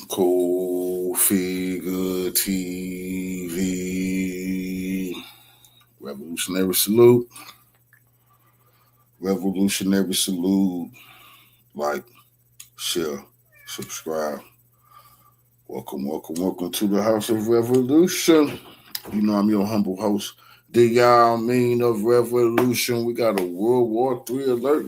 Kofi Good TV. Revolutionary salute. Revolutionary salute. Like, share, subscribe. Welcome to the House of Revolution. You know I'm your humble host, the y'all mean of revolution. We got a World War III alert.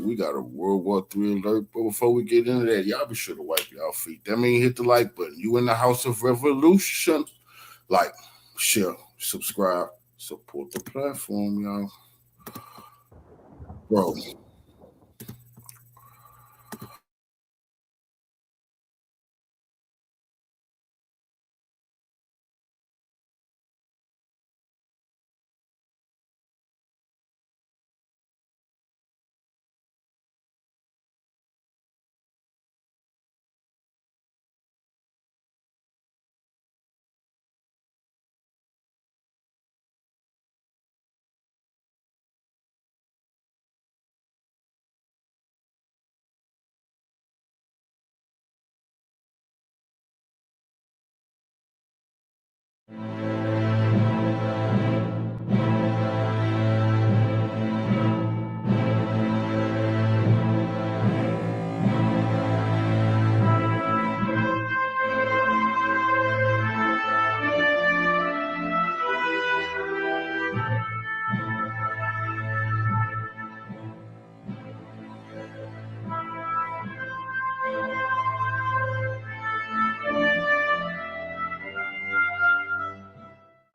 But before we get into that, y'all be sure to wipe y'all feet. That mean hit the like button. You in the House of Revolution. Like, share, subscribe, support the platform, y'all. Bro.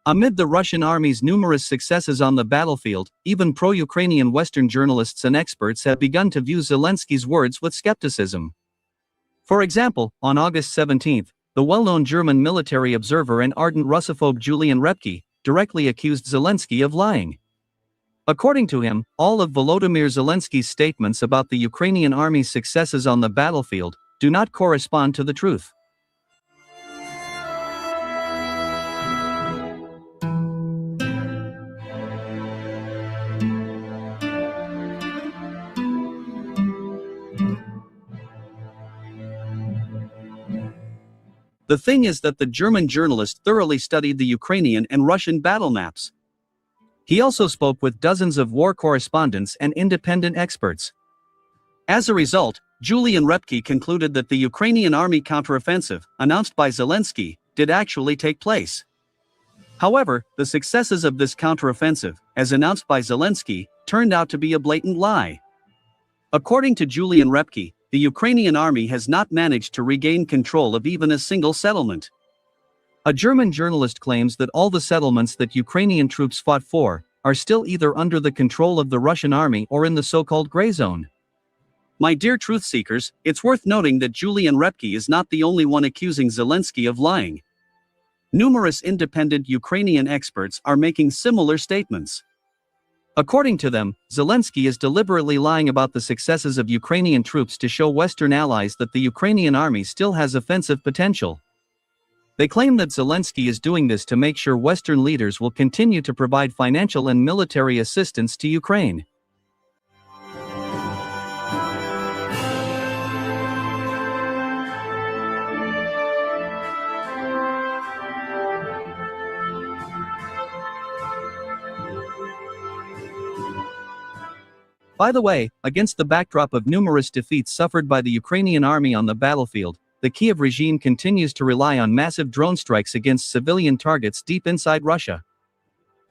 Amid the Russian army's numerous successes on the battlefield, even pro-Ukrainian Western journalists and experts have begun to view Zelensky's words with skepticism. For example, on August 17, the well-known German military observer and ardent Russophobe Julian Repke directly accused Zelensky of lying. According to him, all of Volodymyr Zelensky's statements about the Ukrainian army's successes on the battlefield do not correspond to the truth. The thing is that the German journalist thoroughly studied the Ukrainian and Russian battle maps. He also spoke with dozens of war correspondents and independent experts. As a result, Julian Repke concluded that the Ukrainian army counteroffensive, announced by Zelensky, did actually take place. However, the successes of this counteroffensive, as announced by Zelensky, turned out to be a blatant lie. According to Julian Repke, the Ukrainian army has not managed to regain control of even a single settlement. A German journalist claims that all the settlements that Ukrainian troops fought for are still either under the control of the Russian army or in the so-called gray zone. My dear truth seekers, it's worth noting that Julian Repke is not the only one accusing Zelensky of lying. Numerous independent Ukrainian experts are making similar statements. According to them, Zelensky is deliberately lying about the successes of Ukrainian troops to show Western allies that the Ukrainian army still has offensive potential. They claim that Zelensky is doing this to make sure Western leaders will continue to provide financial and military assistance to Ukraine. By the way, against the backdrop of numerous defeats suffered by the Ukrainian army on the battlefield, the Kiev regime continues to rely on massive drone strikes against civilian targets deep inside Russia.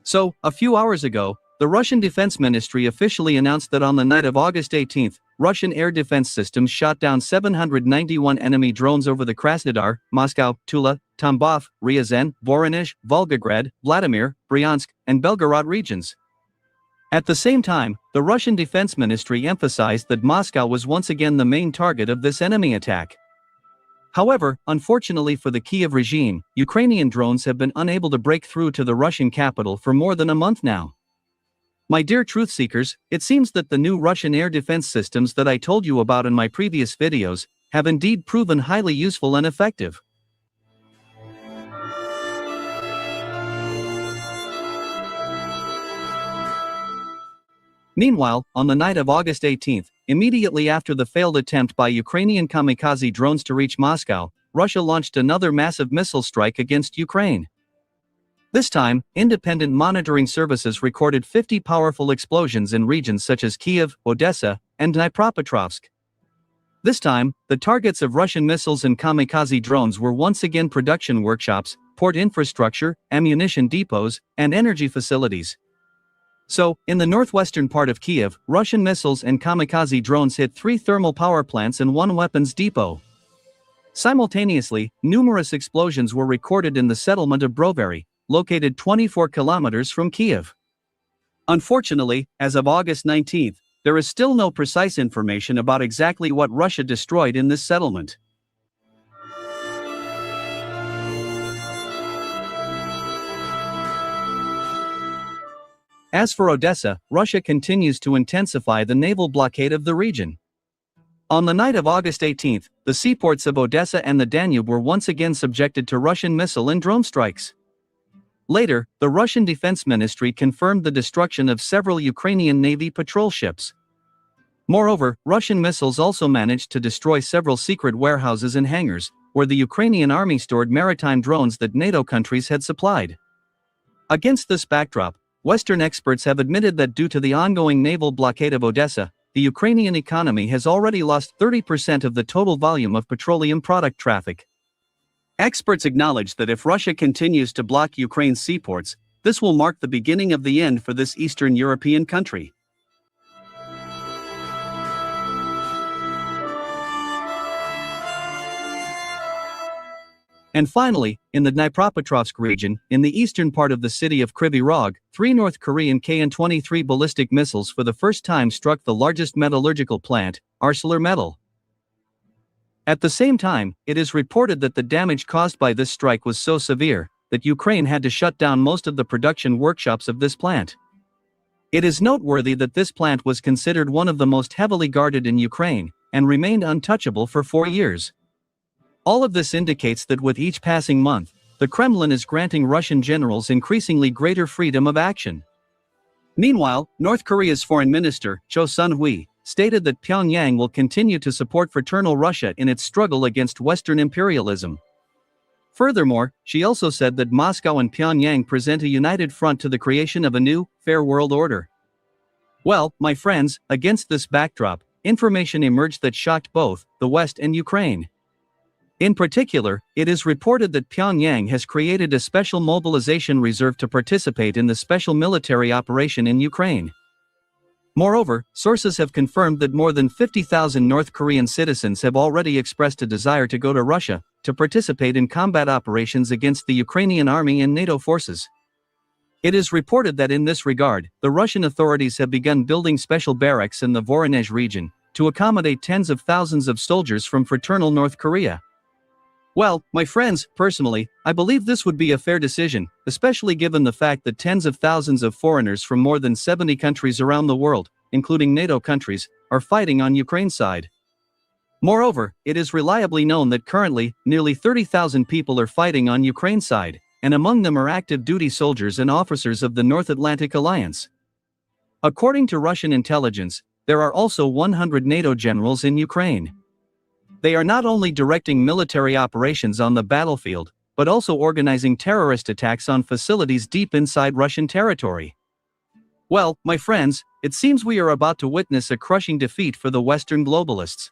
So, a few hours ago, the Russian Defense Ministry officially announced that on the night of August 18, Russian air defense systems shot down 791 enemy drones over the Krasnodar, Moscow, Tula, Tambov, Ryazan, Voronezh, Volgograd, Vladimir, Bryansk, and Belgorod regions. At the same time, the Russian Defense Ministry emphasized that Moscow was once again the main target of this enemy attack. However, unfortunately for the Kiev regime, Ukrainian drones have been unable to break through to the Russian capital for more than a month now. My dear truth seekers, it seems that the new Russian air defense systems that I told you about in my previous videos have indeed proven highly useful and effective. Meanwhile, on the night of August 18, immediately after the failed attempt by Ukrainian kamikaze drones to reach Moscow, Russia launched another massive missile strike against Ukraine. This time, independent monitoring services recorded 50 powerful explosions in regions such as Kiev, Odessa, and Dnipropetrovsk. This time, the targets of Russian missiles and kamikaze drones were once again production workshops, port infrastructure, ammunition depots, and energy facilities. So, in the northwestern part of Kiev, Russian missiles and kamikaze drones hit 3 thermal power plants and 1 weapons depot. Simultaneously, numerous explosions were recorded in the settlement of Brovary, located 24 kilometers from Kiev. Unfortunately, as of August 19, there is still no precise information about exactly what Russia destroyed in this settlement. As for Odessa, Russia continues to intensify the naval blockade of the region. On the night of August 18, the seaports of Odessa and the Danube were once again subjected to Russian missile and drone strikes. Later, the Russian Defense Ministry confirmed the destruction of several Ukrainian Navy patrol ships. Moreover, Russian missiles also managed to destroy several secret warehouses and hangars, where the Ukrainian army stored maritime drones that NATO countries had supplied. Against this backdrop, Western experts have admitted that due to the ongoing naval blockade of Odessa, the Ukrainian economy has already lost 30% of the total volume of petroleum product traffic. Experts acknowledge that if Russia continues to block Ukraine's seaports, this will mark the beginning of the end for this Eastern European country. And finally, in the Dnipropetrovsk region, in the eastern part of the city of Kryvyi Rog, 3 North Korean KN-23 ballistic missiles for the first time struck the largest metallurgical plant, ArcelorMittal. At the same time, it is reported that the damage caused by this strike was so severe that Ukraine had to shut down most of the production workshops of this plant. It is noteworthy that this plant was considered one of the most heavily guarded in Ukraine and remained untouchable for 4 years. All of this indicates that with each passing month, the Kremlin is granting Russian generals increasingly greater freedom of action. Meanwhile, North Korea's foreign minister, Cho Sun-hui, stated that Pyongyang will continue to support fraternal Russia in its struggle against Western imperialism. Furthermore, she also said that Moscow and Pyongyang present a united front to the creation of a new, fair world order. Well, my friends, against this backdrop, information emerged that shocked both the West and Ukraine. In particular, it is reported that Pyongyang has created a special mobilization reserve to participate in the special military operation in Ukraine. Moreover, sources have confirmed that more than 50,000 North Korean citizens have already expressed a desire to go to Russia to participate in combat operations against the Ukrainian army and NATO forces. It is reported that in this regard, the Russian authorities have begun building special barracks in the Voronezh region to accommodate tens of thousands of soldiers from fraternal North Korea. Well, my friends, personally, I believe this would be a fair decision, especially given the fact that tens of thousands of foreigners from more than 70 countries around the world, including NATO countries, are fighting on Ukraine's side. Moreover, it is reliably known that currently, nearly 30,000 people are fighting on Ukraine's side, and among them are active duty soldiers and officers of the North Atlantic Alliance. According to Russian intelligence, there are also 100 NATO generals in Ukraine. They are not only directing military operations on the battlefield, but also organizing terrorist attacks on facilities deep inside Russian territory. Well, my friends, it seems we are about to witness a crushing defeat for the Western globalists.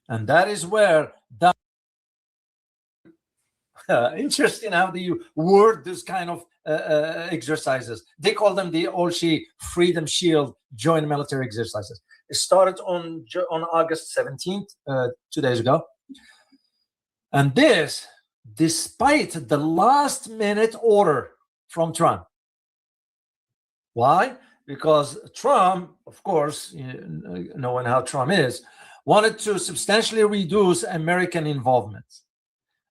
And that is where that interesting how do you word this kind of exercises. They call them the Olshi Freedom Shield Joint Military Exercises. It started on August 17th, 2 days ago. And this, despite the last minute order from Trump. Why? Because Trump, of course, knowing how Trump is, wanted to substantially reduce American involvement.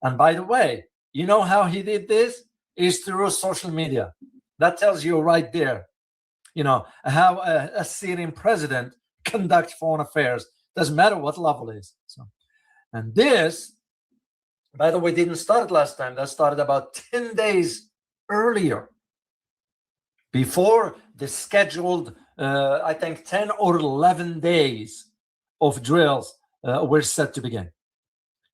And by the way, you know how he did this? Is through social media. That tells you right there, how a sitting president conducts foreign affairs. Doesn't matter what level it is. So, and this, by the way, didn't start last time. That started about 10 days earlier, before the scheduled, I think, 10 or 11 days of drills were set to begin.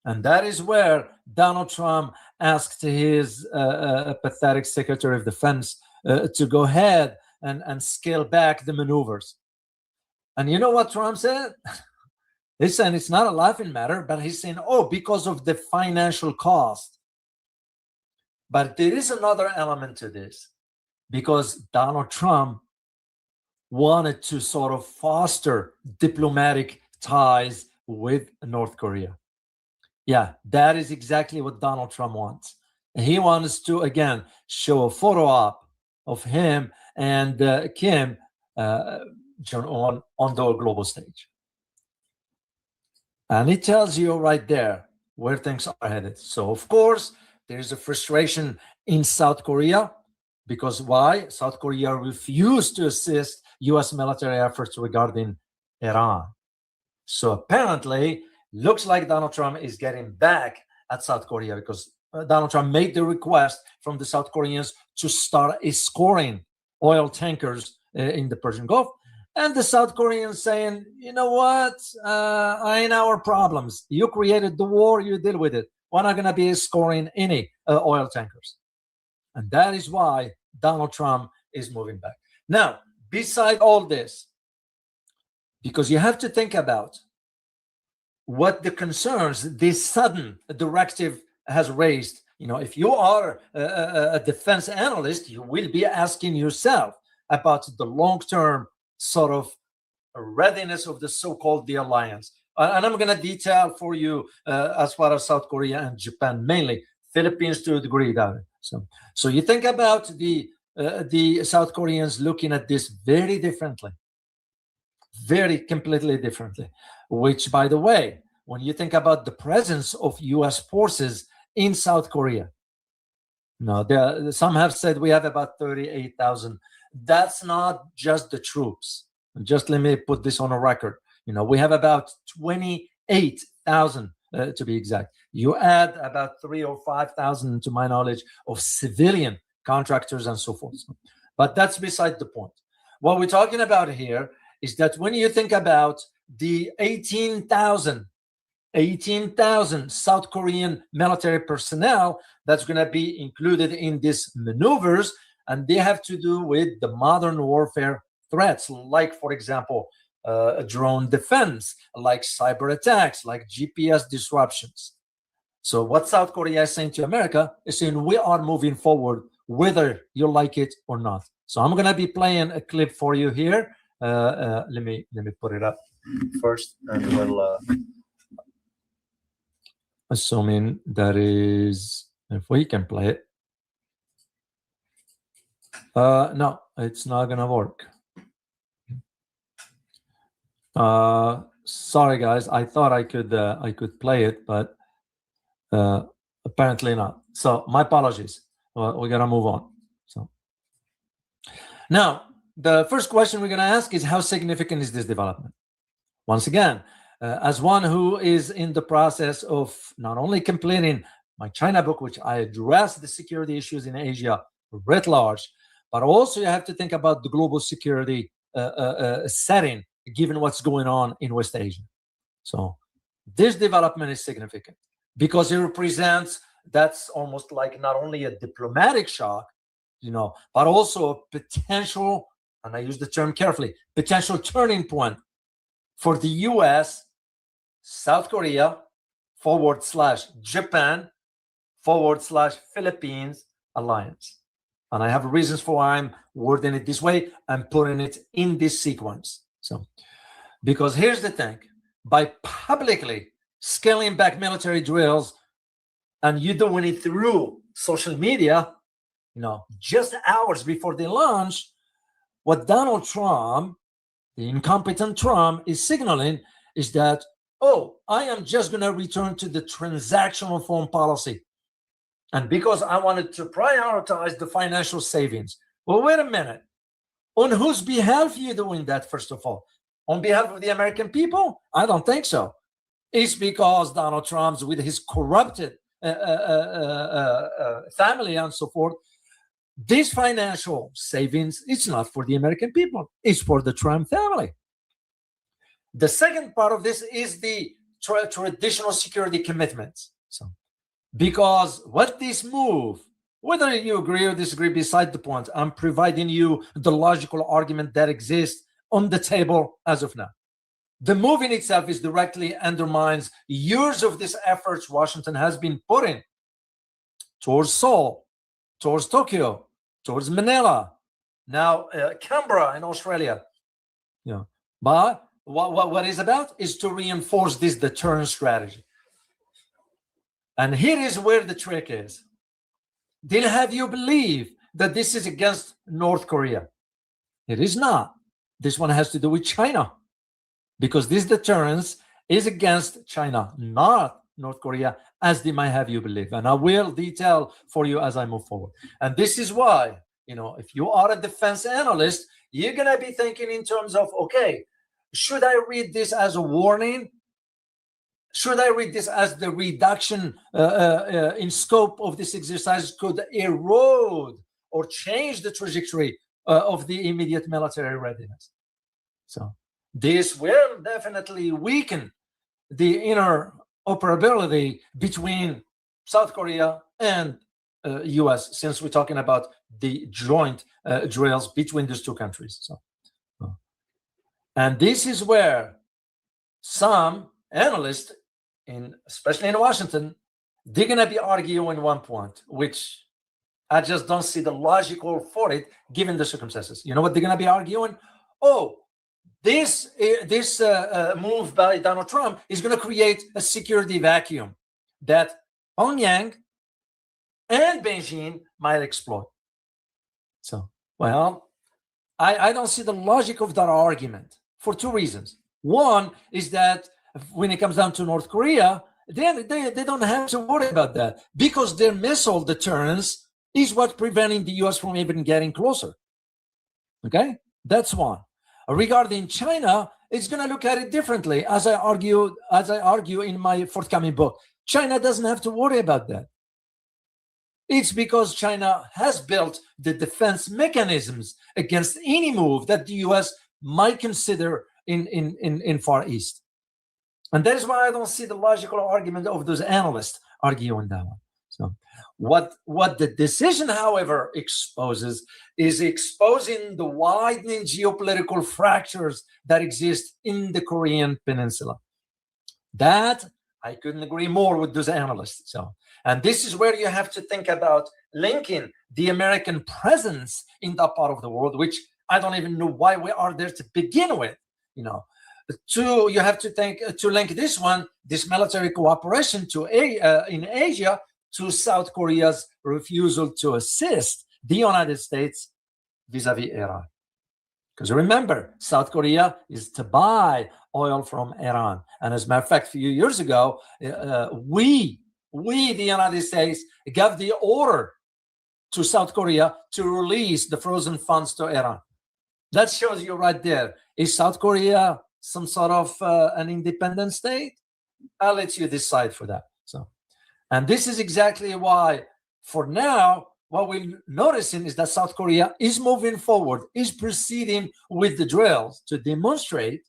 And that is where Donald Trump asked his pathetic Secretary of Defense to go ahead and scale back the maneuvers. And you know what Trump said? He's saying it's not a laughing matter, but he's saying, because of the financial cost. But there is another element to this, because Donald Trump wanted to sort of foster diplomatic ties with North Korea. Yeah, that is exactly what Donald Trump wants. He wants to, again, show a photo op of him and Kim on the global stage. And it tells you right there where things are headed. So, of course, there's a frustration in South Korea. Because why? South Korea refused to assist U.S. military efforts regarding Iran. So apparently, looks like Donald Trump is getting back at South Korea, because Donald Trump made the request from the South Koreans to start escorting oil tankers in the Persian Gulf. And the South Koreans saying, you know what? Ain't our problems. You created the war, you deal with it. We're not going to be escorting any oil tankers. And that is why Donald Trump is moving back. Now, beside all this, because you have to think about what the concerns this sudden directive has raised. If you are a defense analyst, you will be asking yourself about the long-term sort of readiness of the so-called the alliance. And I'm going to detail for you as far as South Korea and Japan, mainly Philippines to a degree, David. So you think about the South Koreans looking at this very differently, very completely differently, which, by the way, when you think about the presence of U.S. forces in South Korea, some have said we have about 38,000. That's not just the troops. Just let me put this on a record. We have about 28,000 to be exact. You add about 3,000 or 5,000, to my knowledge, of civilian contractors and so forth. But that's beside the point. What we're talking about here is that when you think about the 18,000 South Korean military personnel that's going to be included in these maneuvers, and they have to do with the modern warfare threats, like, for example, drone defense, like cyber attacks, like GPS disruptions. So what South Korea is saying to America is saying, we are moving forward, whether you like it or not. So I'm going to be playing a clip for you here. Let me put it up first, and we'll assuming that is, if we can play it. No, it's not going to work. Sorry guys, I thought I could play it, but apparently not. So my apologies. We gotta move on. So now the first question we're gonna ask is, how significant is this development? Once again, as one who is in the process of not only completing my China book, which I address the security issues in Asia writ large, but also you have to think about the global security setting, given what's going on in West Asia. So this development is significant because it represents, that's almost like not only a diplomatic shock, but also a potential, and I use the term carefully, potential turning point for the US, South Korea, /Japan, /Philippines alliance. And I have reasons for why I'm wording it this way. I'm putting it in this sequence. So, because here's the thing, by publicly scaling back military drills and you're doing it through social media, just hours before the launch, what Donald Trump, the incompetent Trump, is signaling is that, oh, I am just going to return to the transactional foreign policy. And because I wanted to prioritize the financial savings. Well, wait a minute. On whose behalf are you doing that, first of all? On behalf of the American people? I don't think so. It's because Donald Trump's, with his corrupted family and so forth, this financial savings, it's not for the American people. It's for the Trump family. The second part of this is the traditional security commitments. So, because what this move, whether you agree or disagree, beside the point, I'm providing you the logical argument that exists on the table as of now. The move in itself is directly undermines years of these efforts Washington has been putting towards Seoul, towards Tokyo, towards Manila, now Canberra in Australia. But what it's about is to reinforce this deterrence strategy. And here is where the trick is. They'll have you believe that this is against North Korea. It is not. This one has to do with China, because this deterrence is against China, not North Korea, as they might have you believe. And I will detail for you as I move forward. And this is why, if you are a defense analyst, you're going to be thinking in terms of, okay, should I read this as a warning? Should I read this as the reduction in scope of this exercise could erode or change the trajectory of the immediate military readiness? So this will definitely weaken the interoperability between South Korea and U.S., since we're talking about the joint drills between these two countries. And this is where some analysts, especially in Washington, they're going to be arguing one point, which I just don't see the logical for it, given the circumstances. You know what they're going to be arguing? Oh, this move by Donald Trump is going to create a security vacuum that Pyongyang and Beijing might exploit. So, well, I don't see the logic of that argument for two reasons. One is that when it comes down to North Korea, they don't have to worry about that, because their missile deterrence is what's preventing the U.S. from even getting closer. Okay, that's one. Regarding China, it's going to look at it differently, as I argue in my forthcoming book. China doesn't have to worry about that. It's because China has built the defense mechanisms against any move that the U.S. might consider in Far East. And that is why I don't see the logical argument of those analysts arguing that one. So what the decision, however, exposes is exposing the widening geopolitical fractures that exist in the Korean Peninsula. That I couldn't agree more with those analysts. So, and this is where you have to think about linking the American presence in that part of the world, which I don't even know why we are there to begin with. Two, you have to think to link this military cooperation in Asia to South Korea's refusal to assist the United States vis-a-vis Iran. Because remember, South Korea is to buy oil from Iran. And as a matter of fact, a few years ago, we, the United States, gave the order to South Korea to release the frozen funds to Iran. That shows you right there. Is South Korea some sort of an independent state? I'll let you decide for that. So, and this is exactly why, for now, what we're noticing is that South Korea is moving forward, is proceeding with the drills to demonstrate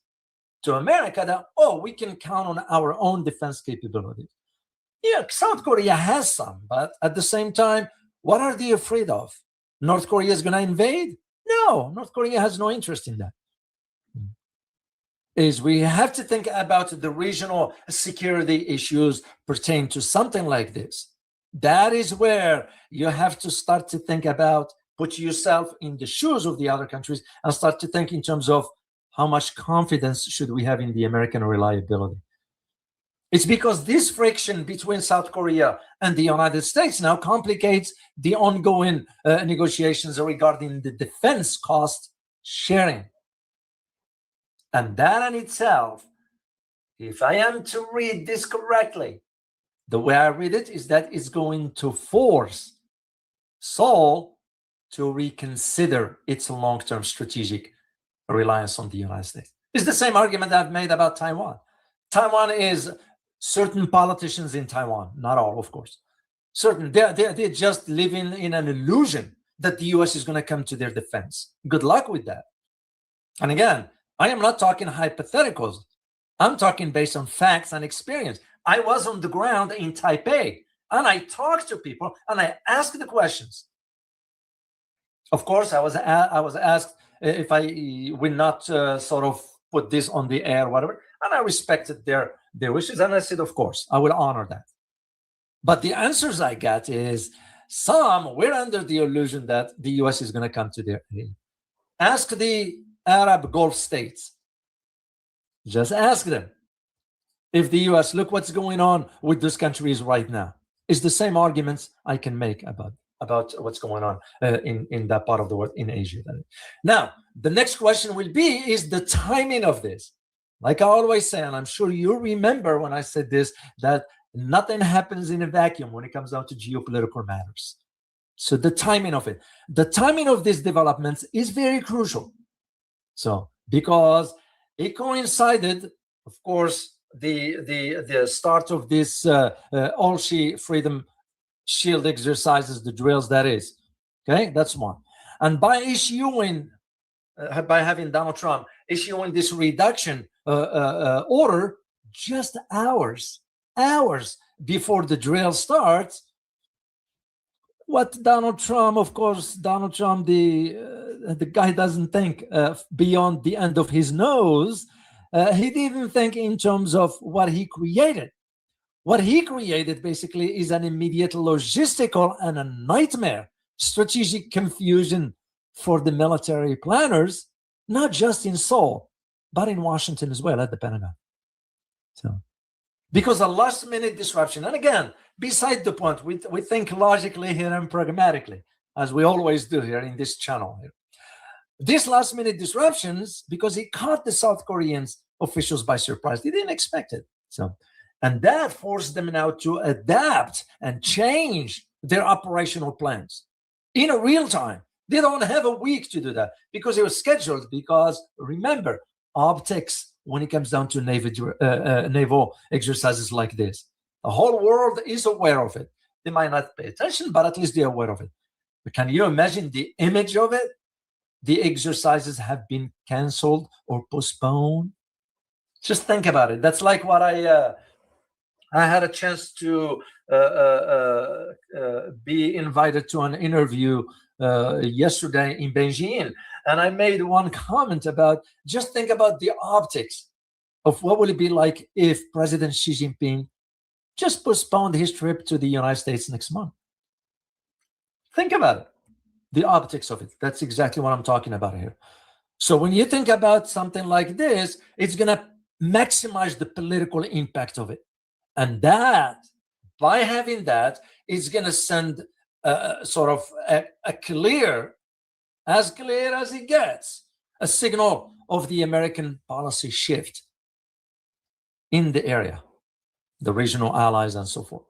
to America that, we can count on our own defense capabilities. Yeah, South Korea has some, but at the same time, what are they afraid of? North Korea is going to invade? No, North Korea has no interest in that. Is we have to think about the regional security issues pertaining to something like this. That is where you have to start to think about, put yourself in the shoes of the other countries and start to think in terms of how much confidence should we have in the American reliability. It's because this friction between South Korea and the United States now complicates the ongoing negotiations regarding the defense cost sharing. And that in itself, if I am to read this correctly, the way I read it is that it's going to force Seoul to reconsider its long-term strategic reliance on the United States. It's the same argument I've made about Taiwan. Taiwan is certain politicians in Taiwan, not all, of course. Certain, they're just living in an illusion that the US is going to come to their defense. Good luck with that. And again, I am not talking hypotheticals. I'm talking based on facts and experience. I was on the ground in Taipei, and I talked to people, and I asked the questions. Of course, I was asked if I will not sort of put this on the air, whatever, and I respected their wishes, and I said, of course, I will honor that. But the answers I got is some were under the illusion that the US is going to come to their aid. Ask the Arab Gulf states. Just ask them if the US, look what's going on with those countries right now. It's the same arguments I can make about what's going on in that part of the world, in Asia. Now, the next question will be, is the timing of this. Like I always say, and I'm sure you remember when I said this, that nothing happens in a vacuum when it comes down to geopolitical matters. So the timing of it, the timing of these developments is very crucial. So because it coincided, of course, the start of this All-She Freedom Shield exercises, the drills, that is. Okay, that's one. And by having Donald Trump issuing this reduction order just hours before the drill starts, what Donald Trump, the guy doesn't think beyond the end of his nose. He didn't think in terms of what he created. What he created basically is an immediate logistical and a nightmare, strategic confusion for the military planners, not just in Seoul, but in Washington as well, at the Pentagon. So, because a last-minute disruption, and again, beside the point, we think logically here and pragmatically, as we always do here in this channel. These last-minute disruptions, because it caught the South Korean officials by surprise. They didn't expect it. So, and that forced them now to adapt and change their operational plans in a real time. They don't have a week to do that because it was scheduled. Because remember, optics, when it comes down to naval exercises like this, the whole world is aware of it. They might not pay attention, but at least they're aware of it. But can you imagine the image of it? The exercises have been canceled or postponed. Just think about it. That's like what I had a chance to be invited to an interview yesterday in Beijing, and I made one comment about, just think about the optics of what will it be like if President Xi Jinping just postponed his trip to the United States next month. Think about it, the optics of it. That's exactly what I'm talking about here. So when you think about something like this, it's going to maximize the political impact of it. And that, by having that, it's going to send sort of a clear, as clear as it gets, a signal of the American policy shift in the area, the regional allies and so forth.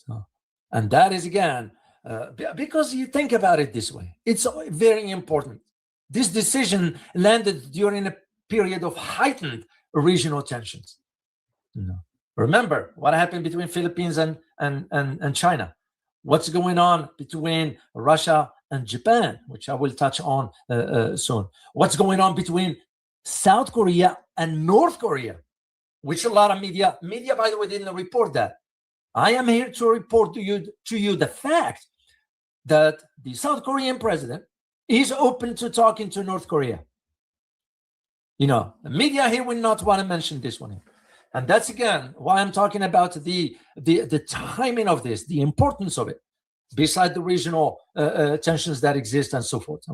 So, and that is, again, because you think about it this way, it's very important. This decision landed during a period of heightened regional tensions. Remember what happened between Philippines and China. What's going on between Russia and Japan, which I will touch on soon. What's going on between South Korea and North Korea, which a lot of media, by the way, didn't report that. I am here to report to you the fact that the South Korean president is open to talking to North Korea. The media here will not want to mention this one here. And that's, again, why I'm talking about the timing of this, the importance of it, beside the regional tensions that exist and so forth.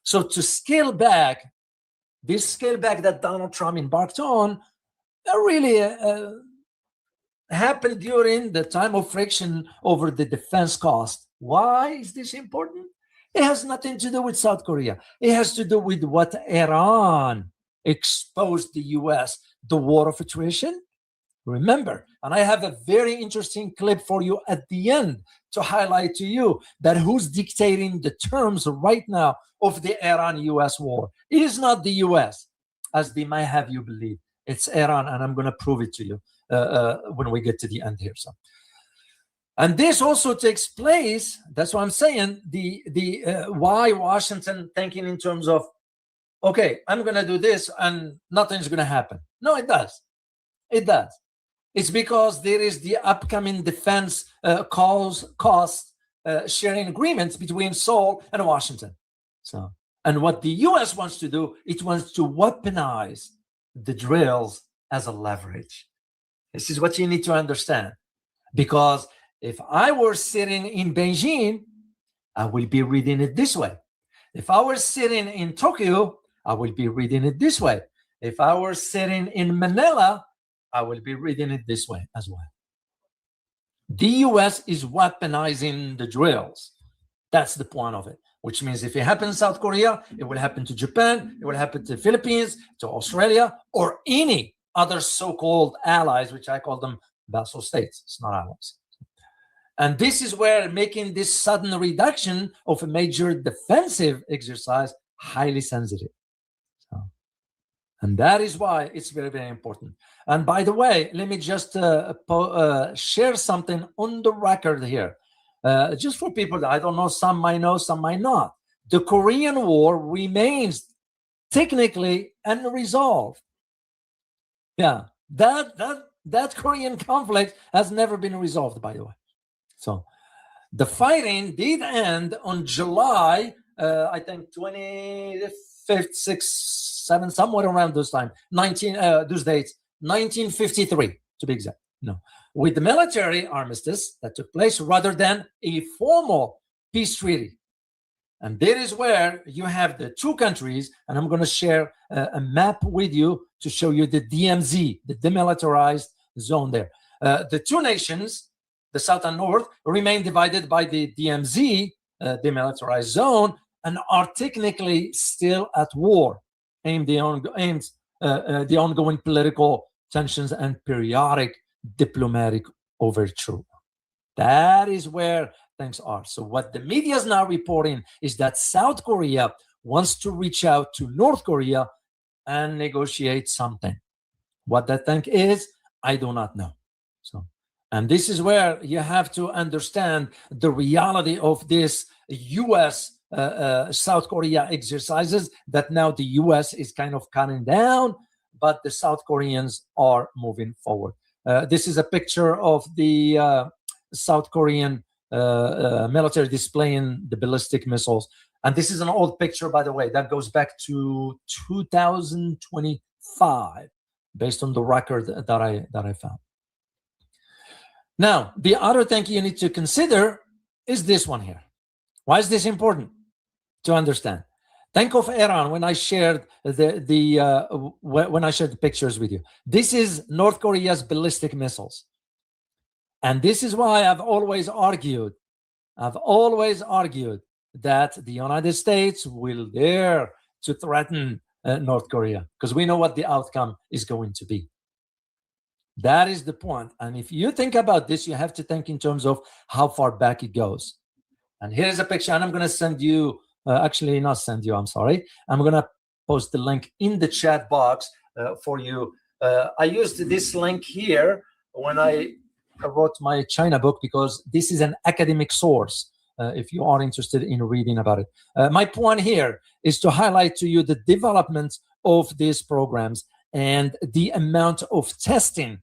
So to scale back, this scale back that Donald Trump embarked on, really happened during the time of friction over the defense cost. Why is this important? It has nothing to do with South Korea. It has to do with what Iran exposed the US, the war of attrition. Remember, and I have a very interesting clip for you at the end to highlight to you that who's dictating the terms right now of the Iran-US war. It is not the US, as they might have you believe. It's Iran, and I'm going to prove it to you when we get to the end here. So, and this also takes place. That's what I'm saying. Why Washington thinking in terms of, okay, I'm going to do this and nothing's going to happen. No, it does. It does. It's because there is the upcoming defense cost sharing agreements between Seoul and Washington. So, and what the U.S. wants to do, it wants to weaponize the drills as a leverage. This is what you need to understand. Because if I were sitting in Beijing, I will be reading it this way. If I were sitting in Tokyo, I will be reading it this way. If I were sitting in Manila, I will be reading it this way as well. The US is weaponizing the drills. That's the point of it, which means if it happens in South Korea, it will happen to Japan, it will happen to the Philippines, to Australia, or any other so-called allies, which I call them vassal states. It's not allies. And this is where making this sudden reduction of a major defensive exercise highly sensitive. And that is why it's very, very important. And by the way, let me just share something on the record here. Just for people that I don't know, some might know, some might not. The Korean War remains technically unresolved. Yeah, that Korean conflict has never been resolved, by the way. So the fighting did end on July, I think 25th, 6th, 7, somewhere around those time, those dates, 1953 to be exact. No, with the military armistice that took place rather than a formal peace treaty. And there is where you have the two countries, and I'm going to share a map with you to show you the DMZ, the demilitarized zone there. The two nations, the South and North, remain divided by the DMZ, demilitarized zone, and are technically still at war, aimed the ongoing political tensions and periodic diplomatic overture. That is where things are. So what the media is now reporting is that South Korea wants to reach out to North Korea and negotiate something. What that thing is, I do not know. So, and this is where you have to understand the reality of this U.S. South Korea exercises that now the U.S. is kind of cutting down, but the South Koreans are moving forward. This is a picture of the South Korean military displaying the ballistic missiles. And this is an old picture, by the way, that goes back to 2025, based on the record that I found. Now, the other thing you need to consider is this one here. Why is this important to understand? Think of Iran when I shared when I shared the pictures with you. This is North Korea's ballistic missiles. And this is why I've always argued that the United States will dare to threaten North Korea, because we know what the outcome is going to be. That is the point. And if you think about this, you have to think in terms of how far back it goes. And here's a picture, and I'm going to send you, actually not send you, I'm sorry. I'm going to post the link in the chat box for you. I used this link here when I wrote my China book, because this is an academic source if you are interested in reading about it. My point here is to highlight to you the development of these programs and the amount of testing.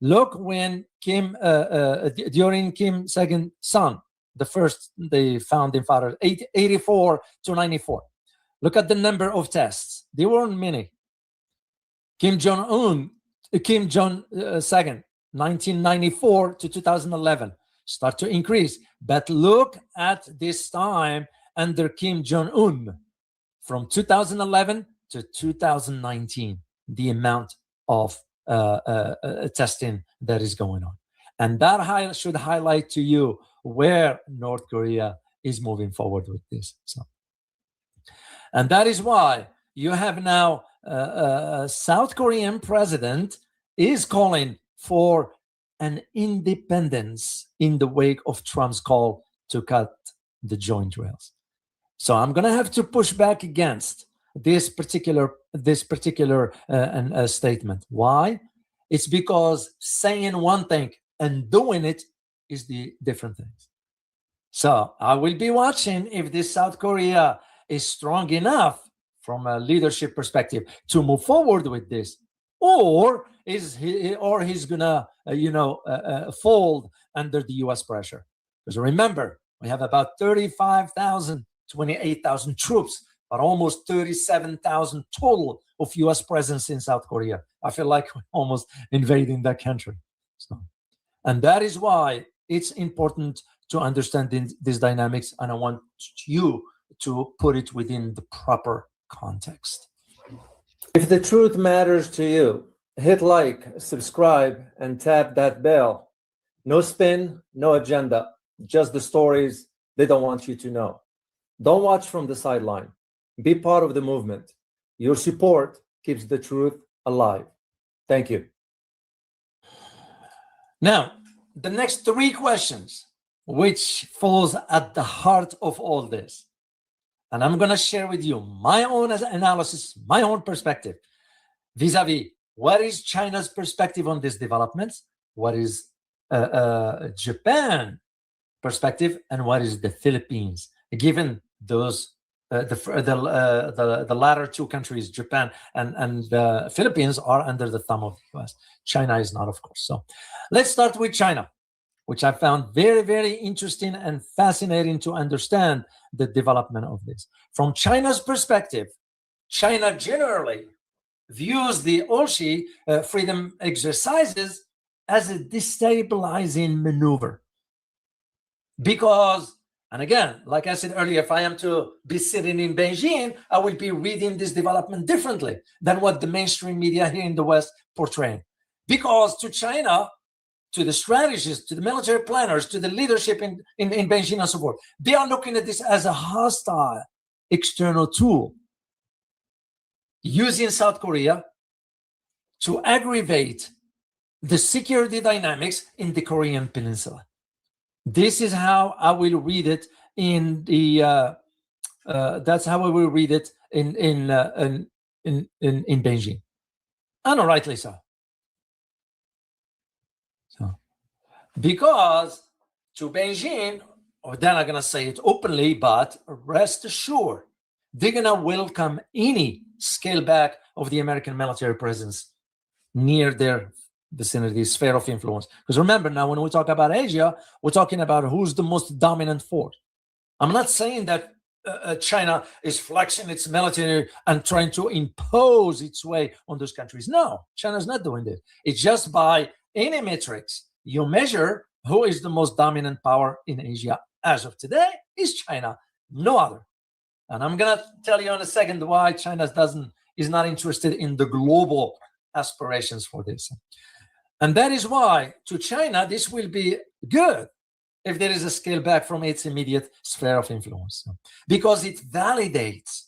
Look, when during Kim Il-sung, the first, the founding father, 84 to 94. Look at the number of tests. There weren't many. Kim Jong-un, Kim Jong-second, 1994 to 2011, start to increase. But look at this time under Kim Jong-un, from 2011 to 2019, the amount of testing that is going on. And that should highlight to you where North Korea is moving forward with this. So, and that is why you have now a South Korean president is calling for an independence in the wake of Trump's call to cut the joint drills. So I'm going to have to push back against this particular statement. Why? It's because saying one thing and doing it is the different things. So I will be watching if this South Korea is strong enough from a leadership perspective to move forward with this, or he's gonna fold under the U.S. pressure. Because remember, we have about 35,000, 28,000 troops, but almost 37,000 total of U.S. presence in South Korea. I feel like we're almost invading that country. So, and that is why it's important to understand these dynamics, and I want you to put it within the proper context. If the truth matters to you, hit like, subscribe, and tap that bell. No spin, no agenda, just the stories they don't want you to know. Don't watch from the sideline. Be part of the movement. Your support keeps the truth alive. Thank you. Now, the next three questions, which falls at the heart of all this. And I'm going to share with you my own analysis, my own perspective, vis-a-vis what is China's perspective on these developments, what is Japan perspective, and what is the Philippines, given those the latter two countries, Japan and the Philippines, are under the thumb of the US. China is not, of course. So let's start with China, which I found very, very interesting and fascinating to understand the development of this. From China's perspective, China generally views the Oshi freedom exercises as a destabilizing maneuver. Because, and again, like I said earlier, if I am to be sitting in Beijing, I will be reading this development differently than what the mainstream media here in the West portray. Because to China, to the strategists, to the military planners, to the leadership in Beijing and so forth, they are looking at this as a hostile external tool, using South Korea to aggravate the security dynamics in the Korean Peninsula. This is how I will read it in the. That's how I will read it in Beijing, and rightly so. Because to Beijing, or they're not going to say it openly, but rest assured, they're going to welcome any scale back of the American military presence near their vicinity, sphere of influence. Because remember, now when we talk about Asia, we're talking about who's the most dominant force. I'm not saying that China is flexing its military and trying to impose its way on those countries. No, China's not doing that. It's just by any metrics you measure who is the most dominant power in Asia as of today is China, no other. And I'm going to tell you in a second why China is not interested in the global aspirations for this. And that is why to China, this will be good if there is a scale back from its immediate sphere of influence, because it validates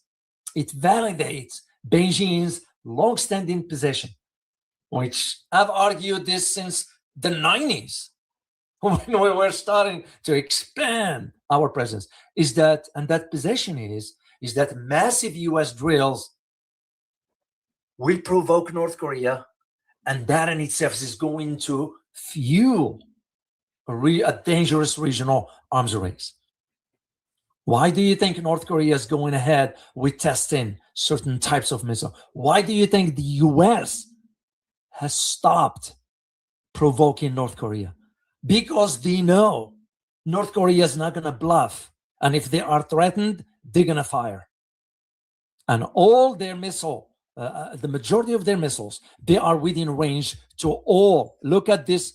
Beijing's long-standing position, which I've argued this since the 90s, when we were starting to expand our presence, is that, and that position is that massive US drills will provoke North Korea, and that in itself is going to fuel a dangerous regional arms race. Why do you think North Korea is going ahead with testing certain types of missiles? Why do you think the US has stopped provoking North Korea? Because they know North Korea is not going to bluff. And if they are threatened, they're going to fire. And all their the majority of their missiles, they are within range to all. Look at this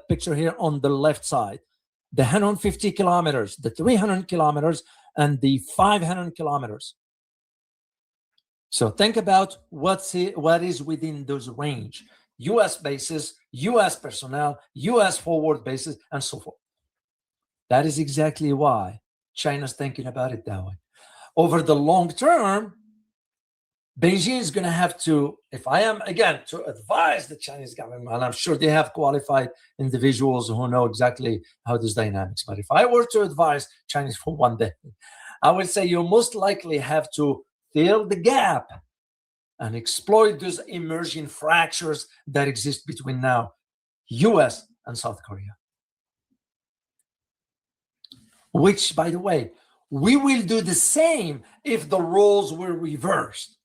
picture here on the left side. The 150 kilometers, the 300 kilometers, and the 500 kilometers. So think about what is within those range. US bases, US personnel, US forward bases, and so forth. That is exactly why China's thinking about it that way. Over the long term, Beijing is going to have to, if I am, again, to advise the Chinese government, and I'm sure they have qualified individuals who know exactly how this dynamics, but if I were to advise Chinese for one day, I would say you most likely have to fill the gap and exploit those emerging fractures that exist between now US and South Korea. Which, by the way, we will do the same if the roles were reversed.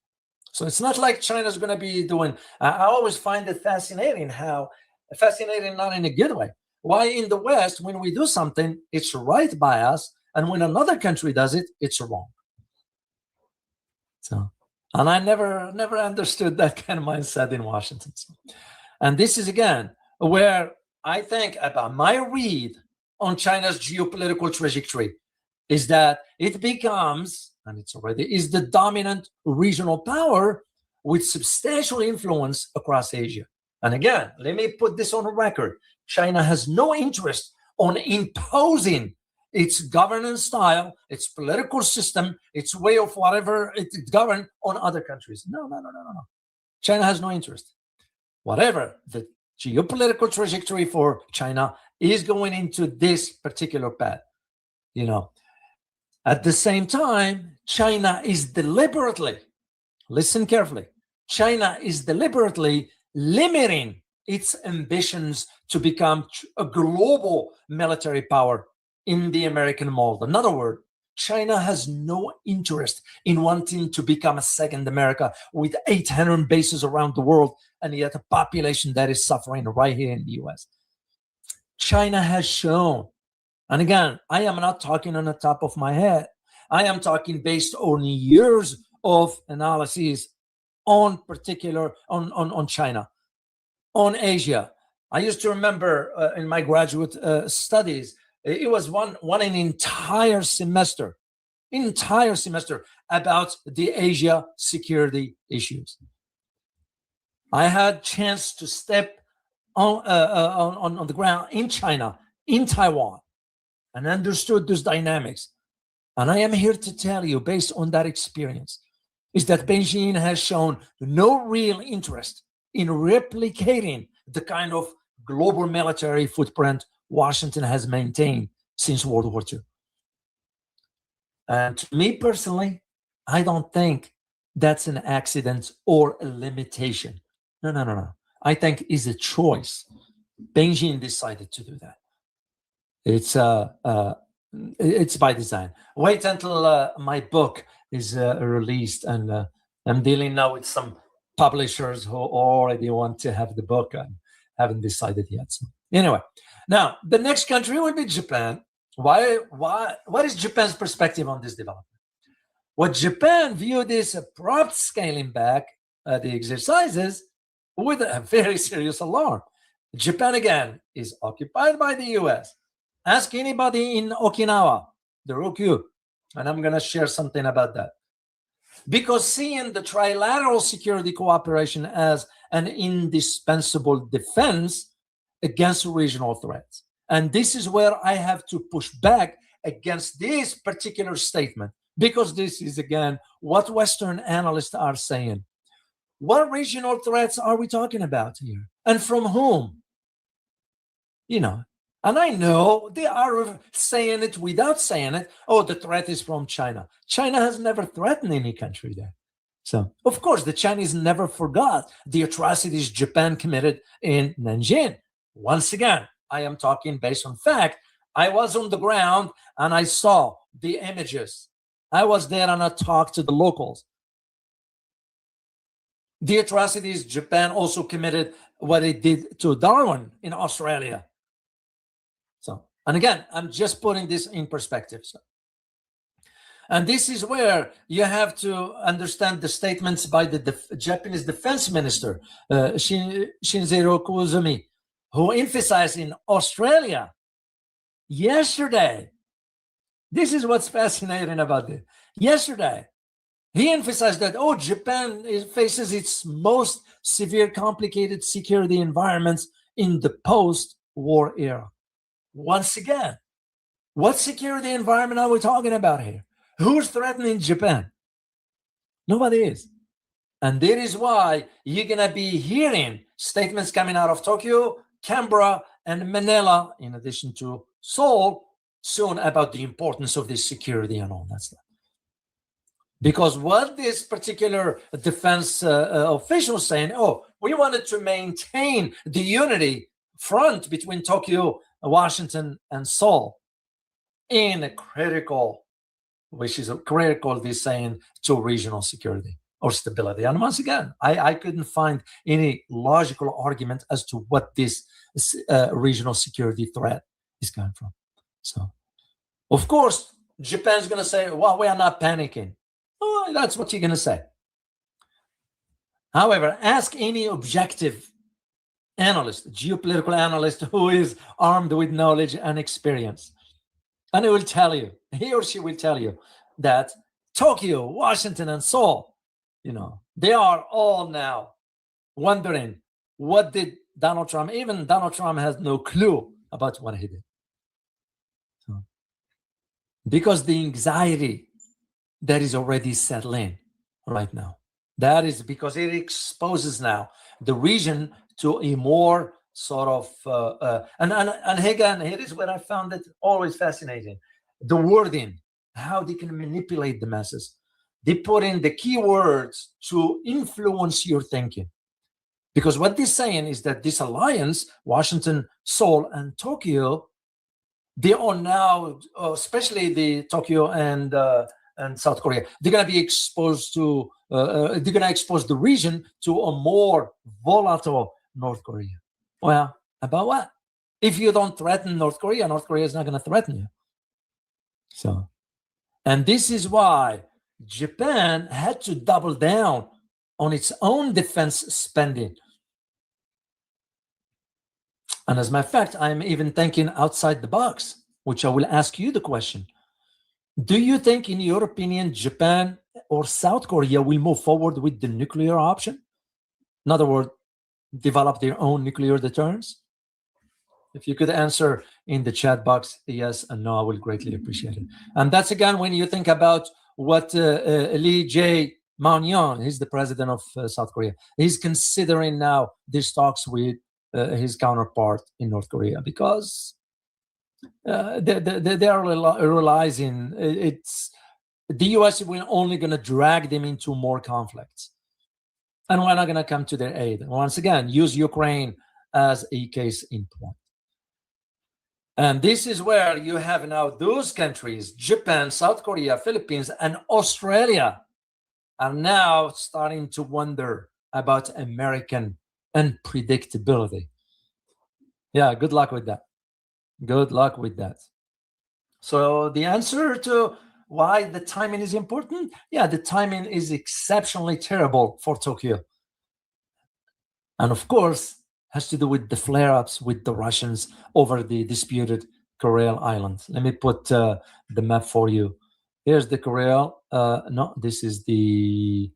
So it's not like China's going to be doing, I always find it fascinating not in a good way. Why in the West, when we do something, it's right by us, and when another country does it, it's wrong. So, and I never understood that kind of mindset in Washington. And this is, again, where I think about my read on China's geopolitical trajectory is that it becomes, and it's already, is the dominant regional power with substantial influence across Asia. And again, let me put this on record. China has no interest on imposing its governance style, its political system, its way of whatever it governs on other countries. No. China has no interest. Whatever the geopolitical trajectory for China is going into this particular path. At the same time, China is deliberately, listen carefully, China is deliberately limiting its ambitions to become a global military power in the American mold. In other words, China has no interest in wanting to become a second America with 800 bases around the world, and yet a population that is suffering right here in the US. China has shown, and again, I am not talking on the top of my head. I am talking based on years of analyses on China, on Asia. I used to remember in my graduate studies, it was one an entire semester about the Asia security issues. I had chance to step on the ground in China, in Taiwan, and understood those dynamics. And I am here to tell you, based on that experience, is that Beijing has shown no real interest in replicating the kind of global military footprint Washington has maintained since World War II. And to me personally, I don't think that's an accident or a limitation. No. I think it's a choice. Beijing decided to do that. It's by design. Wait until my book is released, and I'm dealing now with some publishers who already want to have the book and haven't decided yet. So anyway, now the next country will be Japan. Why? What is Japan's perspective on this development? What Japan viewed this abrupt scaling back the exercises with a very serious alarm. Japan, again, is occupied by the US. Ask anybody in Okinawa, the Ryukyu, and I'm going to share something about that. Because seeing the trilateral security cooperation as an indispensable defense against regional threats. And this is where I have to push back against this particular statement, because this is, again, what Western analysts are saying. What regional threats are we talking about here? And from whom? And I know they are saying it without saying it. Oh, the threat is from China. China has never threatened any country there. So, of course, the Chinese never forgot the atrocities Japan committed in Nanjing. Once again, I am talking based on fact. I was on the ground and I saw the images. I was there and I talked to the locals. The atrocities Japan also committed, what it did to Darwin in Australia. So, and again, I'm just putting this in perspective. So, and this is where you have to understand the statements by the Japanese defense minister, Shinzero Koizumi, who emphasized in Australia yesterday. This is what's fascinating about this. Yesterday, he emphasized that, Japan faces its most severe, complicated security environments in the post-war era. Once again, what security environment are we talking about here? Who's threatening Japan? Nobody is. And that is why you're going to be hearing statements coming out of Tokyo, Canberra, and Manila, in addition to Seoul, soon about the importance of this security and all that stuff. Because what this particular defense official is saying, oh, we wanted to maintain the unity front between Tokyo, Washington, and Seoul in a critical, which is a critical, they're saying, to regional security or stability. And once again, I couldn't find any logical argument as to what this regional security threat is coming from. So, of course, Japan's going to say, well, we are not panicking. Oh, that's what you're going to say. However, ask any objective analyst, geopolitical analyst who is armed with knowledge and experience, and he will tell you, he or she will tell you that Tokyo, Washington, and Seoul, they are all now wondering what did Donald Trump, even Donald Trump has no clue about what he did. So, because the anxiety that is already settling right now, that is because it exposes now the region to a more sort of, and again, here is what I found it always fascinating, the wording, how they can manipulate the masses. They put in the keywords to influence your thinking. Because what they're saying is that this alliance, Washington, Seoul, and Tokyo, they are now, especially the Tokyo and South Korea, they're going to be exposed to, they're going to expose the region to a more volatile North Korea. Well, about what? If you don't threaten North Korea is not going to threaten you. So, and this is why Japan had to double down on its own defense spending. And as a matter of fact, I'm even thinking outside the box, which I will ask you the question. Do you think, in your opinion, Japan or South Korea will move forward with the nuclear option? In other words, develop their own nuclear deterrence? If you could answer in the chat box, yes and no, I will greatly appreciate it. And that's, again, when you think about what Lee Jae-myung, he's the president of South Korea, he's considering now these talks with his counterpart in North Korea, because they are realizing it's the U.S. will only going to drag them into more conflicts, and we're not going to come to their aid. Once again, use Ukraine as a case in point. And this is where you have now those countries, Japan, South Korea, Philippines, and Australia, are now starting to wonder about American unpredictability. Yeah, good luck with that. Good luck with that. So the answer to why the timing is important, yeah, the timing is exceptionally terrible for Tokyo. And of course, has to do with the flare-ups with the Russians over the disputed Kuril Islands. Let me put the map for you. Here's the Kuril. No, this is the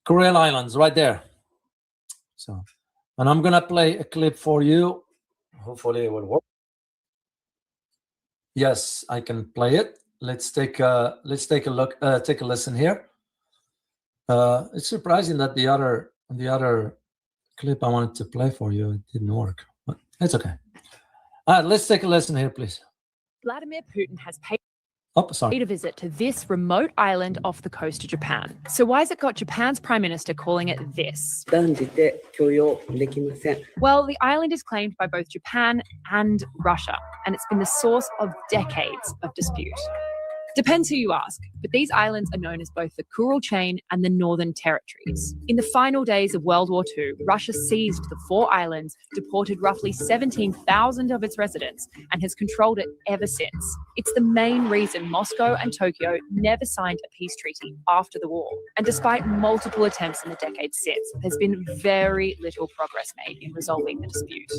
Kuril Islands right there. So, and I'm gonna play a clip for you. Hopefully it will work. Yes, I can play it. Let's take a look. Take a listen here. It's surprising that the other clip I wanted to play for you, it didn't work, but it's okay. All right, let's take a listen here, please. Vladimir Putin has paid a visit to this remote island off the coast of Japan. So why has it got Japan's Prime Minister calling it this? Well, the island is claimed by both Japan and Russia, and it's been the source of decades of dispute. Depends who you ask, but these islands are known as both the Kuril Chain and the Northern Territories. In the final days of World War II, Russia seized the 4 islands, deported roughly 17,000 of its residents, and has controlled it ever since. It's the main reason Moscow and Tokyo never signed a peace treaty after the war. And despite multiple attempts in the decades since, there's been very little progress made in resolving the dispute.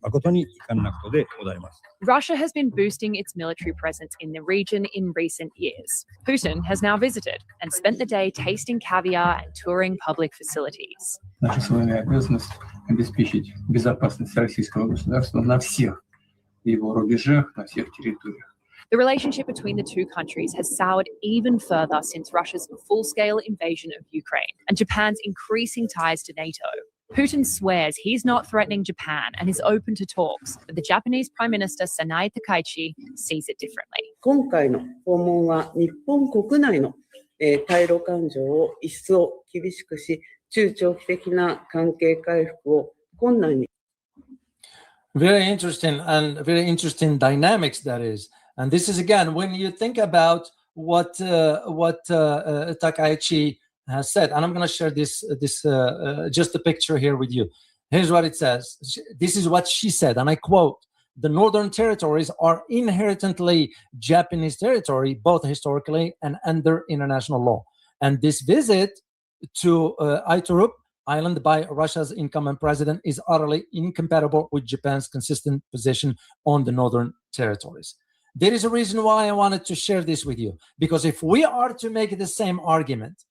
誠に遺憾なことでございます。 Russia has been boosting its military presence in the region in recent years. Putin has now visited and spent the day tasting caviar and touring public facilities. Наша с вами обязанность обеспечить безопасность российского государства на всех его рубежах, на всех территориях. The relationship between the two countries has soured even further since Russia's full-scale invasion of Ukraine and Japan's increasing ties to NATO. Putin swears he's not threatening Japan and is open to talks, but the Japanese Prime Minister Sanae Takaichi sees it differently. 今回の訪問は日本国内の対ロ感情を一層厳しくし、中長期的な関係回復を困難に。 Very interesting dynamics that is. And this is again, when you think about what Takaichi has said, and I'm going to share this just a picture here with you. Here's what it says. This is what she said, and I quote: "The northern territories are inherently Japanese territory, both historically and under international law. And this visit to Aiturup Island by Russia's incumbent president is utterly incompatible with Japan's consistent position on the northern territories." There is a reason why I wanted to share this with you, because if we are to make the same argument,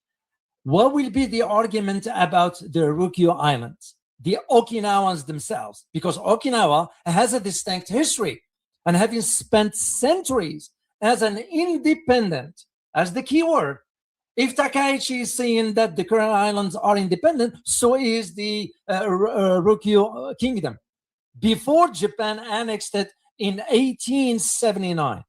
what will be the argument about the Ryukyu Islands, the Okinawans themselves? Because Okinawa has a distinct history, and having spent centuries as an independent, as the key word, if Takaichi is saying that the current islands are independent, so is the Ryukyu Kingdom. Before Japan annexed it in 1879.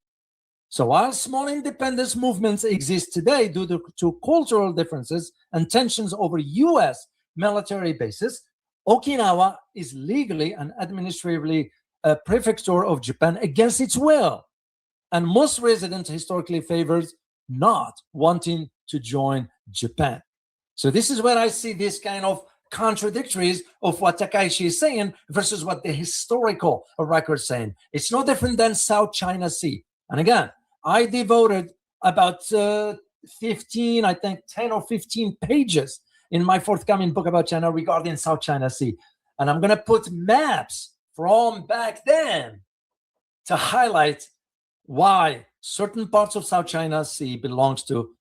So while small independence movements exist today due to cultural differences and tensions over U.S. military bases, Okinawa is legally and administratively a prefecture of Japan against its will. And most residents historically favors not wanting to join Japan. So this is where I see this kind of contradictories of what Takaichi is saying versus what the historical record is saying. It's no different than South China Sea. And again, I devoted about 10 or 15 pages in my forthcoming book about China regarding South China Sea. And I'm going to put maps from back then to highlight why certain parts of South China Sea belongs to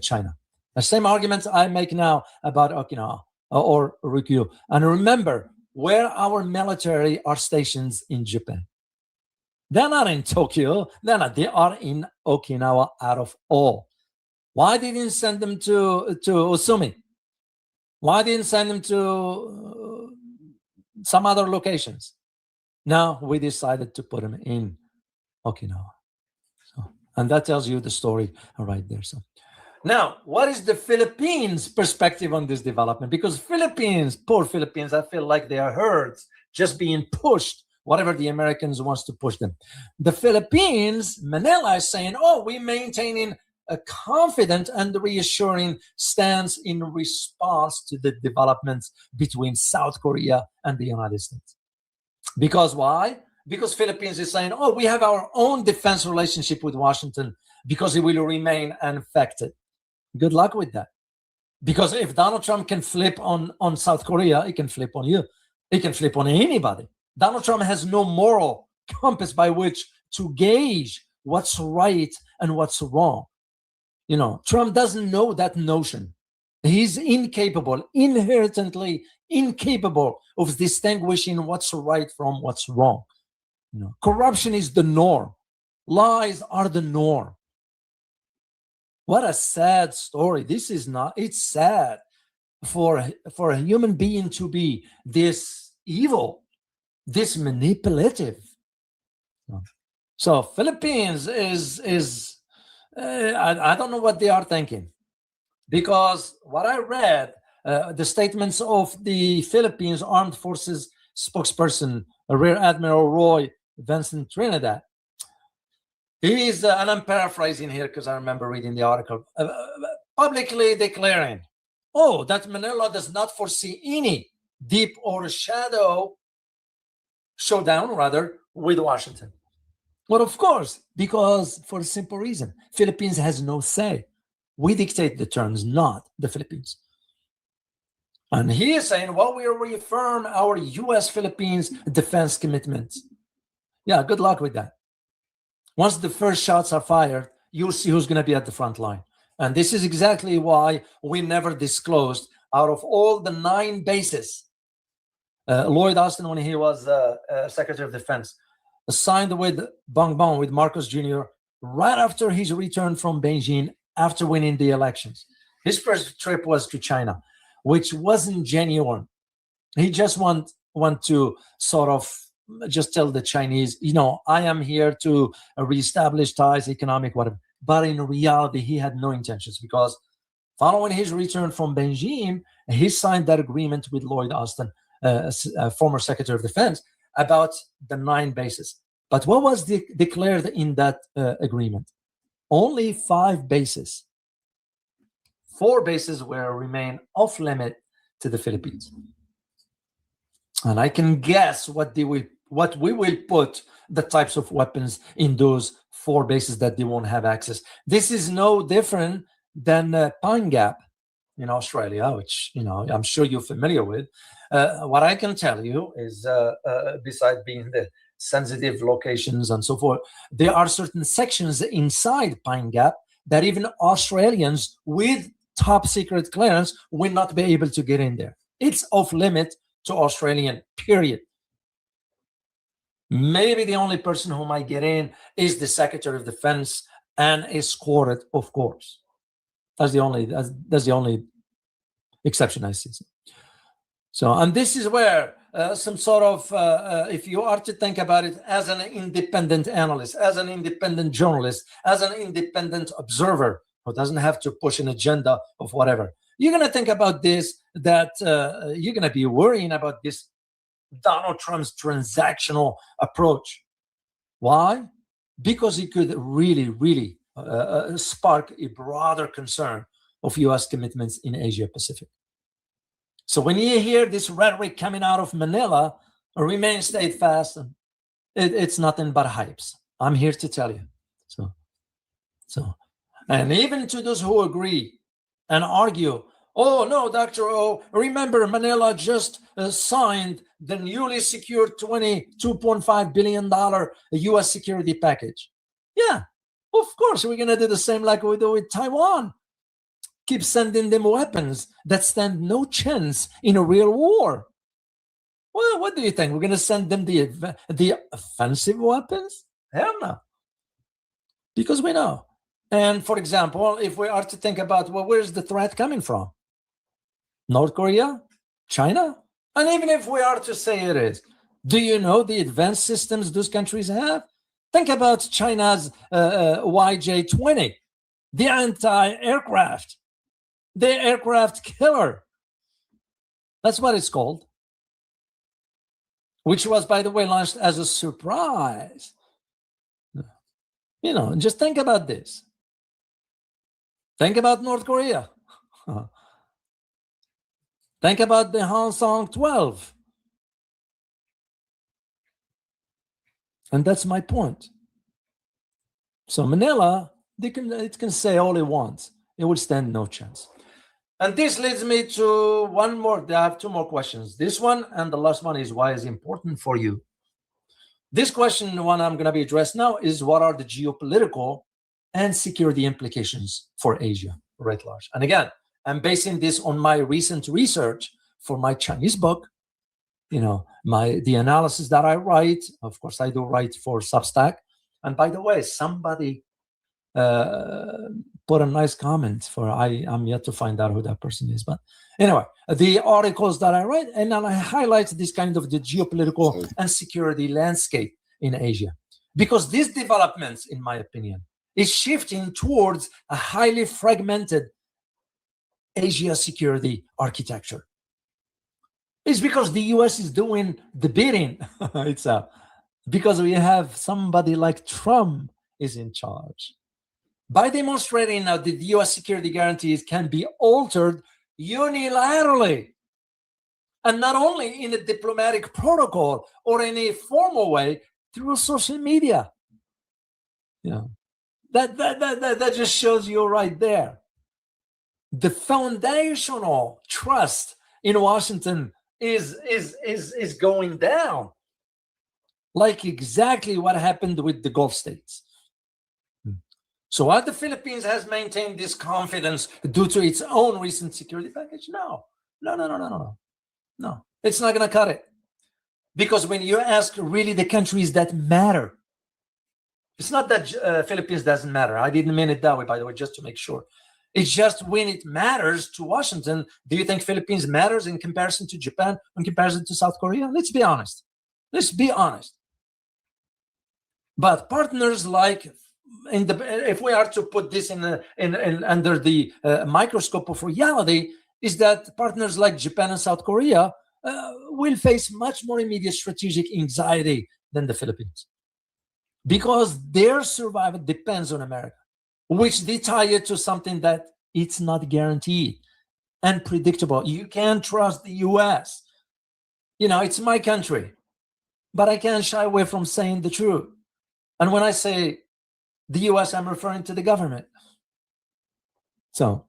China. The same arguments I make now about Okinawa or Ryukyu. And remember where our military are stationed in Japan. They're not in Tokyo. They are in Okinawa out of all. Why didn't send them to Usumi? Why didn't send them to some other locations? Now we decided to put them in Okinawa. And that tells you the story right there. So now, what is the Philippines' perspective on this development? Because poor Philippines, I feel like they are hurt, just being pushed, whatever the Americans wants to push them. The Philippines, Manila is saying, we're maintaining a confident and reassuring stance in response to the developments between South Korea and the United States. Because why? Because Philippines is saying, we have our own defense relationship with Washington because it will remain unaffected. Good luck with that. Because if Donald Trump can flip on South Korea, he can flip on you. He can flip on anybody. Donald Trump has no moral compass by which to gauge what's right and what's wrong. Trump doesn't know that notion. He's inherently incapable of distinguishing what's right from what's wrong. Corruption is the norm. Lies are the norm. What a sad story. It's sad for a human being to be this evil, this manipulative. So Philippines is I don't know what they are thinking, because what I read, the statements of the Philippines Armed Forces spokesperson, Rear Admiral Roy Vincent Trinidad, he's, and I'm paraphrasing here because I remember reading the article, publicly declaring, that Manila does not foresee any deep or showdown with Washington. Well, of course, because for a simple reason, Philippines has no say. We dictate the terms, not the Philippines. And he is saying, well, we reaffirm our U.S.-Philippines defense commitments. Yeah, good luck with that. Once the first shots are fired, you'll see who's going to be at the front line. And this is exactly why we never disclosed, out of all the 9 bases, Lloyd Austin, when he was Secretary of Defense, signed with Bongbong, with Marcos Jr., right after his return from Beijing after winning the elections. His first trip was to China, which wasn't genuine. He just want to sort of just tell the Chinese, I am here to reestablish ties, economic, whatever. But in reality, he had no intentions, because following his return from Beijing, he signed that agreement with Lloyd Austin, former Secretary of Defense, about the 9 bases. But what was declared in that agreement? Only 5 bases. 4 bases will remain off limit to the Philippines. And I can guess what we will put the types of weapons in those 4 bases that they won't have access. This is no different than Pine Gap in Australia, which I'm sure you're familiar with. What I can tell you is, besides being the sensitive locations and so forth, there are certain sections inside Pine Gap that even Australians with top secret clearance will not be able to get in there. It's off limit to Australian, period. Maybe the only person who might get in is the Secretary of Defense, and escorted, of course. That's the only exception I see. So, and this is where some sort of, if you are to think about it as an independent analyst, as an independent journalist, as an independent observer who doesn't have to push an agenda of whatever, you're going to think about this, that you're going to be worrying about this Donald Trump's transactional approach. Why? Because it could really, really spark a broader concern of U.S. commitments in Asia Pacific. So when you hear this rhetoric coming out of Manila, remain steadfast, it's nothing but hypes. I'm here to tell you. So, and even to those who agree and argue, oh no, Dr. O, remember Manila just signed the newly secured $22.5 billion U.S. security package. Yeah, of course, we're going to do the same like we do with Taiwan. Keep sending them weapons that stand no chance in a real war. Well, what do you think? We're going to send them the offensive weapons? Hell no. Because we know. And for example, if we are to think about, well, where's the threat coming from? North Korea? China? And even if we are to say it is, do you know the advanced systems those countries have? Think about China's YJ-20, the anti-aircraft, the aircraft killer. That's what it's called. Which was, by the way, launched as a surprise. Just think about this. Think about North Korea. Think about the Hansong 12. And that's my point. So Manila, it can say all it wants. It will stand no chance. And this leads me to one more. I have 2 more questions. This one and the last one is, why is it important for you? This question, the one I'm going to be addressed now, is what are the geopolitical and security implications for Asia, right large? And again, I'm basing this on my recent research for my Chinese book. The analysis that I write, of course, I do write for Substack. And by the way, somebody put a nice comment for, I'm yet to find out who that person is. But anyway, the articles that I write, and then I highlight this kind of the geopolitical and security landscape in Asia. Because these developments, in my opinion, is shifting towards a highly fragmented Asia security architecture. It's because the US is doing the bidding. It's because we have somebody like Trump is in charge. By demonstrating now that the US security guarantees can be altered unilaterally, and not only in a diplomatic protocol or in a formal way, through social media. That just shows you right there the foundational trust in Washington is going down, like exactly what happened with the Gulf states. So what the Philippines has maintained this confidence due to its own recent security package? No. It's not going to cut it. Because when you ask really the countries that matter, it's not that Philippines doesn't matter. I didn't mean it that way, by the way, just to make sure. It's just when it matters to Washington, do you think Philippines matters in comparison to Japan, in comparison to South Korea? Let's be honest. But partners like, if we are to put this under the microscope of reality, is that partners like Japan and South Korea will face much more immediate strategic anxiety than the Philippines, because their survival depends on America, which they tie it to something that it's not guaranteed and predictable. You can't trust the US. It's my country, but I can't shy away from saying the truth. And when I say the US, I'm referring to the government. So,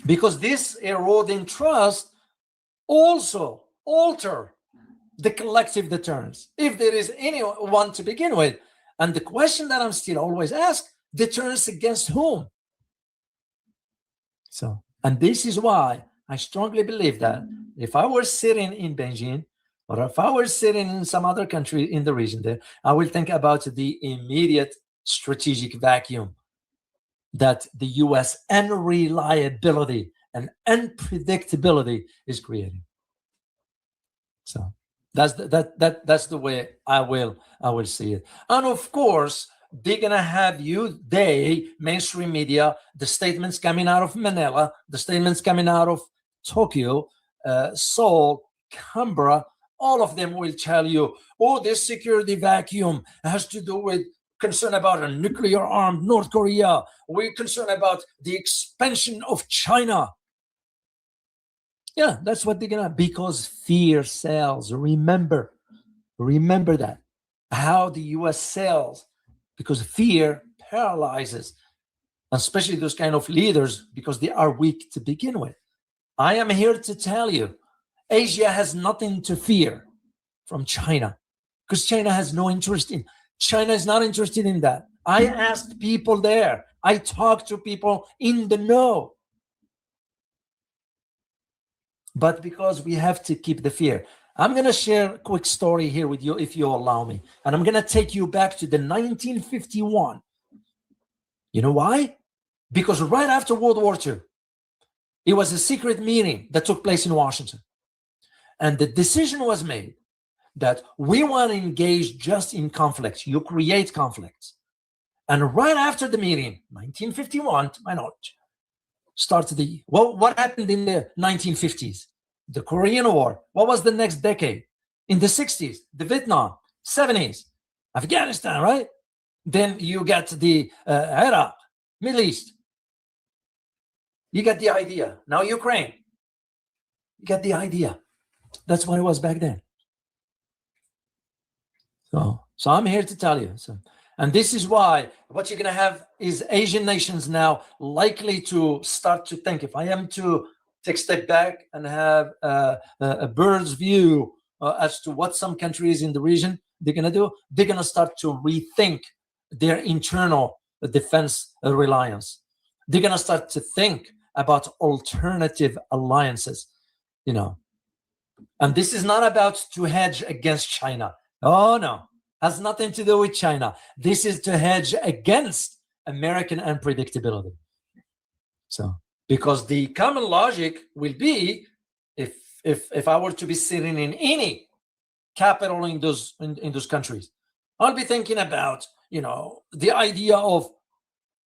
because this eroding trust also alter the collective deterrence, if there is anyone to begin with. And the question that I'm still always asked, deterrence against whom? So, and this is why I strongly believe that if I were sitting in Beijing, or if I were sitting in some other country in the region there, I will think about the immediate strategic vacuum that the US unreliability and unpredictability is creating. So that's the way I will see it. And of course, they're gonna have mainstream media, the statements coming out of Manila, the statements coming out of Tokyo, Seoul, Canberra, all of them will tell you, oh, this security vacuum has to do with concern about a nuclear-armed North Korea. We're concerned about the expansion of China. Yeah, that's what they're gonna, because fear sells. Remember that. How the US sells, because fear paralyzes, especially those kind of leaders, because they are weak to begin with. I am here to tell you, Asia has nothing to fear from China, because China has no interest in. China is not interested in that. I asked people there. I talked to people in the know. But because we have to keep the fear, I'm going to share a quick story here with you, if you allow me. And I'm going to take you back to the 1951. You know why? Because right after World War II, it was a secret meeting that took place in Washington. And the decision was made that we want to engage just in conflicts. You create conflicts. And right after the meeting, 1951, to my knowledge, what happened in the 1950s? The Korean War. What was the next decade? In the 60s, the Vietnam, 70s, Afghanistan, right? Then you got the Iraq, Middle East. You get the idea. Now Ukraine. You get the idea. That's what it was back then. So I'm here to tell you. And this is why what you're going to have is Asian nations now likely to start to think, if I am to take a step back and have a bird's view as to what some countries in the region they're going to do, they're going to start to rethink their internal defense reliance. They're going to start to think about alternative alliances, And this is not about to hedge against China. Oh, no. Has nothing to do with China. This is to hedge against American unpredictability. So, because the common logic will be, if I were to be sitting in any capital in those countries, I'll be thinking about, the idea of,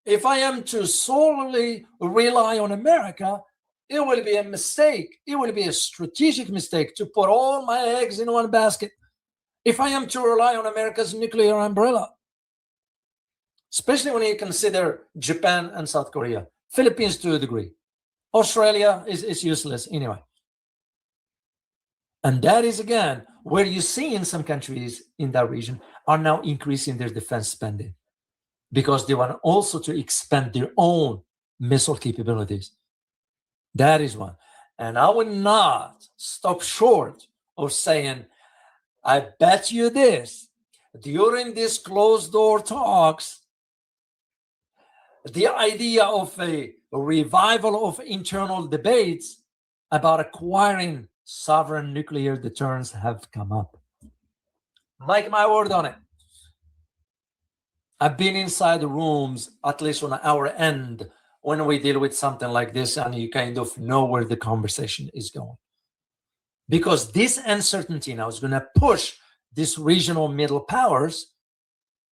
if I am to solely rely on America, it will be a mistake. It will be a strategic mistake to put all my eggs in one basket. If I am to rely on America's nuclear umbrella, especially when you consider Japan and South Korea, Philippines to a degree, Australia is useless anyway. And that is, again, where you see in some countries in that region are now increasing their defense spending, because they want also to expand their own missile capabilities. That is one. And I would not stop short of saying, I bet you this, during these closed door talks, the idea of a revival of internal debates about acquiring sovereign nuclear deterrence have come up. Mark my word on it. I've been inside the rooms, at least on our end, when we deal with something like this, and you kind of know where the conversation is going. Because this uncertainty now is going to push these regional middle powers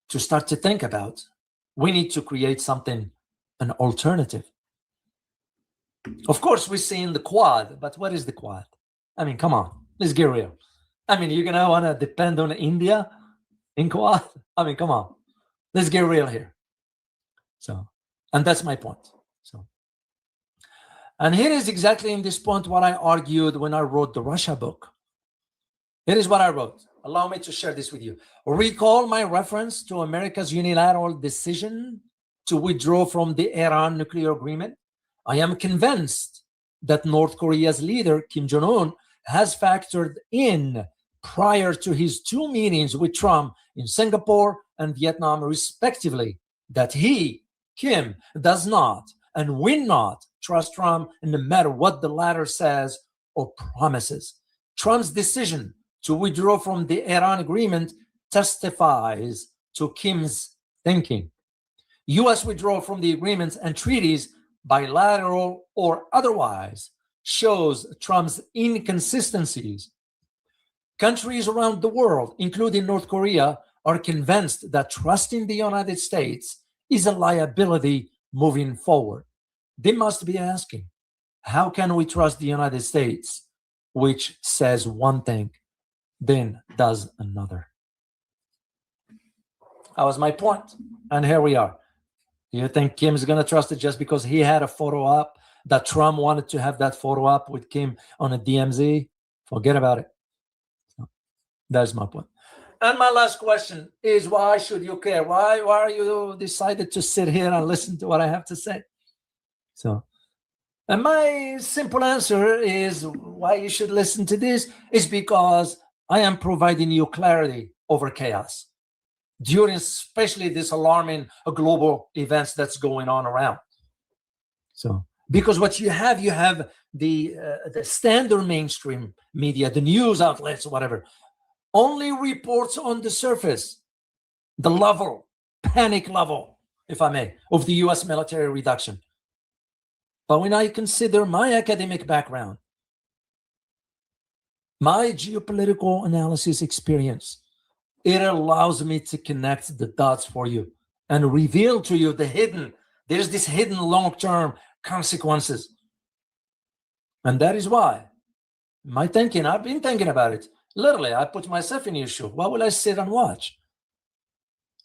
to start to think about, we need to create something, an alternative. Of course, we see in the Quad, but what is the Quad? I mean, come on, let's get real. I mean, you're going to want to depend on India in Quad? I mean, come on, let's get real here. So, and that's my point. So, and here is exactly in this point what I argued when I wrote the Russia book. Here is what I wrote. Allow me to share this with you. Recall my reference to America's unilateral decision to withdraw from the Iran nuclear agreement. I am convinced that North Korea's leader, Kim Jong-un, has factored in prior to his 2 meetings with Trump in Singapore and Vietnam, respectively, that he, Kim, does not and will not trust Trump no matter what the latter says or promises. Trump's decision to withdraw from the Iran agreement testifies to Kim's thinking. U.S. withdrawal from the agreements and treaties, bilateral or otherwise, shows Trump's inconsistencies. Countries around the world, including North Korea, are convinced that trusting the United States is a liability moving forward. They must be asking, how can we trust the United States, which says one thing, then does another? That was my point. And here we are. Do you think Kim's going to trust it just because he had a photo up, that Trump wanted to have that photo up with Kim on a DMZ? Forget about it. That's my point. And my last question is, why should you care? Why are you decided to sit here and listen to what I have to say? So, and my simple answer is why you should listen to this is because I am providing you clarity over chaos during especially this alarming global events that's going on around. So, because what you have the standard mainstream media, the news outlets, whatever, only reports on the surface, the level, panic level, if I may, of the US military reduction. But when I consider my academic background, my geopolitical analysis experience, it allows me to connect the dots for you and reveal to you there's this hidden long-term consequences. And that is why my thinking, I've been thinking about it. Literally, I put myself in your shoe. Why will I sit and watch?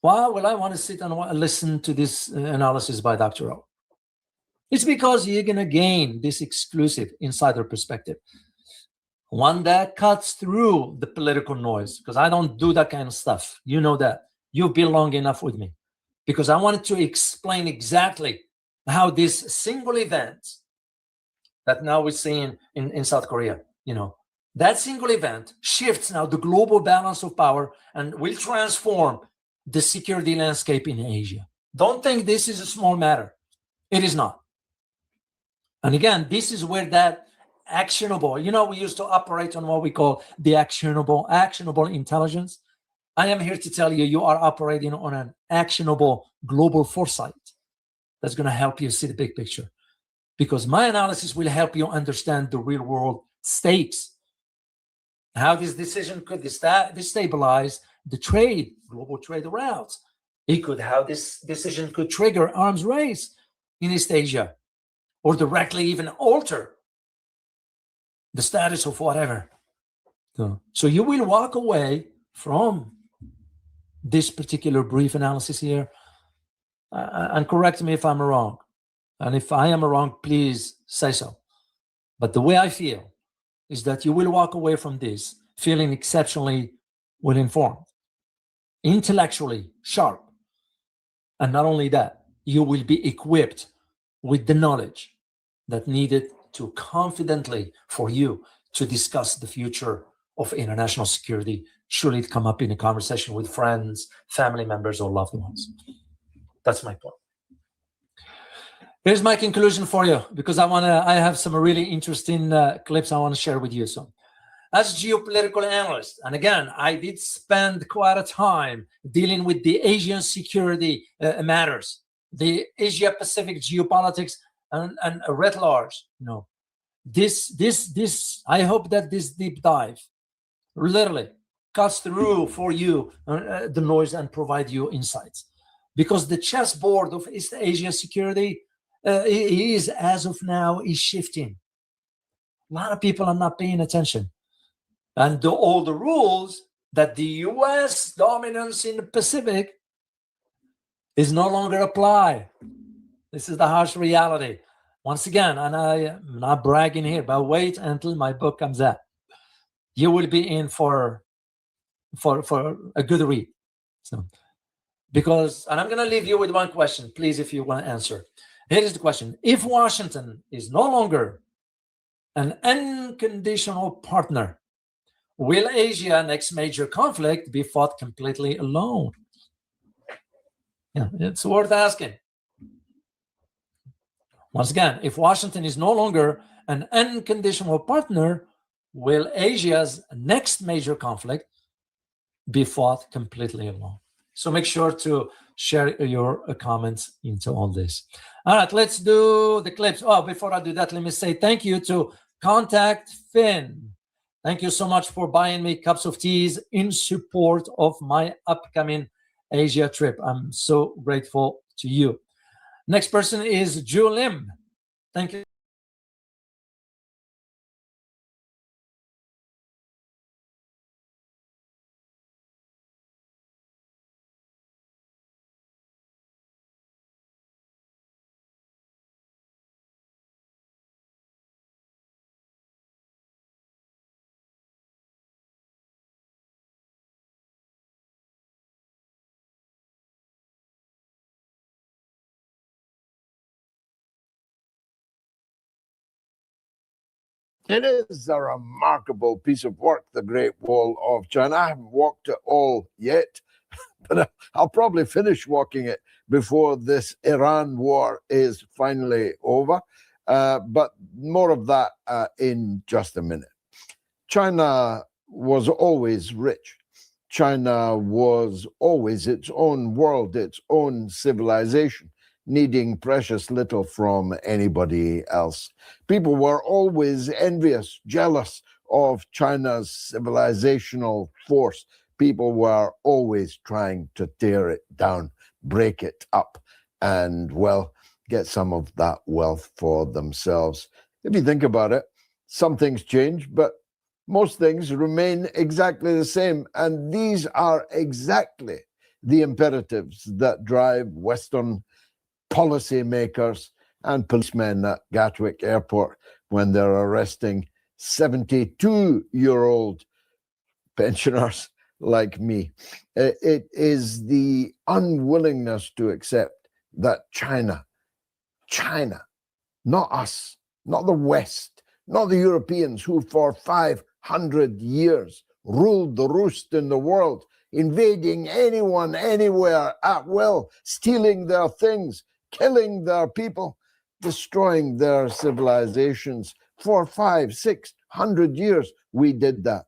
Why will I want to sit and listen to this analysis by Dr. O? It's because you're going to gain this exclusive insider perspective, one that cuts through the political noise, because I don't do that kind of stuff. You know that. You've been long enough with me, because I wanted to explain exactly how this single event that now we're seeing in South Korea, that single event shifts now the global balance of power and will transform the security landscape in Asia. Don't think this is a small matter. It is not. And again, this is where that actionable, we used to operate on what we call the actionable intelligence. I am here to tell you, you are operating on an actionable global foresight that's going to help you see the big picture. Because my analysis will help you understand the real world stakes, how this decision could destabilize the trade, global trade routes. How this decision could trigger arms race in East Asia, or directly even alter the status of whatever. So you will walk away from this particular brief analysis here, and correct me if I'm wrong. And if I am wrong, please say so. But the way I feel is that you will walk away from this feeling exceptionally well informed, intellectually sharp. And not only that, you will be equipped with the knowledge that needed to confidently for you to discuss the future of international security should it come up in a conversation with friends, family members, or loved ones. That's my point. Here's my conclusion for you, because I have some really interesting clips I want to share with you. So, as geopolitical analyst, and again, I did spend quite a time dealing with the Asian security matters, the Asia-Pacific geopolitics, and writ large. I hope that this deep dive literally cuts through for you the noise and provide you insights, because the chessboard of East Asia security is, as of now, is shifting. A lot of people are not paying attention. And all the rules that the U.S. dominance in the Pacific is no longer apply. This is the harsh reality. Once again, and I am not bragging here, but wait until my book comes out. You will be in for a good read. So, because, and I'm going to leave you with one question, please, if you want to answer. Here is the question. If Washington is no longer an unconditional partner, will Asia next major conflict be fought completely alone? Yeah, it's worth asking. Once again, if Washington is no longer an unconditional partner, will Asia's next major conflict be fought completely alone? So make sure to share your comments into all this. All right, let's do the clips. Oh, before I do that, let me say thank you to Contact Finn. Thank you so much for buying me cups of teas in support of my upcoming Asia trip. I'm so grateful to you. Next person is Ju Lim. Thank you. It is a remarkable piece of work, the Great Wall of China. I haven't walked it all yet, but I'll probably finish walking it before this Iran war is finally over. But more of that in just a minute. China was always rich. China was always its own world, its own civilization, needing precious little from anybody else. People were always envious, jealous of China's civilizational force. People were always trying to tear it down, break it up, and, well, get some of that wealth for themselves. If you think about it, some things change, but most things remain exactly the same. And these are exactly the imperatives that drive Western policymakers and policemen at Gatwick Airport when they're arresting 72-year-old pensioners like me. It is the unwillingness to accept that China, not us, not the West, not the Europeans who for 500 years ruled the roost in the world, invading anyone, anywhere at will, stealing their things, killing their people, destroying their civilizations. For 500-600 years, we did that.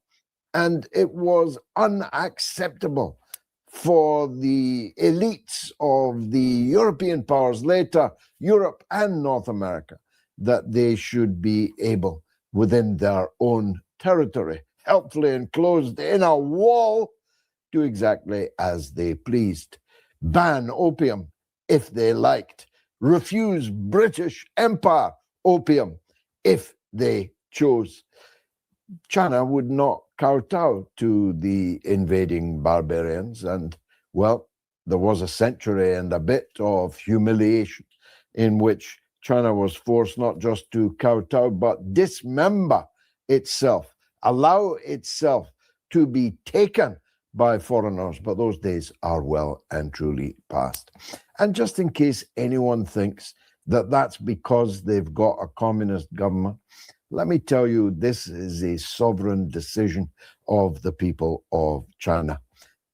And it was unacceptable for the elites of the European powers, later Europe and North America, that they should be able, within their own territory, helpfully enclosed in a wall, do exactly as they pleased. Ban opium if they liked. Refuse British Empire opium if they chose. China would not kowtow to the invading barbarians, and, well, there was a century and a bit of humiliation in which China was forced not just to kowtow, but dismember itself, allow itself to be taken by foreigners. But those days are well and truly past. And just in case anyone thinks that that's because they've got a communist government. Let me tell you, this is a sovereign decision of the people of China.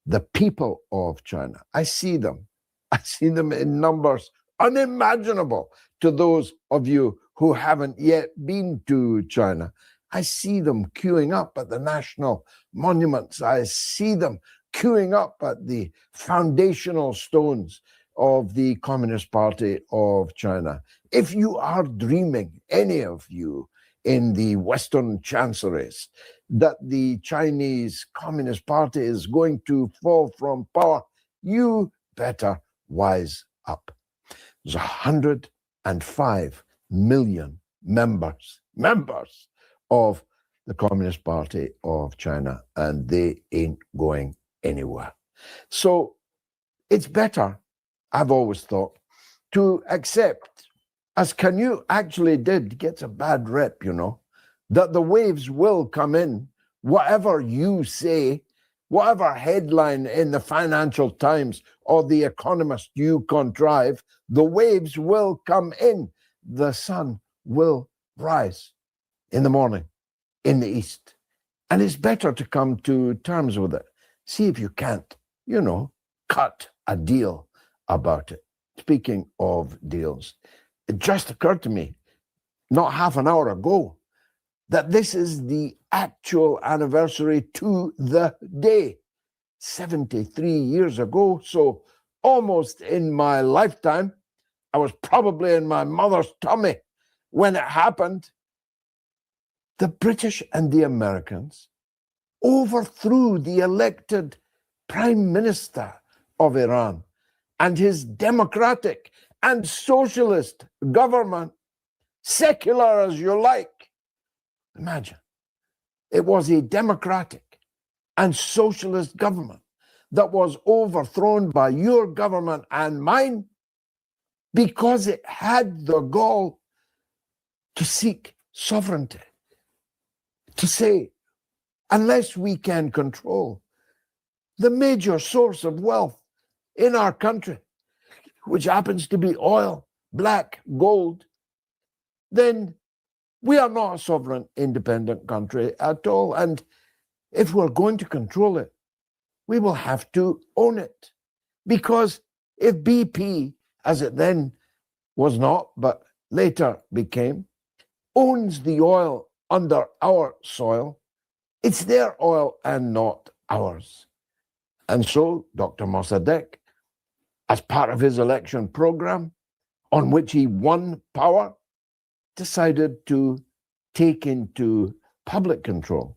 The people of China, I see them. I see them in numbers unimaginable to those of you who haven't yet been to China. I see them queuing up at the national monuments. I see them queuing up at the foundational stones of the Communist Party of China. If you are dreaming, any of you in the Western chancelleries, that the Chinese Communist Party is going to fall from power, you better wise up. There's 105 million members of the Communist Party of China, and they ain't going anywhere. So it's better, I've always thought, to accept, as Canute actually did, gets a bad rep, you know, that the waves will come in, whatever you say, whatever headline in the Financial Times or the Economist you contrive, the waves will come in. The sun will rise in the morning in the east. And it's better to come to terms with it. See if you can't, you know, cut a deal about it. Speaking of deals, it just occurred to me, not half an hour ago, that this is the actual anniversary to the day, 73 years ago. So almost in my lifetime, I was probably in my mother's tummy when it happened. The British and the Americans overthrew the elected Prime Minister of Iran and his democratic and socialist government, secular as you like. Imagine, it was a democratic and socialist government that was overthrown by your government and mine because it had the gall to seek sovereignty, to say, unless we can control the major source of wealth in our country, which happens to be oil, black gold, then we are not a sovereign, independent country at all. And if we're going to control it, we will have to own it. Because if BP, as it then was not, but later became, owns the oil under our soil, it's their oil and not ours. And so Dr. Mossadegh, as part of his election program, on which he won power, decided to take into public control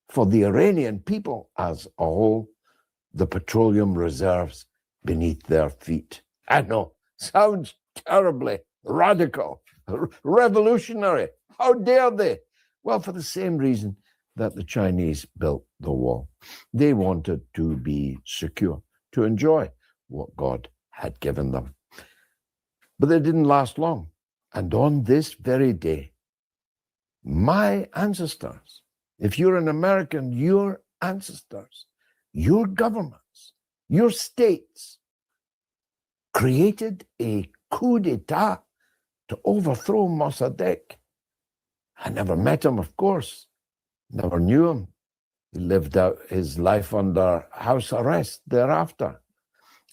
for the Iranian people as a whole the petroleum reserves beneath their feet. I know, sounds terribly radical, revolutionary. How dare they? Well, for the same reason that the Chinese built the wall. They wanted to be secure, to enjoy what God had given them. But they didn't last long. And on this very day, my ancestors, if you're an American, your ancestors, your governments, your states created a coup d'etat to overthrow Mossadegh. I never met him, of course, never knew him. He lived out his life under house arrest thereafter.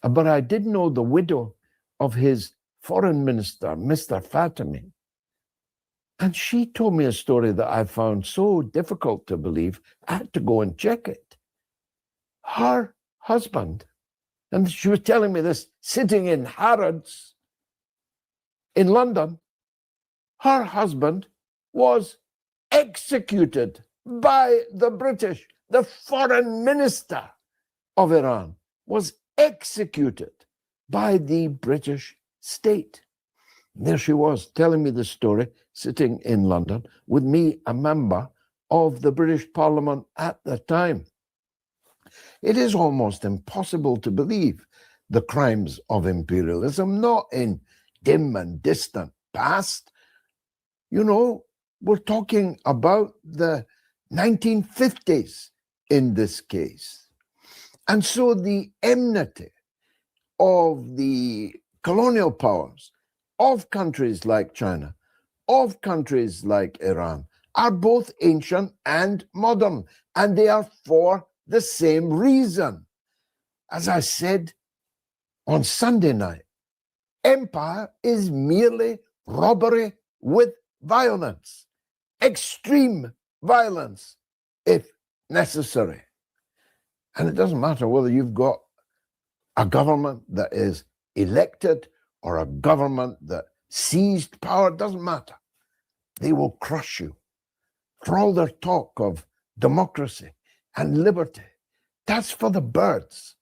But I did know the widow of his foreign minister, Mr. Fatemi. And she told me a story that I found so difficult to believe, I had to go and check it. Her husband, and she was telling me this sitting in Harrods in London, her husband was executed by the British. The foreign minister of Iran was executed by the British state. There she was telling me the story, sitting in London with me, a member of the British Parliament at the time. It is almost impossible to believe the crimes of imperialism, not in dim and distant past. You know, we're talking about the 1950s in this case. And so the enmity of the colonial powers of countries like China, of countries like Iran, are both ancient and modern, and they are for the same reason. As I said on Sunday night, empire is merely robbery with violence, extreme violence if necessary. And it doesn't matter whether you've got a government that is elected or a government that seized power, it doesn't matter. They will crush you. For all their talk of democracy and liberty, that's for the birds.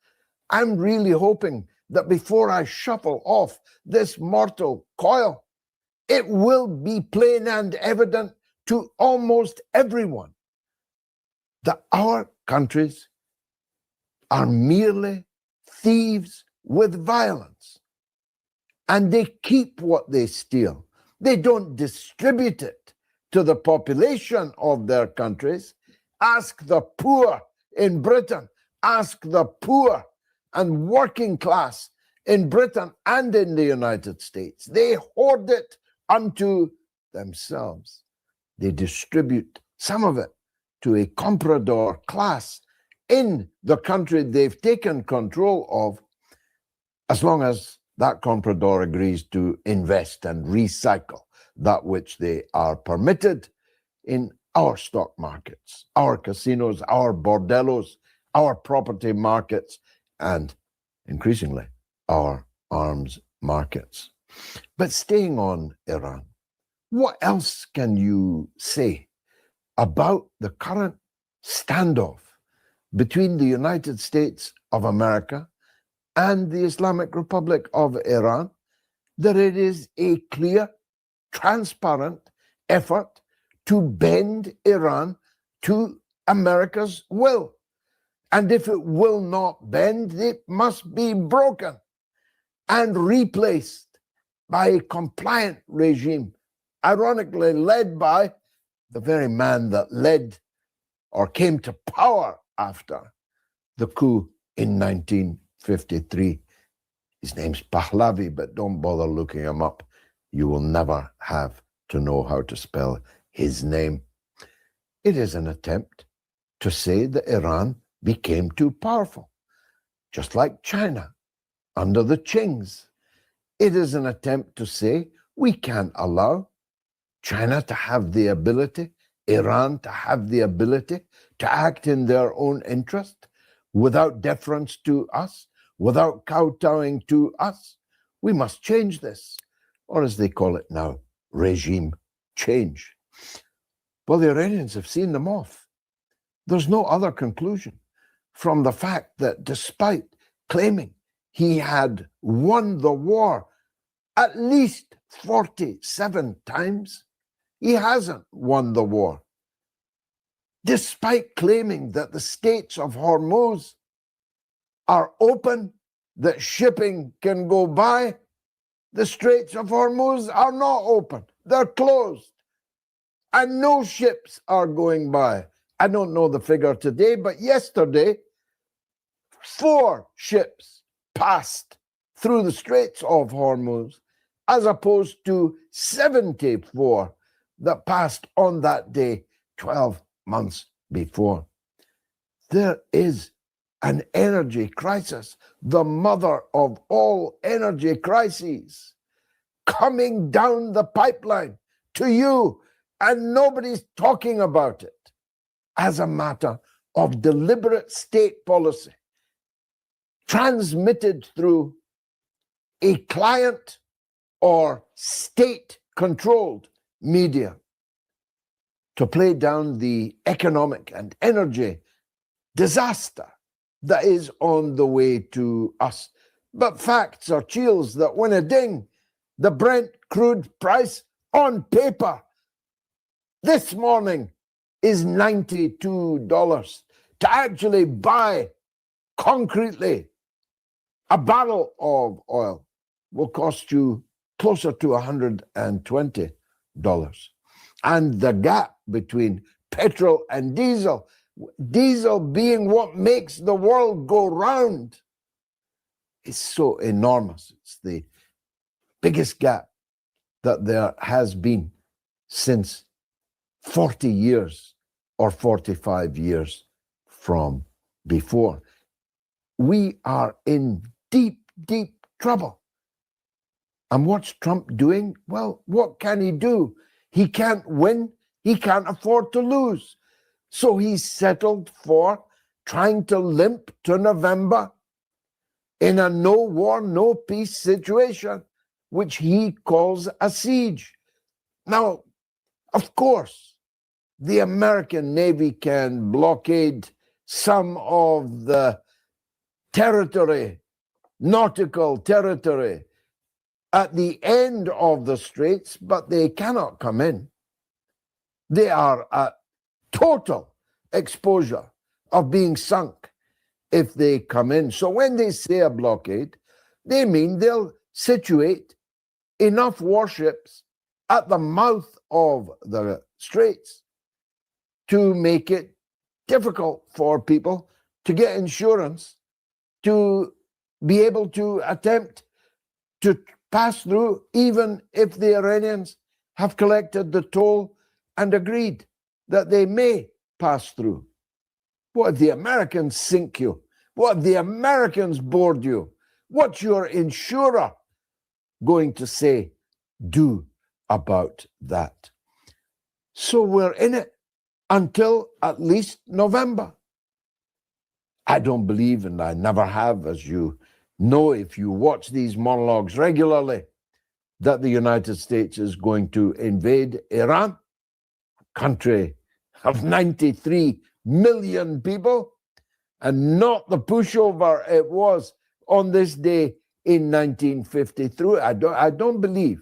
I'm really hoping that before I shuffle off this mortal coil, it will be plain and evident to almost everyone that our countries are merely thieves with violence. And they keep what they steal. They don't distribute it to the population of their countries. Ask the poor in Britain, ask the poor and working class in Britain and in the United States. They hoard it unto themselves. They distribute some of it to a comprador class in the country they've taken control of, as long as that comprador agrees to invest and recycle that which they are permitted in our stock markets, our casinos, our bordellos, our property markets, and increasingly our arms markets. But staying on Iran, what else can you say about the current standoff between the United States of America and the Islamic Republic of Iran? That it is a clear, transparent effort to bend Iran to America's will. And if it will not bend, it must be broken and replaced by a compliant regime, ironically led by the very man that led or came to power after the coup in 1953. His name's Pahlavi, but don't bother looking him up. You will never have to know how to spell his name. It is an attempt to say that Iran became too powerful, just like China under the Qings. It is an attempt to say we can't allow China to have the ability, Iran to have the ability to act in their own interest without deference to us, without kowtowing to us. We must change this, or as they call it now, regime change. Well, the Iranians have seen them off. There's no other conclusion from the fact that despite claiming he had won the war at least 47 times, he hasn't won the war. Despite claiming that the Straits of Hormuz are open, that shipping can go by, the Straits of Hormuz are not open. They're closed. And no ships are going by. I don't know the figure today, but yesterday, 4 ships passed through the Straits of Hormuz, as opposed to 74 that passed on that day 12 months before. There is an energy crisis, the mother of all energy crises, coming down the pipeline to you, and nobody's talking about it as a matter of deliberate state policy, transmitted through a client or state-controlled media to play down the economic and energy disaster that is on the way to us. But facts are chills that win a ding. The Brent crude price on paper this morning is $92. To actually buy concretely a barrel of oil will cost you closer to $120. And the gap between petrol and diesel, diesel being what makes the world go round, is so enormous. It's the biggest gap that there has been since 40 years or 45 years from before. We are in deep, deep trouble. And what's Trump doing? Well, what can he do? He can't win. He can't afford to lose. So he's settled for trying to limp to November in a no war, no peace situation, which he calls a siege. Now, of course, the American Navy can blockade some of the territory, nautical territory, at the end of the straits, but they cannot come in. They are at total exposure of being sunk if they come in. So when they say a blockade, they mean they'll situate enough warships at the mouth of the straits to make it difficult for people to get insurance, to be able to attempt to pass through, even if the Iranians have collected the toll and agreed that they may pass through. What if the Americans sink you? What if the Americans board you? What's your insurer going to say, do about that? So we're in it until at least November. I don't believe, and I never have, as you know if you watch these monologues regularly, that the United States is going to invade Iran, a country of 93 million people, and not the pushover it was on this day in 1953. I don't believe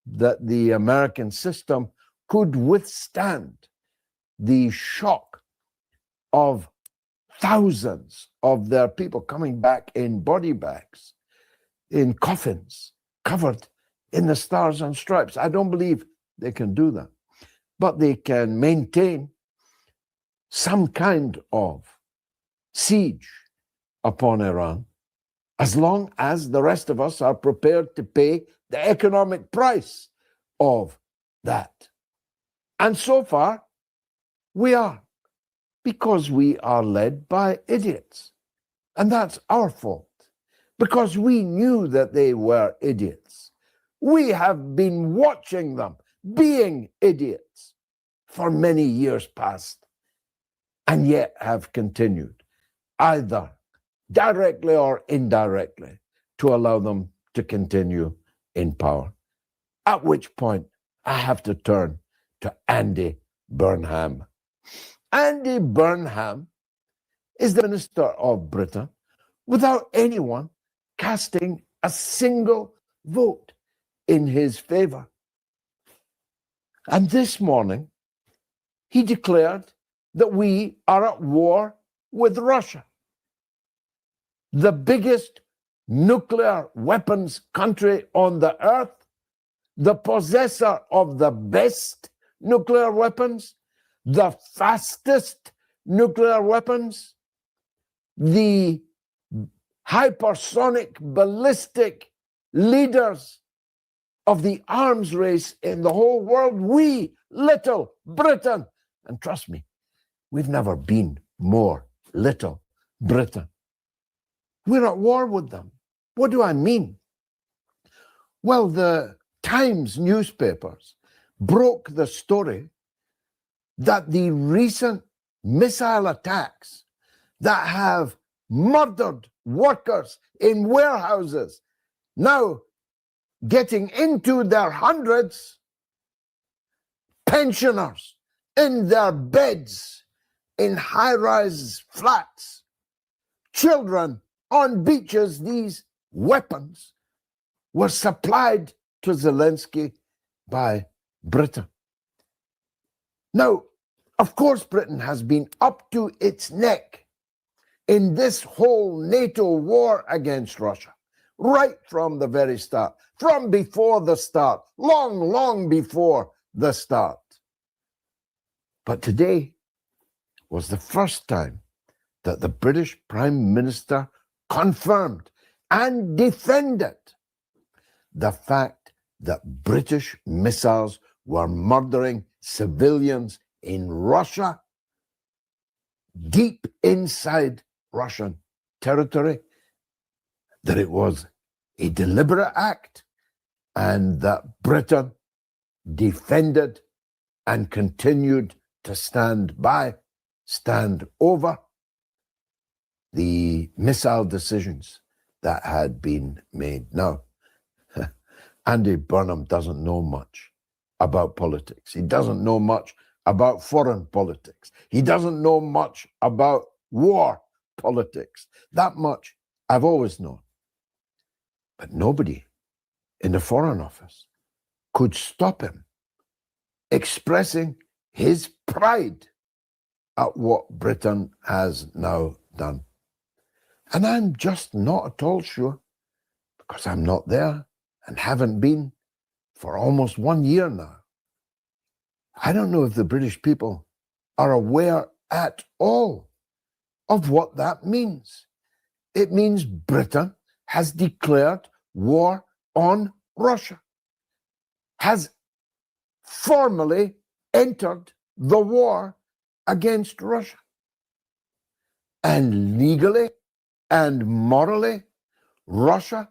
that the American system could withstand the shock of thousands of their people coming back in body bags, in coffins, covered in the stars and stripes. I don't believe they can do that. But they can maintain some kind of siege upon Iran as long as the rest of us are prepared to pay the economic price of that. And so far, we are, because we are led by idiots. And that's our fault, because we knew that they were idiots. We have been watching them being idiots for many years past, and yet have continued, either directly or indirectly, to allow them to continue in power. At which point, I have to turn to Andy Burnham. Andy Burnham is the Minister of Britain without anyone casting a single vote in his favor. And this morning, he declared that we are at war with Russia, the biggest nuclear weapons country on the earth, the possessor of the best nuclear weapons, the fastest nuclear weapons, the hypersonic ballistic leaders of the arms race in the whole world. We, little Britain, and trust me, we've never been more little Britain. We're at war with them. What do I mean? Well, the Times newspapers broke the story that the recent missile attacks that have murdered workers in warehouses, now getting into their hundreds, pensioners in their beds in high-rise flats, children on beaches, these weapons were supplied to Zelensky by Britain. Now, of course, Britain has been up to its neck in this whole NATO war against Russia, right from the very start, from before the start, long, long before the start. But today was the first time that the British Prime Minister confirmed and defended the fact that British missiles were murdering civilians in Russia, deep inside Russian territory, that it was a deliberate act, and that Britain defended and continued to stand over the missile decisions that had been made. Now, Andy Burnham doesn't know much about politics. He doesn't know much about foreign politics. He doesn't know much about war politics. That much I've always known. But nobody in the Foreign Office could stop him expressing his pride at what Britain has now done. And I'm just not at all sure, because I'm not there and haven't been for almost 1 year now. I don't know if the British people are aware at all of what that means. It means Britain has declared war on Russia, has formally entered the war against Russia. And legally and morally, Russia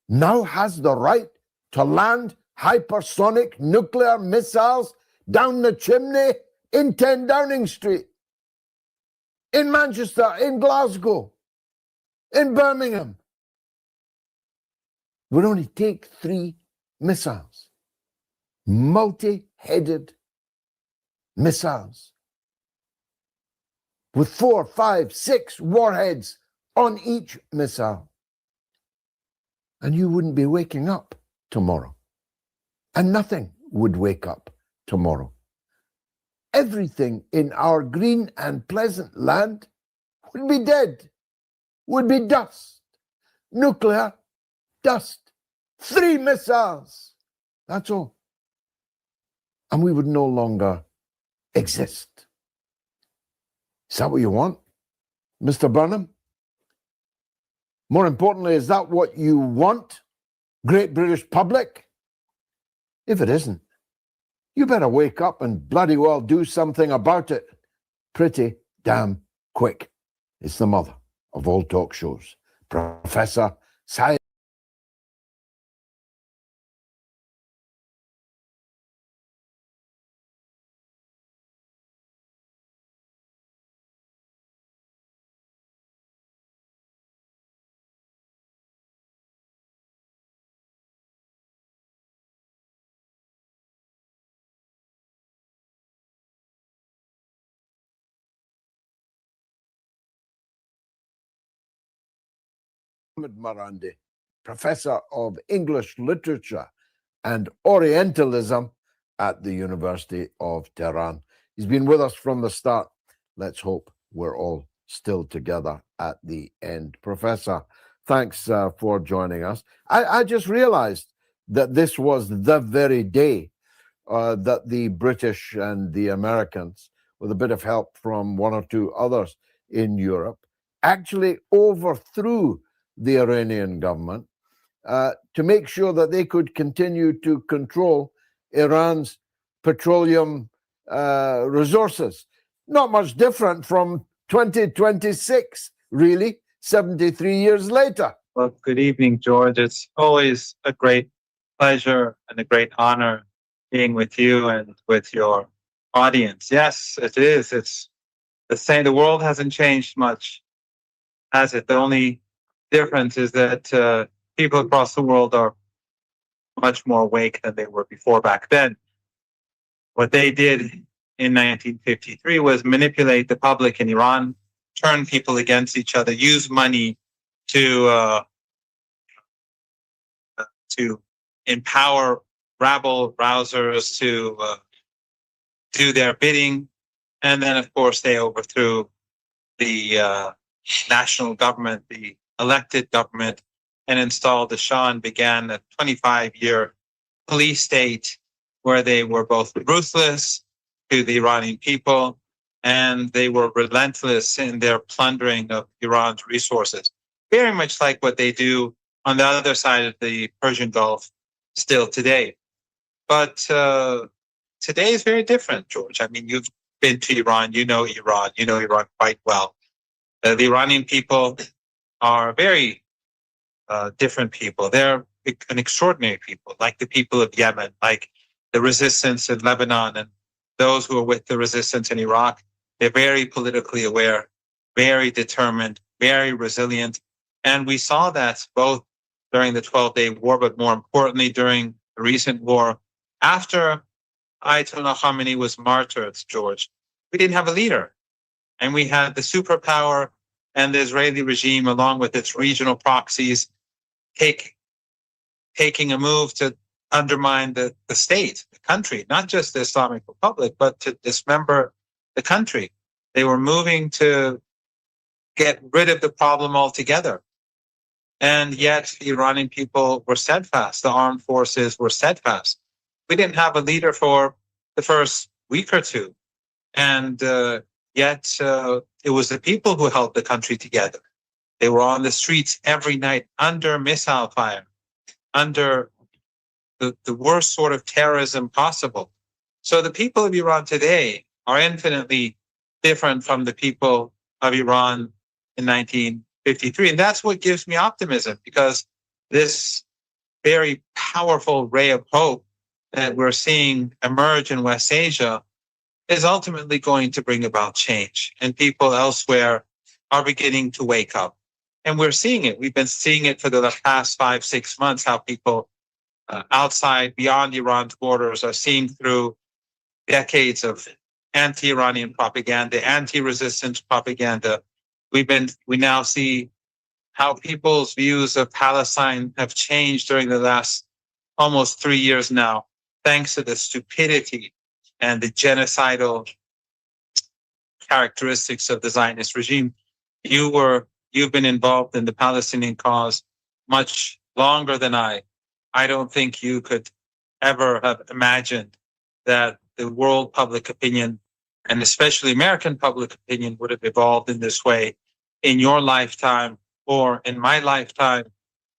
now has the right to land hypersonic nuclear missiles down the chimney in 10 Downing Street, in Manchester, in Glasgow, in Birmingham. Would only take 3 missiles, multi-headed missiles, with 4, 5, 6 warheads on each missile. And you wouldn't be waking up tomorrow. And nothing would wake up tomorrow. Everything in our green and pleasant land would be dead, would be dust, nuclear dust. 3 missiles, that's all. And we would no longer exist. Is that what you want, Mr. Burnham? More importantly, is that what you want, great British public? If it isn't, you better wake up and bloody well do something about it pretty damn quick. It's the mother of all talk shows, Professor Science. Marandi, Professor of English Literature and Orientalism at the University of Tehran. He's been with us from the start. Let's hope we're all still together at the end. Professor, thanks for joining us. I just realized that this was the very day that the British and the Americans, with a bit of help from 1 or 2 others in Europe, actually overthrew the Iranian government to make sure that they could continue to control Iran's petroleum resources. Not much different from 2026, really, 73 years later. Well, good evening, George. It's always a great pleasure and a great honor being with you and with your audience. Yes, it is. It's the same. The world hasn't changed much, has it? The only difference is that people across the world are much more awake than they were before back then. What they did in 1953 was manipulate the public in Iran, turn people against each other, use money to empower rabble rousers to do their bidding. And then, of course, they overthrew the national government, the elected government, and installed the Shah, and began a 25-year police state where they were both ruthless to the Iranian people and they were relentless in their plundering of Iran's resources. Very much like what they do on the other side of the Persian Gulf still today. But today is very different, George. I mean, you've been to Iran, you know Iran quite well. The Iranian people are very different people. They're an extraordinary people, like the people of Yemen, like the resistance in Lebanon, and those who are with the resistance in Iraq. They're very politically aware, very determined, very resilient. And we saw that both during the 12-day war, but more importantly, during the recent war. After Ayatollah Khamenei was martyred, George, we didn't have a leader. And we had the superpower and the Israeli regime, along with its regional proxies, taking a move to undermine the state, the country, not just the Islamic Republic, but to dismember the country. They were moving to get rid of the problem altogether. And yet the Iranian people were steadfast. The armed forces were steadfast. We didn't have a leader for the first week or two. And yet it was the people who held the country together. They were on the streets every night under missile fire, under the worst sort of terrorism possible. So the people of Iran today are infinitely different from the people of Iran in 1953. And that's what gives me optimism, because this very powerful ray of hope that we're seeing emerge in West Asia is ultimately going to bring about change. And people elsewhere are beginning to wake up. And we're seeing it. We've been seeing it for the past 5-6 months, how people outside, beyond Iran's borders, are seeing through decades of anti-Iranian propaganda, anti-resistance propaganda. We now see how people's views of Palestine have changed during the last almost 3 years now, thanks to the stupidity and the genocidal characteristics of the Zionist regime. You've been involved in the Palestinian cause much longer than I. I don't think you could ever have imagined that the world public opinion, and especially American public opinion, would have evolved in this way in your lifetime, or in my lifetime,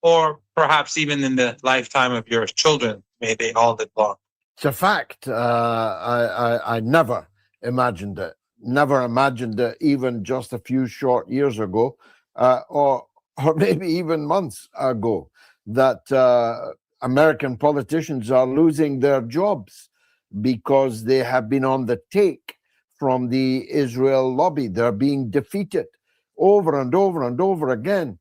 or perhaps even in the lifetime of your children. May they all live long. It's a fact. I never imagined it. Never imagined it, even just a few short years ago, or maybe even months ago, that American politicians are losing their jobs because they have been on the take from the Israel lobby. They're being defeated over and over and over again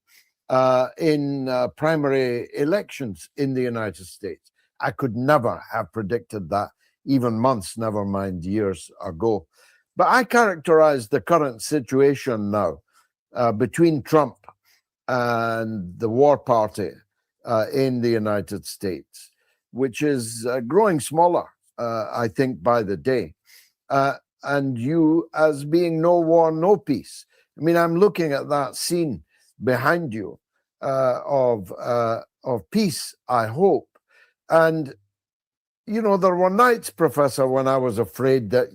in primary elections in the United States. I could never have predicted that, even months, never mind years ago. But I characterize the current situation now between Trump and the war party in the United States, which is growing smaller, I think, by the day. And you as being no war, no peace. I mean, I'm looking at that scene behind you of peace, I hope. And, you know, there were nights, Professor, when I was afraid that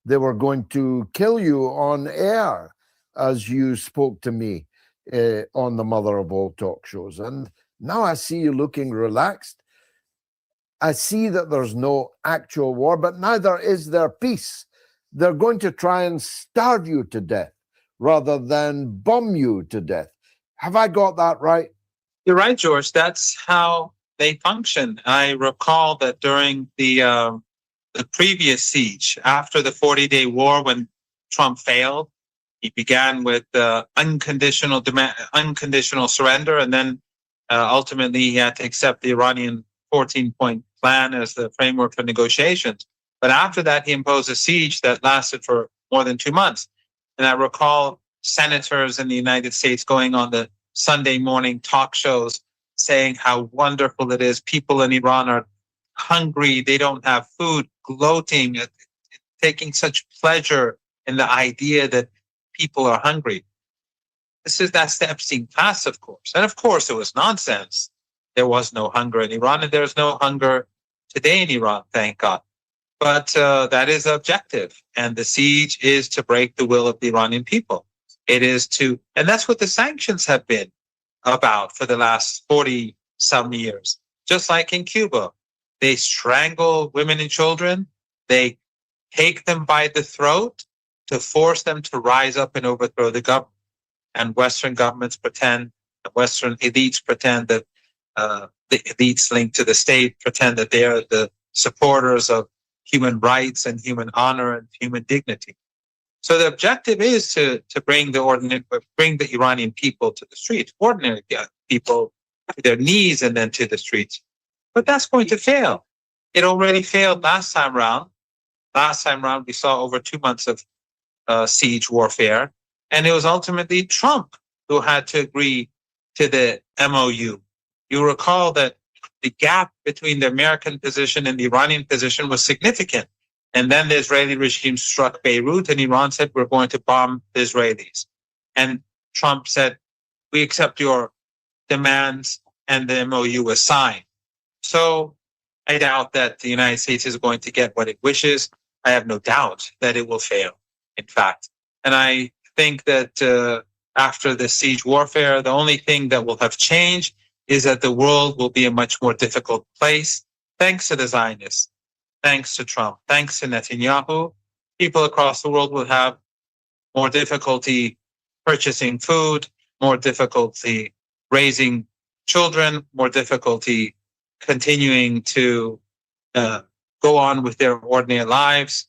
they were going to kill you on air as you spoke to me on the mother of all talk shows. And now I see you looking relaxed. I see that there's no actual war, but neither is there peace. They're going to try and starve you to death rather than bomb you to death. Have I got that right? You're right, George. That's how they function. I recall that during the previous siege, after the 40-day war, when Trump failed, he began with unconditional surrender, and then ultimately he had to accept the Iranian 14-point plan as the framework for negotiations. But after that, he imposed a siege that lasted for more than 2 months. And I recall senators in the United States going on the Sunday morning talk shows saying how wonderful it is. People in Iran are hungry. They don't have food, gloating, taking such pleasure in the idea that people are hungry. That's the Epstein class, of course. And of course, it was nonsense. There was no hunger in Iran, and there's no hunger today in Iran, thank God. But that is objective. And the siege is to break the will of the Iranian people. It is to, and that's what the sanctions have been about for the last 40 some years, just like in Cuba. They strangle women and children. They take them by the throat to force them to rise up and overthrow the government. And Western governments pretend, Western elites pretend that the elites linked to the state pretend that they are the supporters of human rights and human honor and human dignity. So the objective is to bring the Iranian people to the streets, ordinary people to their knees and then to the streets. But that's going to fail. It already failed last time round. Last time round, we saw over 2 months of siege warfare, and it was ultimately Trump who had to agree to the MOU. You recall that the gap between the American position and the Iranian position was significant. And then the Israeli regime struck Beirut, and Iran said, we're going to bomb the Israelis. And Trump said, we accept your demands, and the MOU was signed. So I doubt that the United States is going to get what it wishes. I have no doubt that it will fail, in fact. And I think that after the siege warfare, the only thing that will have changed is that the world will be a much more difficult place, thanks to the Zionists, thanks to Trump, thanks to Netanyahu. People across the world will have more difficulty purchasing food, more difficulty raising children, more difficulty continuing to go on with their ordinary lives,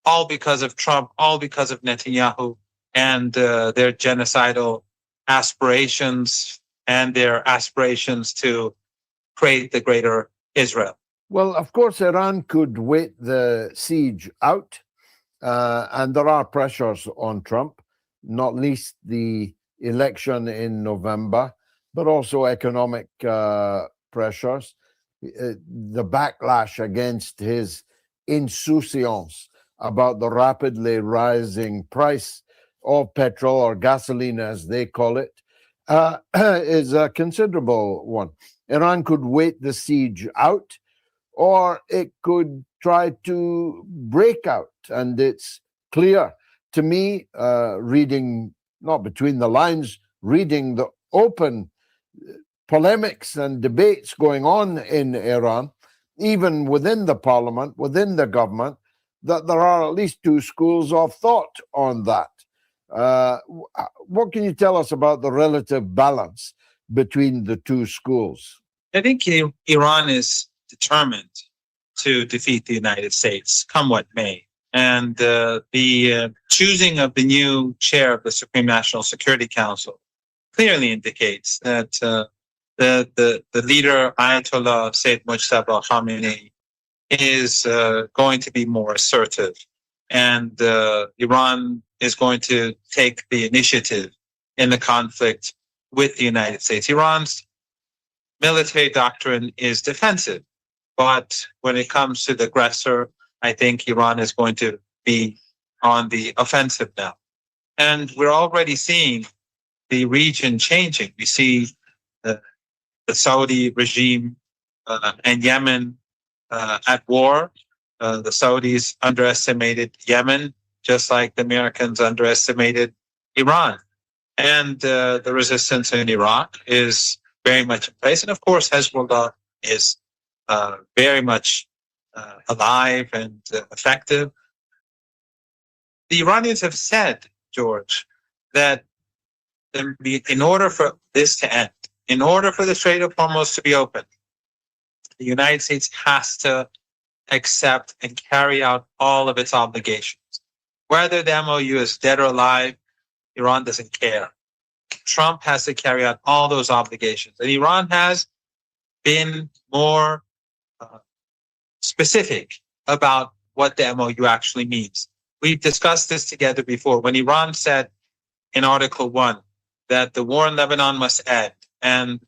all because of Trump, all because of Netanyahu and their genocidal aspirations and their aspirations to create the greater Israel. Well, of course, Iran could wait the siege out, and there are pressures on Trump, not least the election in November, but also economic pressures, the backlash against his insouciance about the rapidly rising price of petrol, or gasoline as they call it, is a considerable one. Iran could wait the siege out, or it could try to break out. And it's clear to me, reading, not between the lines, reading the open polemics and debates going on in Iran, even within the parliament, within the government, that there are at least two schools of thought on that. What can you tell us about the relative balance between the two schools? I think Iran is determined to defeat the United States, come what may. And the choosing of the new chair of the Supreme National Security Council clearly indicates that the leader, Ayatollah Sayyid Mujtaba Khamenei, is going to be more assertive. And Iran is going to take the initiative in the conflict with the United States. Iran's military doctrine is defensive, but when it comes to the aggressor, I think Iran is going to be on the offensive now. And we're already seeing the region changing. We see the Saudi regime and Yemen at war. The Saudis underestimated Yemen, just like the Americans underestimated Iran. And the resistance in Iraq is very much in place. And of course, Hezbollah is very much alive and effective. The Iranians have said, George, that in order for this to end, in order for the Strait of Hormuz to be open, the United States has to accept and carry out all of its obligations. Whether the MOU is dead or alive, Iran doesn't care. Trump has to carry out all those obligations. And Iran has been more specific about what the MOU actually means. We've discussed this together before. When Iran said in Article 1 that the war in Lebanon must end and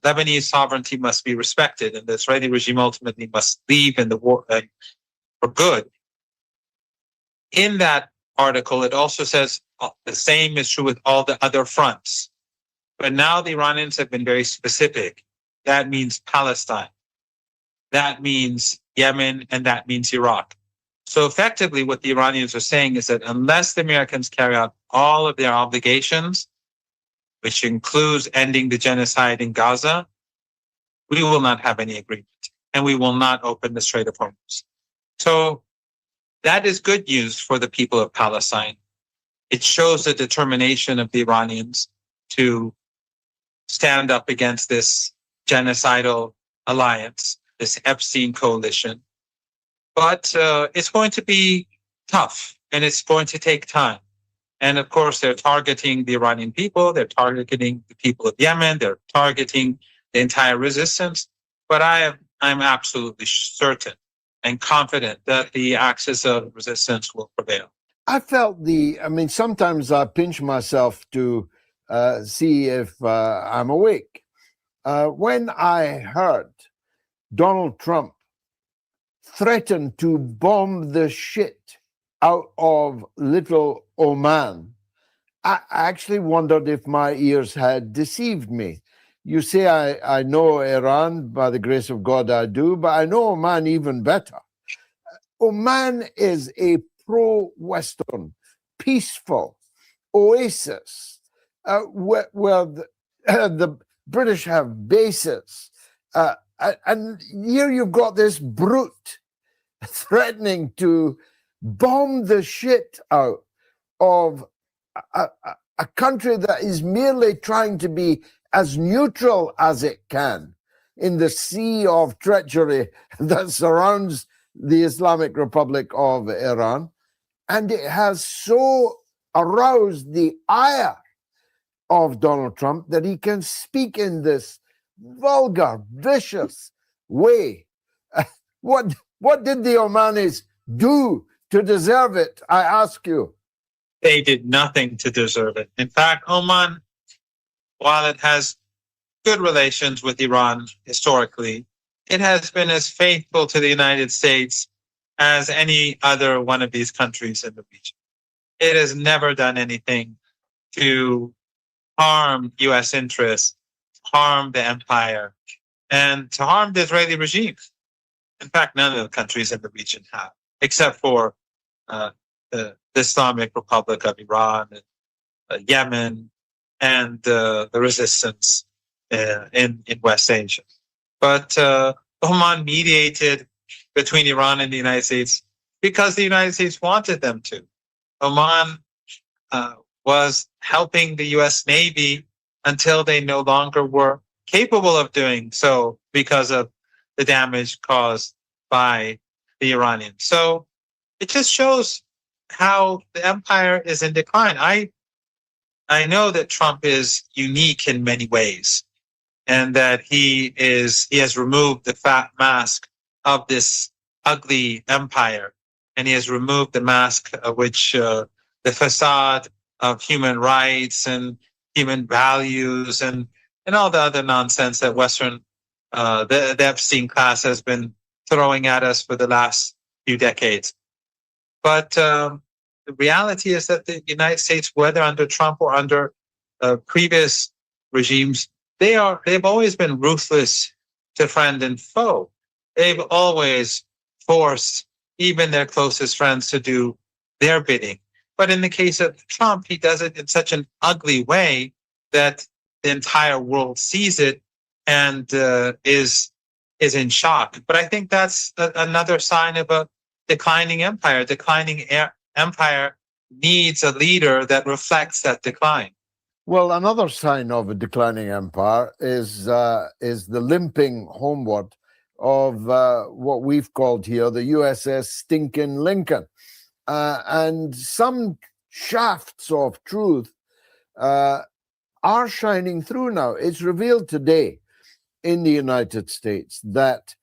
Lebanese sovereignty must be respected and the Israeli regime ultimately must leave in the war for good, in that article it also says the same is true with all the other fronts. But now the Iranians have been very specific. That means Palestine. That means Yemen, and that means Iraq. So effectively what the Iranians are saying is that unless the Americans carry out all of their obligations, which includes ending the genocide in Gaza, we will not have any agreement, and we will not open the Strait of Hormuz. So that is good news for the people of Palestine. It shows the determination of the Iranians to stand up against this genocidal alliance, this Epstein coalition. But it's going to be tough, and it's going to take time. And of course, they're targeting the Iranian people, they're targeting the people of Yemen, they're targeting the entire resistance. But I'm absolutely certain and confident that the axis of resistance will prevail. I felt sometimes I pinch myself to see if I'm awake. When I heard Donald Trump threaten to bomb the shit out of little Oman, I actually wondered if my ears had deceived me. You say I know Iran, by the grace of God I do, but I know Oman even better. Oman is a pro-Western, peaceful oasis where the British have bases. And here you've got this brute threatening to bomb the shit out of a country that is merely trying to be as neutral as it can in the sea of treachery that surrounds the Islamic Republic of Iran. And it has so aroused the ire of Donald Trump that he can speak in this vulgar, vicious way. What did the Omanis do to deserve it, I ask you? They did nothing to deserve it. In fact, Oman, while it has good relations with Iran historically, it has been as faithful to the United States as any other one of these countries in the region. It has never done anything to harm U.S. interests, harm the empire, and to harm the Israeli regime. In fact, none of the countries in the region have, except for the Islamic Republic of Iran, and, Yemen, and the resistance in West Asia. But Oman mediated between Iran and the United States because the United States wanted them to. Oman was helping the U.S. Navy until they no longer were capable of doing so because of the damage caused by the Iranians. So it just shows how the empire is in decline. I know that Trump is unique in many ways, and that he has removed the fat mask of this ugly empire, and he has removed the mask of which the facade of human rights and human values and all the other nonsense that Western the Epstein class has been throwing at us for the last few decades. But the reality is that the United States, whether under Trump or under previous regimes, they've always been ruthless to friend and foe. They've always forced even their closest friends to do their bidding. But in the case of Trump, he does it in such an ugly way that the entire world sees it and is in shock. But I think that's another sign of a declining empire. Declining empire needs a leader that reflects that decline. Well, another sign of a declining empire is the limping homeward of what we've called here the USS Stinkin' Lincoln. And some shafts of truth are shining through now. It's revealed today in the United States that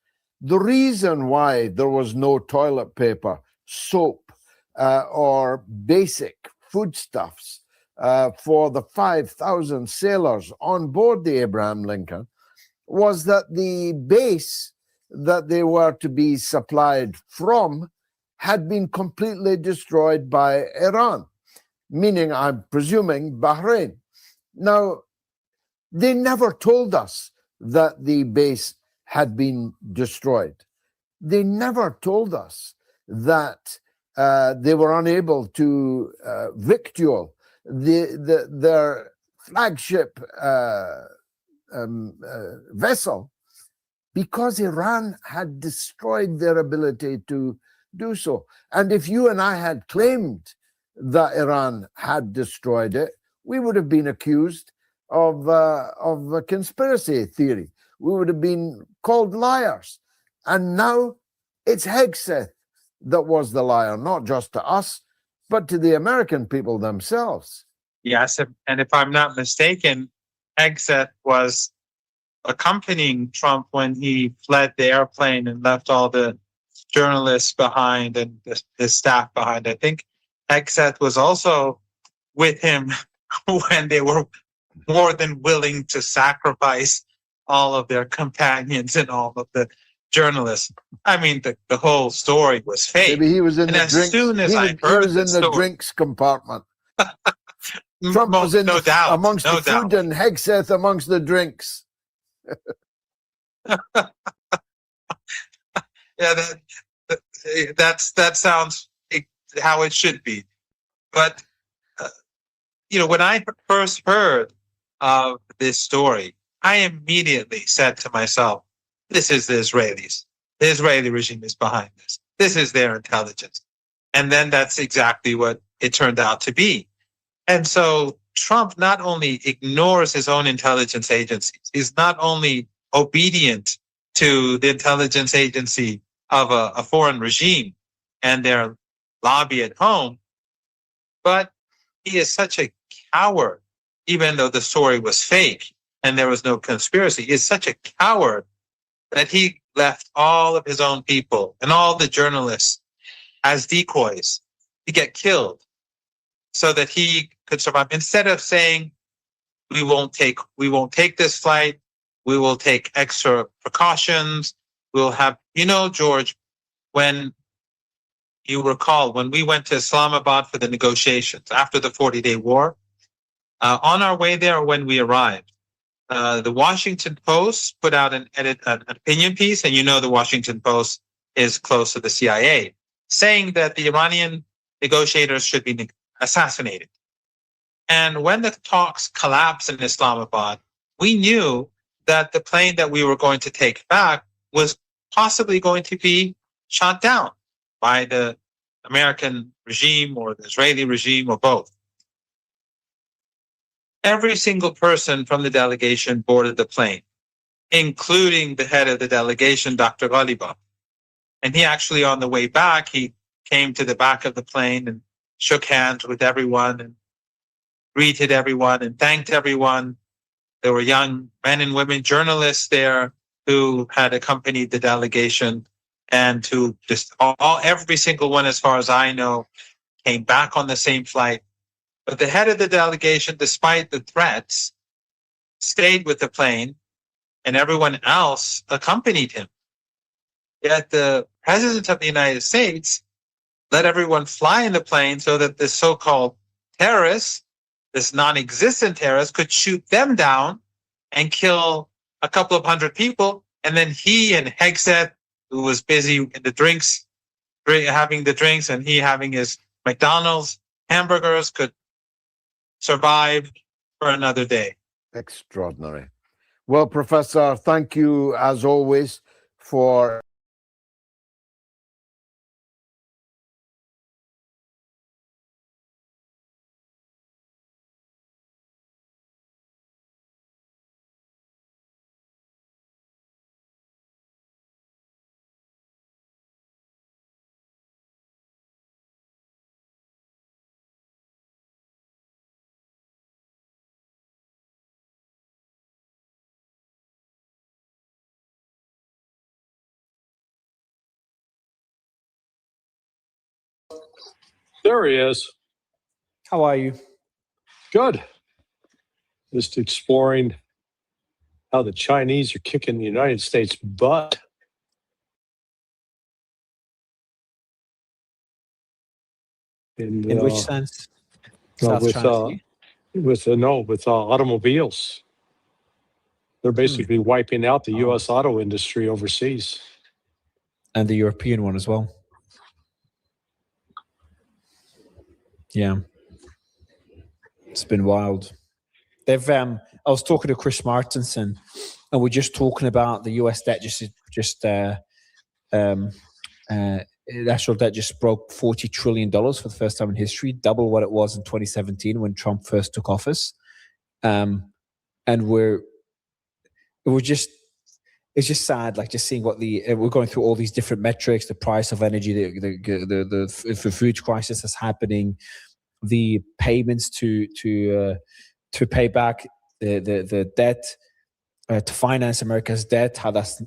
the reason why there was no toilet paper, soap, or basic foodstuffs for the 5,000 sailors on board the Abraham Lincoln was that the base that they were to be supplied from had been completely destroyed by Iran, meaning, I'm presuming, Bahrain. Now, they never told us that the base had been destroyed. They never told us that they were unable to victual their flagship vessel because Iran had destroyed their ability to do so. And if you and I had claimed that Iran had destroyed it, we would have been accused of a conspiracy theory. We would have been called liars. And now it's Hegseth that was the liar, not just to us, but to the American people themselves. Yes, and if I'm not mistaken, Hegseth was accompanying Trump when he fled the airplane and left all the journalists behind and the staff behind. I think Hegseth was also with him when they were more than willing to sacrifice all of their companions and all of the journalists. I mean, the whole story was fake. Maybe he was in And the as drinks. soon as I he heard was in the the story- drinks compartment. Trump was in amongst the food and Hegseth amongst the drinks. Yeah, that sounds how it should be. But when I first heard of this story, I immediately said to myself, "This is the Israelis. The Israeli regime is behind this. This is their intelligence." And then that's exactly what it turned out to be. And so Trump not only ignores his own intelligence agencies, he's not only obedient to the intelligence agency of a foreign regime and their lobby at home, but he is such a coward, even though the story was fake and there was no conspiracy. He is such a coward that he left all of his own people and all the journalists as decoys to get killed so that he could survive. Instead of saying, we won't take this flight, we will take extra precautions, we'll have, George, when you recall, when we went to Islamabad for the negotiations after the 40-day war, on our way there, when we arrived, the Washington Post put out an opinion piece, and the Washington Post is close to the CIA, saying that the Iranian negotiators should be assassinated. And when the talks collapsed in Islamabad, we knew that the plane that we were going to take back was possibly going to be shot down by the American regime or the Israeli regime or both. Every single person from the delegation boarded the plane, including the head of the delegation, Dr. Ghalibaf. And he actually, on the way back, he came to the back of the plane and shook hands with everyone and greeted everyone and thanked everyone. There were young men and women journalists there who had accompanied the delegation, and who just every single one, as far as I know, came back on the same flight. But the head of the delegation, despite the threats, stayed with the plane, and everyone else accompanied him. Yet the president of the United States let everyone fly in the plane so that the so-called terrorists, this non-existent terrorist, could shoot them down and kill a couple of hundred people. And then he and Hegseth, who was busy in the drinks, having the drinks, and he having his McDonald's hamburgers, could survive for another day. Extraordinary. Well, Professor, thank you as always for There he is. How are you? Good. Just exploring how the Chinese are kicking the United States' butt. In which sense? With automobiles. They're basically wiping out the U.S. auto industry overseas. And the European one as well. Yeah. It's been wild. They've I was talking to Chris Martenson and we're just talking about the U.S. debt national debt just broke $40 trillion for the first time in history, double what it was in 2017 when Trump first took office. And it's just sad, like just seeing what we're going through all these different metrics, the price of energy, the food crisis that's happening, the payments to pay back the debt, to finance America's debt, how that's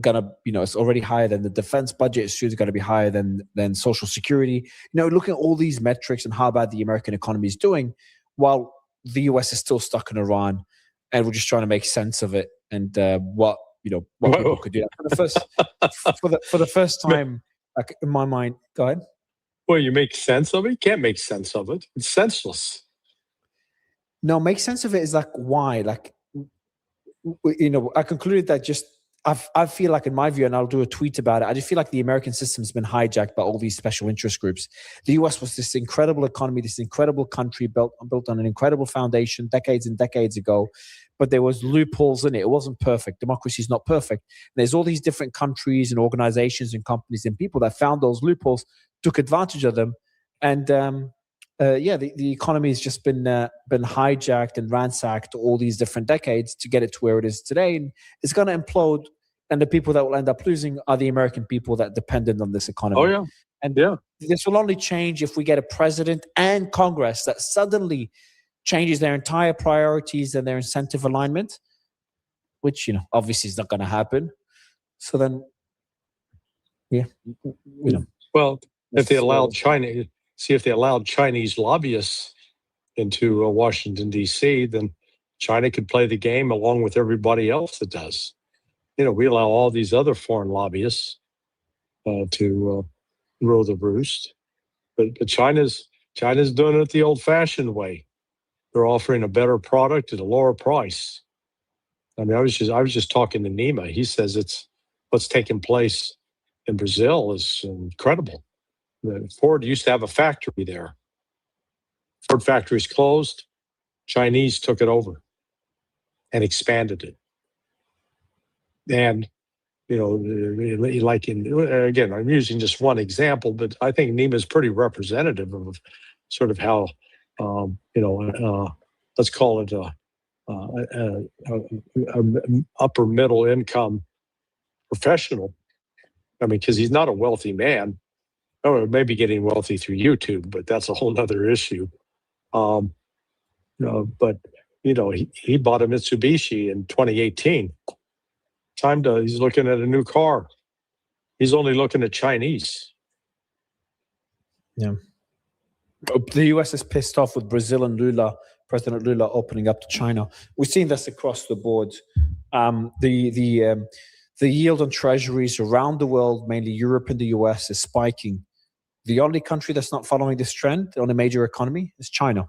gonna, it's already higher than the defense budget. It's soon going to be higher than Social Security. Looking at all these metrics and how bad the American economy is doing, while the US is still stuck in Iran, and we're just trying to make sense of it and what people could do. For the first time, like in my mind, go ahead. Well, you make sense of it. You can't make sense of it. It's senseless. No, make sense of it is like why, like. I concluded that I feel like, in my view, and I'll do a tweet about it, I just feel like the American system has been hijacked by all these special interest groups. The US was this incredible economy, this incredible country built on an incredible foundation decades and decades ago, but there was loopholes in it. It wasn't perfect. Democracy is not perfect. There's all these different countries and organizations and companies and people that found those loopholes, took advantage of them, and the economy has just been hijacked and ransacked all these different decades to get it to where it is today, and it's going to implode. And the people that will end up losing are the American people that depended on this economy. Oh, yeah. And this will only change if we get a president and Congress that suddenly changes their entire priorities and their incentive alignment, which, obviously is not going to happen. So then, Well, if they allowed Chinese lobbyists into Washington, D.C., then China could play the game along with everybody else that does. We allow all these other foreign lobbyists to rule the roost, but China's doing it the old-fashioned way. They're offering a better product at a lower price. I mean, I was just talking to Nima. He says what's taking place in Brazil is incredible. Ford used to have a factory there. Ford factory's closed. Chinese took it over and expanded it. And, again, I'm using just one example, but I think Nima is pretty representative of sort of how, let's call it a upper middle income professional. I mean, because he's not a wealthy man. Or maybe getting wealthy through YouTube, but that's a whole nother issue. But he bought a Mitsubishi in 2018. He's looking at a new car. He's only looking at Chinese. Yeah. The US is pissed off with Brazil and President Lula opening up to China. We've seen this across the board. The yield on treasuries around the world, mainly Europe and the US, is spiking. The only country that's not following this trend on a major economy is China.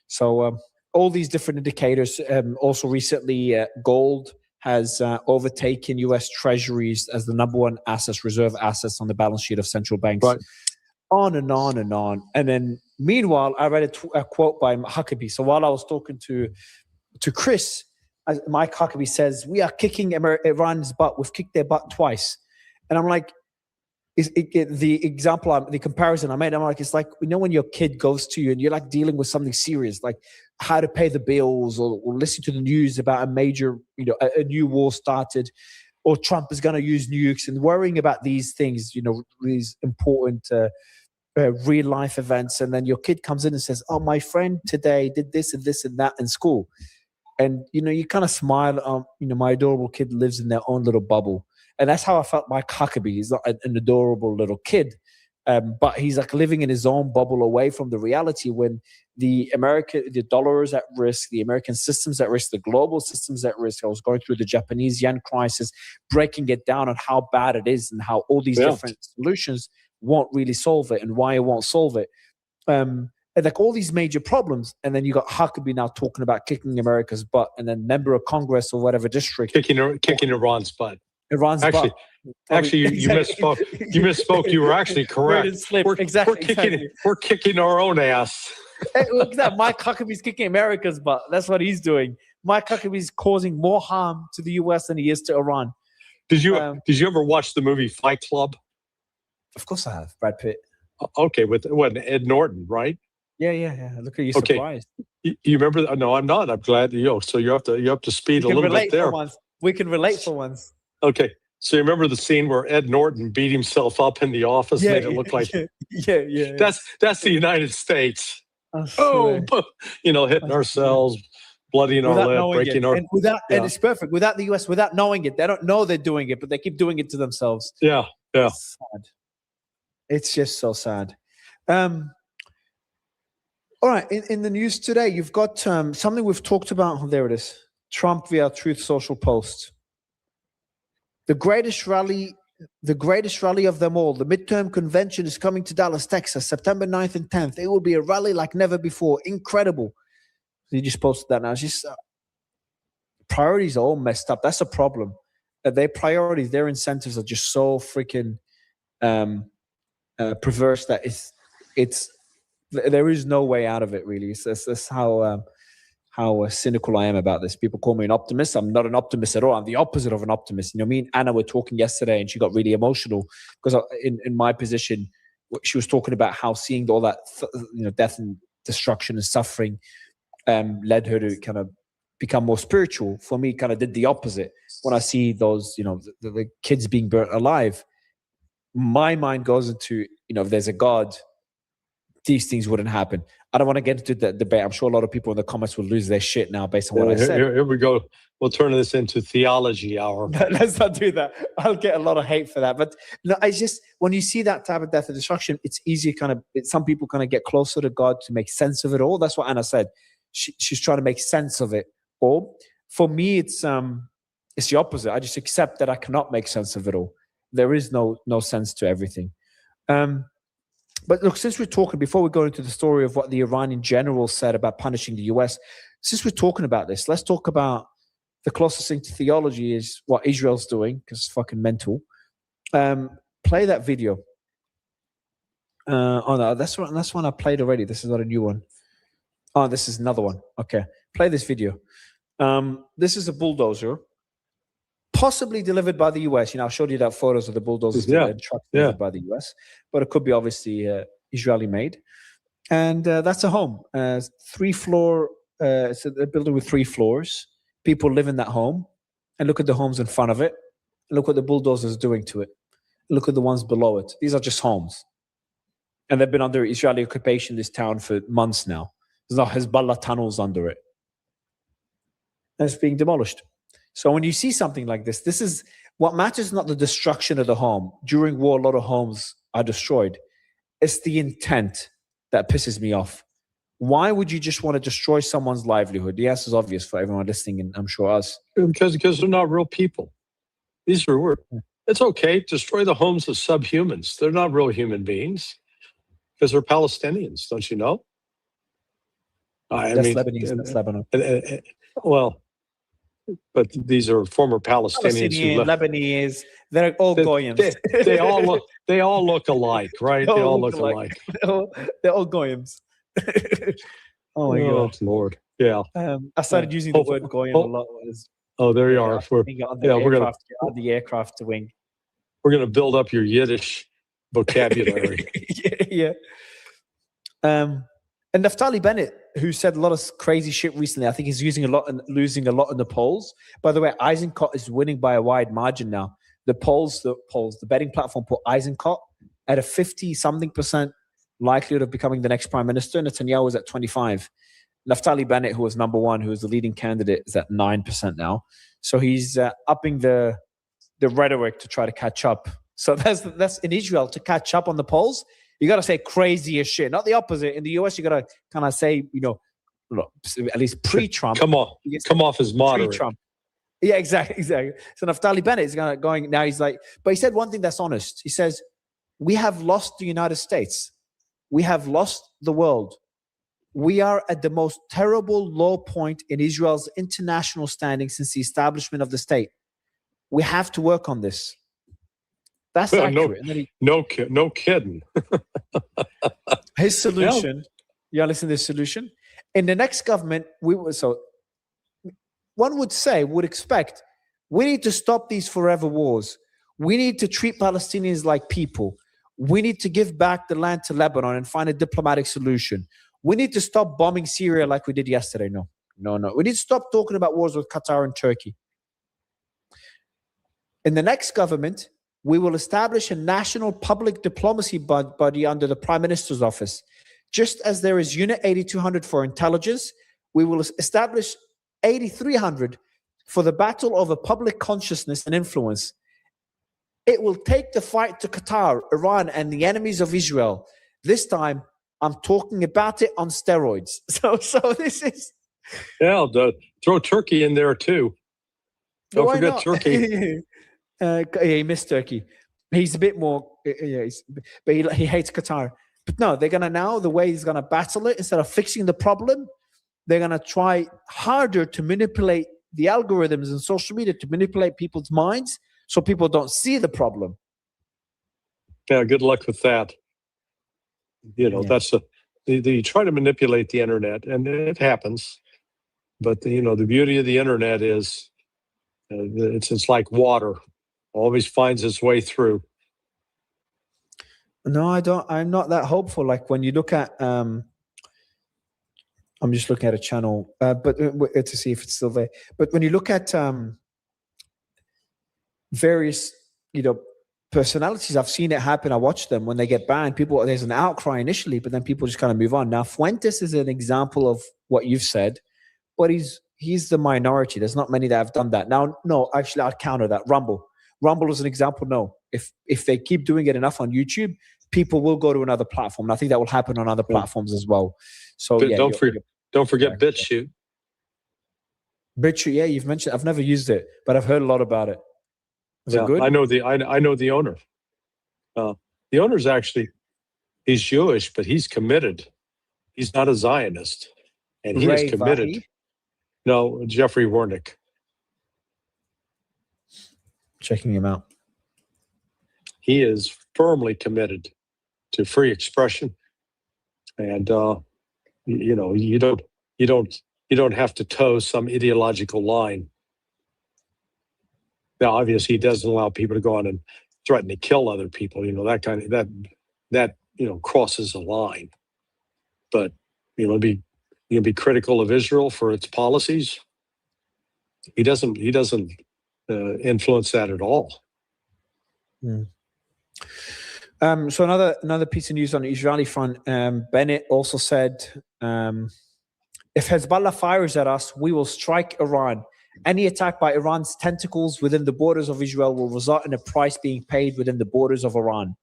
So all these different indicators. Also recently, gold has overtaken U.S. Treasuries as the number one reserve assets on the balance sheet of central banks. Right. On and on and on. And then meanwhile, I read a quote by Huckabee. So while I was talking to Chris, Mike Huckabee says, we are kicking Iran's butt. We've kicked their butt twice. And I'm like, the comparison I made, I'm like, it's like, when your kid goes to you and you're like dealing with something serious, like how to pay the bills or listen to the news about a major, a new war started, or Trump is going to use nukes, and worrying about these things, these important real life events. And then your kid comes in and says, oh, my friend today did this and this and that in school. And, you kind of smile. My adorable kid lives in their own little bubble. And that's how I felt Mike Huckabee. He's not an adorable little kid, but he's like living in his own bubble away from the reality when the dollar is at risk, the American system's at risk, the global system's at risk. I was going through the Japanese yen crisis, breaking it down on how bad it is and how all these different solutions won't really solve it and why it won't solve it. And like all these major problems. And then you got Huckabee now talking about kicking America's butt, and then member of Congress or whatever district. Kicking Iran's butt. Iran's actually, butt. Actually, you misspoke. You misspoke. You were actually correct. We're kicking our own ass. Look at that. Mike Huckabee's kicking America's butt. That's what he's doing. Mike Huckabee is causing more harm to the US than he is to Iran. Did you ever watch the movie Fight Club? Of course I have. Brad Pitt. Okay, with Ed Norton, right? Yeah. Look at you, Okay. surprised. You remember? No, I'm not. I'm glad so you're up to speed a little bit there. We can relate for once. Okay. So you remember the scene where Ed Norton beat himself up in the office, made it look like yeah. That's the United States. Oh, hitting ourselves, bloodying our lip, breaking our. And it's perfect. Without the US, without knowing it, they don't know they're doing it, but they keep doing it to themselves. Yeah. It's sad. It's just so sad. All right. In the news today, you've got something we've talked about. Oh, there it is. Trump via Truth Social post. The greatest rally of them all. The midterm convention is coming to Dallas, Texas, September 9th and 10th. It will be a rally like never before. Incredible. He just posted that now. It's just priorities are all messed up. That's a problem. Their priorities, their incentives are just so freaking perverse that there is no way out of it, really. That's how cynical I am about this. People call me an optimist. I'm not an optimist at all. I'm the opposite of an optimist. Me and Anna were talking yesterday, and she got really emotional because in my position, she was talking about how seeing all that death and destruction and suffering led her to kind of become more spiritual. For me, kind of did the opposite. When I see those, the kids being burnt alive, my mind goes into, if there's a God, these things wouldn't happen. I don't want to get into the debate. I'm sure a lot of people in the comments will lose their shit now based on what I said. Here we go. We'll turn this into theology hour. Let's not do that. I'll get a lot of hate for that. But no, I just, when you see that type of death and destruction, it's easy some people kind of get closer to God to make sense of it all. That's what Anna said. She's trying to make sense of it all. For me, it's the opposite. I just accept that I cannot make sense of it all. There is no sense to everything. But look, since we're talking, before we go into the story of what the Iranian general said about punishing the US, since we're talking about this, let's talk about the closest thing to theology is what Israel's doing, because it's fucking mental. Play that video. No, that's one I played already. This is not a new one. Oh, this is another one. Okay. Play this video. This is a bulldozer, possibly delivered by the US. I showed you that photos of the bulldozers and trucks delivered by the US, but it could be obviously Israeli made. And that's a home. 3-floor, it's a building with 3 floors. People live in that home, and look at the homes in front of it. Look what the bulldozer is doing to it. Look at the ones below it. These are just homes. And they've been under Israeli occupation, this town, for months now. There's no Hezbollah tunnels under it. And it's being demolished. So when you see something like this, this is what matters, not the destruction of the home. During war, a lot of homes are destroyed. It's the intent that pisses me off. Why would you just want to destroy someone's livelihood? The answer is obvious for everyone listening, and I'm sure us. Because they're not real people. It's okay. Destroy the homes of subhumans. They're not real human beings because they're Palestinians, don't you know? That's Lebanese. That's Lebanon. But these are former Palestinians who left. Lebanese. They're all goyim. They all look alike, right? They all look alike. They're all goyim. Oh my God, Lord! Yeah. I started using the word goyim a lot. There you are. We're gonna on the aircraft wing. We're gonna build up your Yiddish vocabulary. Yeah. And Naftali Bennett, who said a lot of crazy shit recently, I think he's losing a lot in the polls. By the way, Eisenkot is winning by a wide margin now. The betting platform put Eisenkot at a 50-something% likelihood of becoming the next prime minister. Netanyahu was at 25. Naftali Bennett, who was number one, who was the leading candidate, is at 9% now. So he's upping the rhetoric to try to catch up. So that's in Israel, to catch up on the polls. You got to say crazy as shit, not the opposite. In the US, you got to kind of say, at least pre-Trump. Come off as moderate. Pre-Trump. Yeah, exactly. So Naftali Bennett is going now. He's like, but he said one thing that's honest. He says, we have lost the United States. We have lost the world. We are at the most terrible low point in Israel's international standing since the establishment of the state. We have to work on this. That's accurate. No kidding. His solution, listen to this solution. In the next government, one would expect, we need to stop these forever wars. We need to treat Palestinians like people. We need to give back the land to Lebanon and find a diplomatic solution. We need to stop bombing Syria like we did yesterday. No. We need to stop talking about wars with Qatar and Turkey. In the next government, we will establish a national public diplomacy body under the Prime Minister's office. Just as there is Unit 8200 for intelligence, we will establish 8300 for the battle over public consciousness and influence. It will take the fight to Qatar, Iran, and the enemies of Israel. This time, I'm talking about it on steroids. So this is... Yeah, throw Turkey in there too. Don't forget Turkey. He missed Turkey. He's a bit more... but he hates Qatar. But no, they're going to now, the way he's going to battle it, instead of fixing the problem, they're going to try harder to manipulate the algorithms and social media to manipulate people's minds so people don't see the problem. Yeah, good luck with that. That's you try to manipulate the internet, and it happens. But the beauty of the internet is it's like water, always finds its way through. No, I don't. I'm not that hopeful. Like when you look at, I'm just looking at a channel, but to see if it's still there. But when you look at various, personalities, I've seen it happen. I watch them when they get banned. There's an outcry initially, but then people just kind of move on. Now, Fuentes is an example of what you've said, but he's the minority. There's not many that have done that. Now, no, actually, I'll counter that. Rumble is an example. No, if they keep doing it enough on YouTube, people will go to another platform. And I think that will happen on other platforms as well. So but don't forget BitChute. BitChute, yeah, you've mentioned. I've never used it, but I've heard a lot about it. Is it good? I know the owner. The owner's actually, he's Jewish, but he's committed. He's not a Zionist, and he is committed. Vahi? No, Jeffrey Wernick. Checking him out. He is firmly committed to free expression, and you don't have to toe some ideological line. Now, obviously, he doesn't allow people to go on and threaten to kill other people. That kind of that crosses a line. But be critical of Israel for its policies. He doesn't influence that at all. So another piece of news on the Israeli front. Bennett also said, if Hezbollah fires at us, we will strike Iran. Any attack by Iran's tentacles within the borders of Israel will result in a price being paid within the borders of Iran.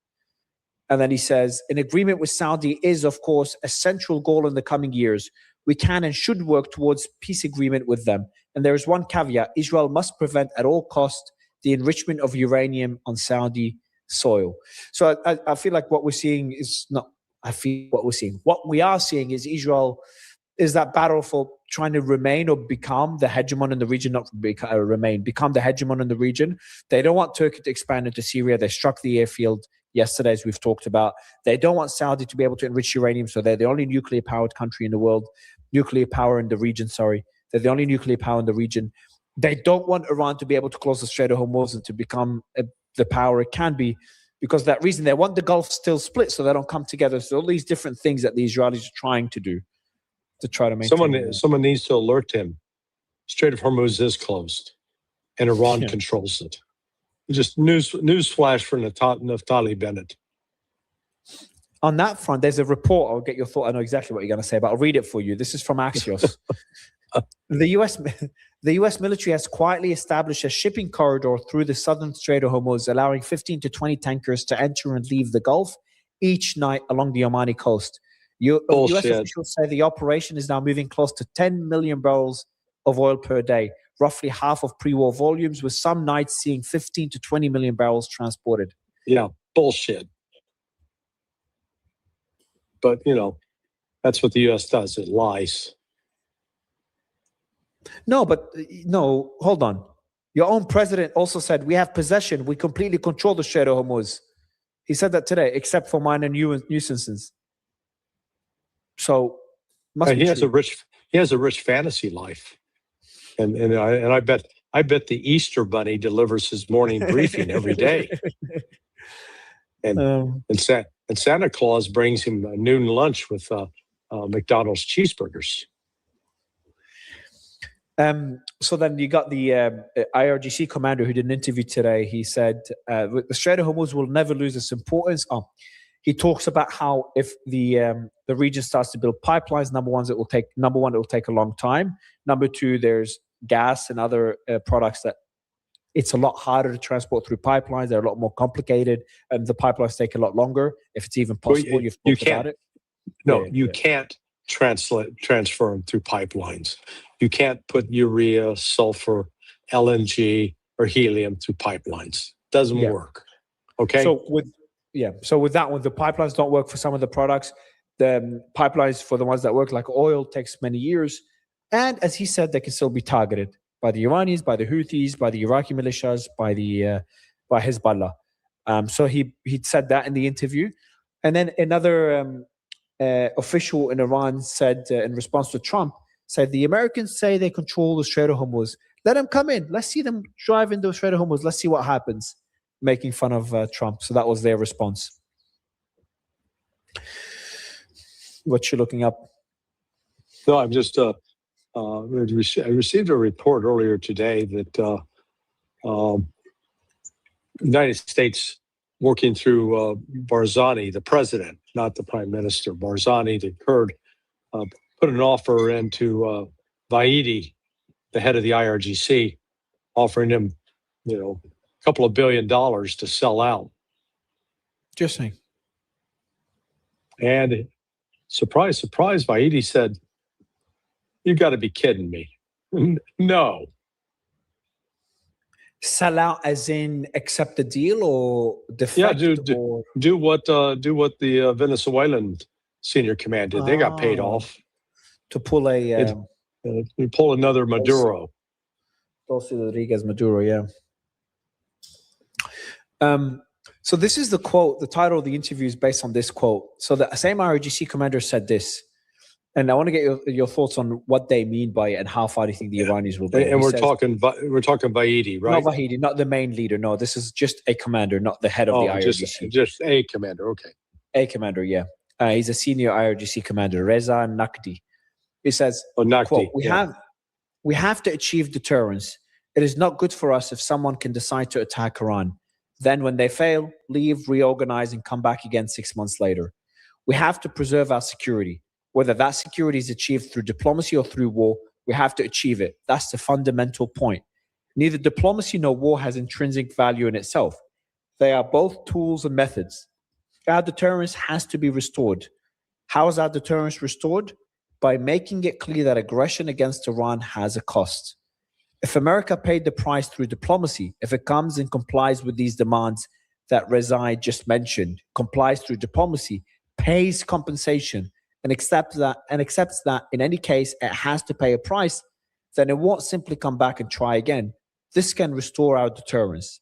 And then he says, an agreement with Saudi is, of course, a central goal in the coming years. We can and should work towards peace agreement with them. And there is one caveat. Israel must prevent at all costs the enrichment of uranium on Saudi soil. So I feel like what we're seeing is not, what we are seeing is Israel is that battle for trying to remain or become the hegemon in the region, not become the hegemon in the region. They don't want Turkey to expand into Syria. They struck the airfield yesterday, as we've talked about. They don't want Saudi to be able to enrich uranium, so they're the only nuclear-powered country in the world. Nuclear power in the region, sorry. They're the only nuclear power in the region. They don't want Iran to be able to close the Strait of Hormuz and to become the power it can be. Because of that reason, they want the Gulf still split so they don't come together. So all these different things that the Israelis are trying to do to try to maintain. Someone needs to alert him. Strait of Hormuz is closed, and Iran controls it. Just news flash for Naftali Bennett. On that front, there's a report. I'll get your thought. I know exactly what you're going to say, but I'll read it for you. This is from Axios. The U.S. military has quietly established a shipping corridor through the southern Strait of Hormuz, allowing 15 to 20 tankers to enter and leave the Gulf each night along the Omani coast. U.S. officials say the operation is now moving close to 10 million barrels of oil per day, roughly half of pre-war volumes, with some nights seeing 15 to 20 million barrels transported. Yeah, bullshit. But, that's what the U.S. does. It lies. No, hold on. Your own president also said, we have possession. We completely control the Strait of Hormuz. He said that today, except for minor nuisances. So, he has a rich fantasy life. And I bet the Easter Bunny delivers his morning briefing every day. And Santa Claus brings him a noon lunch with McDonald's cheeseburgers. So then you got the IRGC commander who did an interview today. He said the Strait of Hormuz will never lose its importance. He talks about how if the region starts to build pipelines, number one, it will take a long time. Number two, there's gas and other products that it's a lot harder to transport through pipelines. They're a lot more complicated, and the pipelines take a lot longer if it's even possible. Well, You've you talked about it. No, you can't transfer them through pipelines. You can't put urea, sulfur, LNG, or helium through pipelines. Doesn't work. Okay. So with that one, the pipelines don't work for some of the products. The pipelines for the ones that work, like oil, takes many years. And as he said, they can still be targeted by the Iranians, by the Houthis, by the Iraqi militias, by Hezbollah. So he said that in the interview. And then another official in Iran said, in response to Trump, said the Americans say they control the Strait of Hormuz. Let them come in. Let's see them drive into the Strait of Hormuz. Let's see what happens. Making fun of Trump. So that was their response. What you looking up? No, I'm just. I received a report earlier today that United States, working through Barzani, the president, not the prime minister, Barzani, the Kurd, put an offer into Vaidi, the head of the IRGC, offering him, a couple of $1 billion to sell out. Interesting. And surprise, surprise, Vaidi said, "You got to be kidding me." No. Sell out as in accept the deal or defect? Do what the Venezuelan senior command did. They got paid off to pull pull another Maduro. Dulce Rodriguez Maduro, yeah. So this is the quote. The title of the interview is based on this quote. So the same IRGC commander said this, and I want to get your thoughts on what they mean by it and how far do you think the Iranians will go. And we're talking Vaidi, right? Not Vaidi, not the main leader. No, this is just a commander, not the head of the IRGC. Just a commander. Okay. A commander, yeah. He's a senior IRGC commander, Reza Naqvi. He says, quote, we have to achieve deterrence. It is not good for us if someone can decide to attack Iran. Then when they fail, leave, reorganize, and come back again 6 months later. We have to preserve our security. Whether that security is achieved through diplomacy or through war, we have to achieve it. That's the fundamental point. Neither diplomacy nor war has intrinsic value in itself. They are both tools and methods. Our deterrence has to be restored. How is our deterrence restored? By making it clear that aggression against Iran has a cost. If America paid the price through diplomacy, if it comes and complies with these demands that Reza just mentioned, complies through diplomacy, pays compensation, and accepts that in any case it has to pay a price, then it won't simply come back and try again. This can restore our deterrence.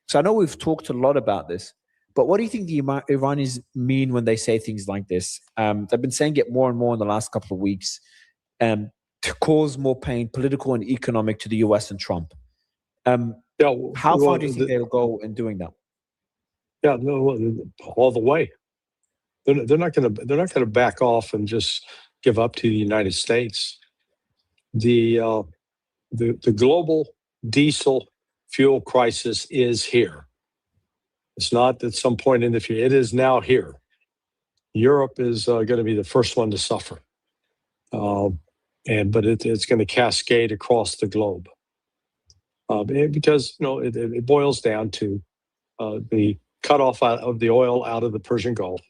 So I know we've talked a lot about this, but what do you think the Iranians mean when they say things like this? They've been saying it more and more in the last couple of weeks. To cause more pain, political and economic, to the US and Trump. How far do you think they'll go in doing that? Yeah, no, all the way. They're not going to back off and just give up to the United States. The global diesel fuel crisis is here. It's not at some point in the future. It is now here. Europe is going to be the first one to suffer. But it's going to cascade across the globe because it boils down to the cutoff of the oil out of the Persian Gulf.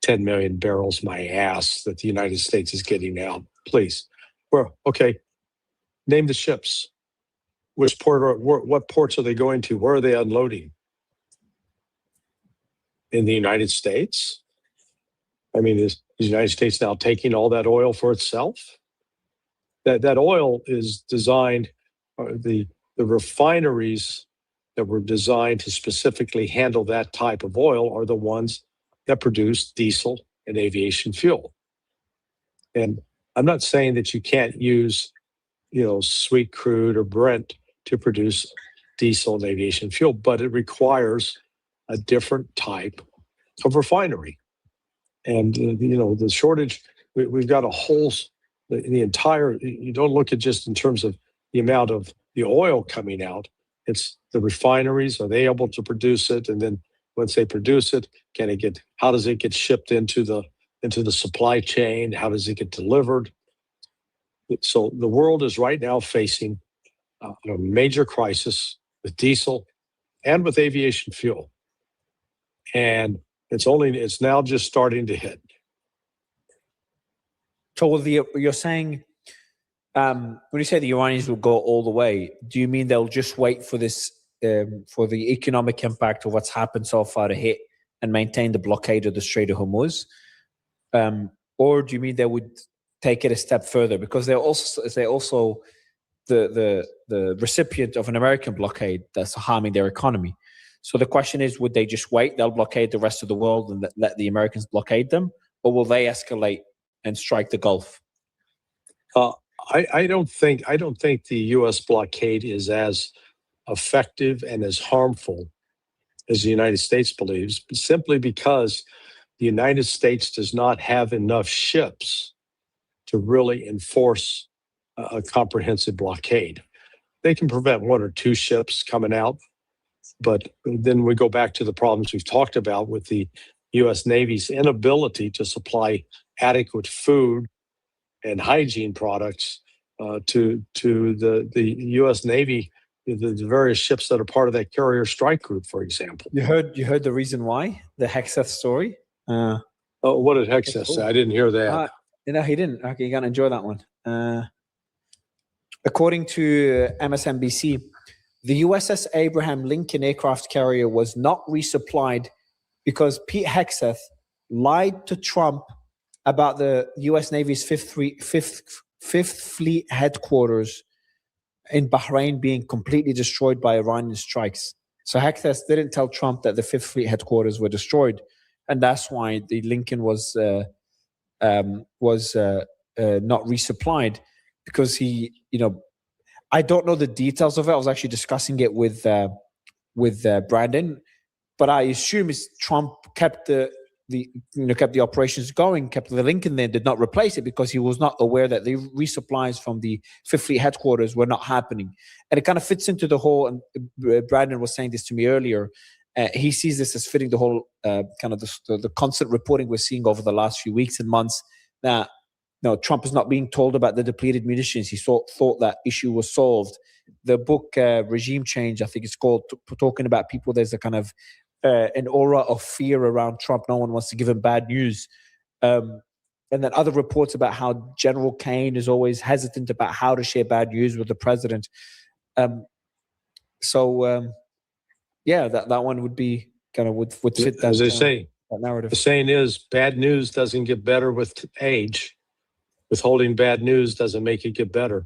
10 million barrels, my ass, that the United States is getting out. Please, name the ships. Which port? What ports are they going to? Where are they unloading? In the United States. I mean, is the United States now taking all that oil for itself? That oil is designed, the refineries that were designed to specifically handle that type of oil are the ones that produce diesel and aviation fuel. And I'm not saying that you can't use sweet crude or Brent to produce diesel and aviation fuel, but it requires a different type of refinery. And, the shortage, we've got a whole, the entire, you don't look at just in terms of the amount of the oil coming out, it's the refineries, are they able to produce it? And then once they produce it, how does it get shipped into the supply chain? How does it get delivered? So the world is right now facing a major crisis with diesel and with aviation fuel. And it's now just starting to hit. So you're saying, when you say the Iranians will go all the way, do you mean they'll just wait for this, for the economic impact of what's happened so far to hit and maintain the blockade of the Strait of Hormuz? Or do you mean they would take it a step further? Because they're also the recipient of an American blockade that's harming their economy. So the question is, would they just wait? They'll blockade the rest of the world and let the Americans blockade them? Or will they escalate and strike the Gulf? I don't think the U.S. blockade is as effective and as harmful as the United States believes, simply because the United States does not have enough ships to really enforce a comprehensive blockade. They can prevent one or two ships coming out, but then we go back to the problems we've talked about with the U.S. Navy's inability to supply adequate food and hygiene products to the U.S. Navy, the various ships that are part of that carrier strike group, for example. You heard the reason why? The Hexeth story? What did Hexeth say? I didn't hear that. No, he didn't. Okay, you're going to enjoy that one. According to MSNBC, the USS Abraham Lincoln aircraft carrier was not resupplied because Pete Hexeth lied to Trump about the U.S. Navy's Fifth Fleet headquarters in Bahrain being completely destroyed by Iranian strikes. So Hexeth didn't tell Trump that the Fifth Fleet headquarters were destroyed, and that's why the Lincoln was not resupplied, because he, I don't know the details of it. I was actually discussing it with Brandon, but I assume Trump kept the operations going, kept the Lincoln there, did not replace it because he was not aware that the resupplies from the Fifth Fleet headquarters were not happening. And it kind of fits into the whole, and Brandon was saying this to me earlier, he sees this as fitting the whole kind of the constant reporting we're seeing over the last few weeks and months that Trump is not being told about the depleted munitions. He thought that issue was solved. The book Regime Change, I think it's called, talking about people, there's a kind of an aura of fear around Trump. No one wants to give him bad news. And then other reports about how General Kane is always hesitant about how to share bad news with the president. That one would be kind of would fit that. As they say, that narrative. The saying is, bad news doesn't get better with age. Withholding bad news doesn't make it get better.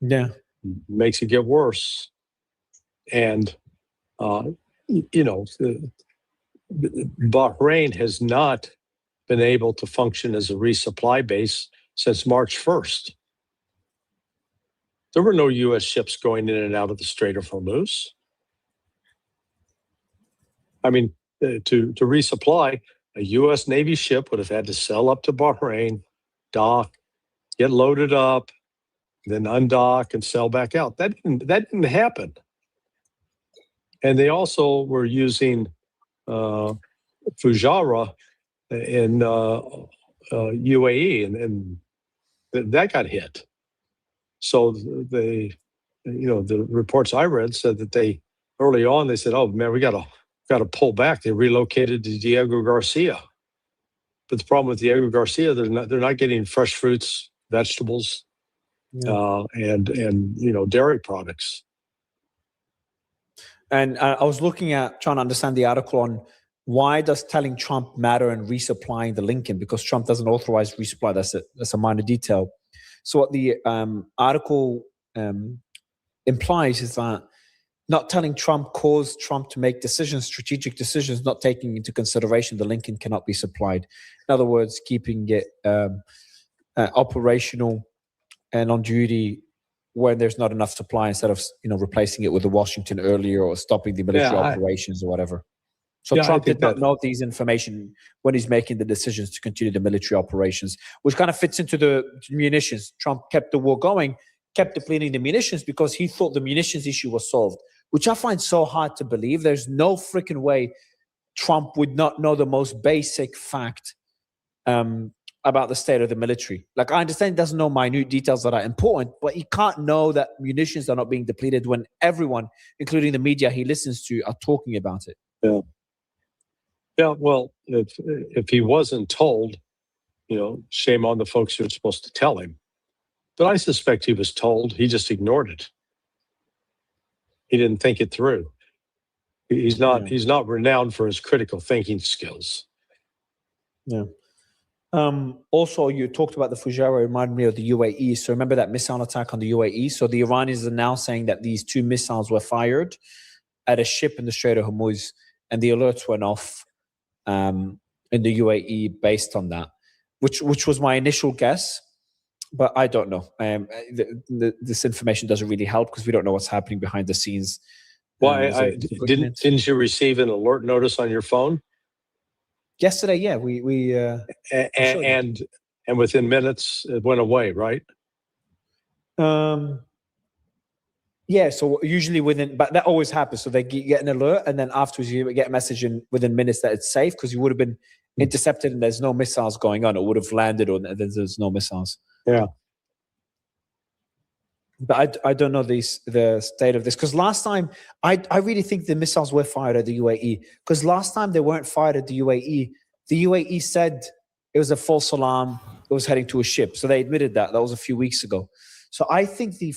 Yeah. It makes it get worse. And, Bahrain has not been able to function as a resupply base since March 1st. There were no U.S. ships going in and out of the Strait of Hormuz. I mean, to resupply, a U.S. Navy ship would have had to sail up to Bahrain, dock, get loaded up, then undock and sail back out. That didn't happen. And they also were using Fujairah in UAE, and that got hit. So the reports I read said that they early on they said, "Oh man, we got to pull back." They relocated to Diego Garcia, but the problem with Diego Garcia, they're not getting fresh fruits, vegetables, and dairy products. And I was trying to understand the article on why does telling Trump matter and resupplying the Lincoln, because Trump doesn't authorize resupply. That's a minor detail. So what the article implies is that not telling Trump caused Trump to make strategic decisions, not taking into consideration the Lincoln cannot be supplied. In other words, keeping it operational and on duty when there's not enough supply, instead of replacing it with the Washington earlier or stopping the military operations or whatever. So Trump did not know these information when he's making the decisions to continue the military operations, which kind of fits into the munitions. Trump kept the war going, kept depleting the munitions because he thought the munitions issue was solved, which I find so hard to believe. There's no freaking way Trump would not know the most basic fact about the state of the military. Like, I understand he doesn't know minute details that are important, but he can't know that munitions are not being depleted when everyone, including the media he listens to, are talking about it. Yeah. Yeah, well, if he wasn't told, shame on the folks who are supposed to tell him. But I suspect he was told. He just ignored it. He didn't think it through. He's not renowned for his critical thinking skills. Yeah. Also, you talked about the Fujairah, reminded me of the UAE. So remember that missile attack on the UAE? So the Iranians are now saying that these 2 missiles were fired at a ship in the Strait of Hormuz, and the alerts went off in the UAE based on that, which was my initial guess, but I don't know. This information doesn't really help because we don't know what's happening behind the scenes. Well, didn't you receive an alert notice on your phone? Yesterday, yeah, we and within minutes it went away, right? Yeah, so usually but that always happens. So they get an alert, and then afterwards you get a message within minutes that it's safe because you would have been intercepted and there's no missiles going on. It would have landed and there's no missiles. Yeah. But I don't know the state of this, because last time I really think the missiles were fired at the UAE, because last time they weren't fired at the UAE said it was a false alarm, it was heading to a ship. So they admitted that was a few weeks ago. So I think the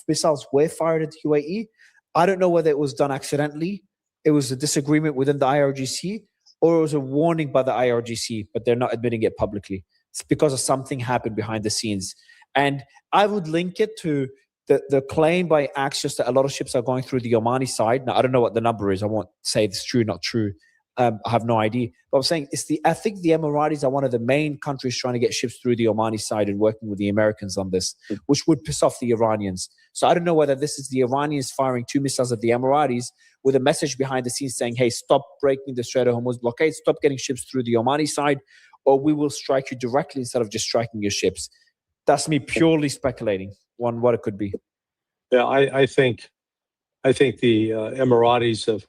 missiles were fired at the UAE. I don't know whether it was done accidentally, it was a disagreement within the IRGC, or it was a warning by the IRGC, but they're not admitting it publicly. It's because of something happened behind the scenes. And I would link it to the claim by Axios that a lot of ships are going through the Omani side. Now, I don't know what the number is. I won't say it's true, not true. I have no idea. But I'm saying I think the Emiratis are one of the main countries trying to get ships through the Omani side and working with the Americans on this, which would piss off the Iranians. So I don't know whether this is the Iranians firing 2 missiles at the Emiratis with a message behind the scenes saying, hey, stop breaking the Strait of Hormuz blockade, stop getting ships through the Omani side, or we will strike you directly instead of just striking your ships. That's me purely speculating on what it could be. Yeah, I think the Emiratis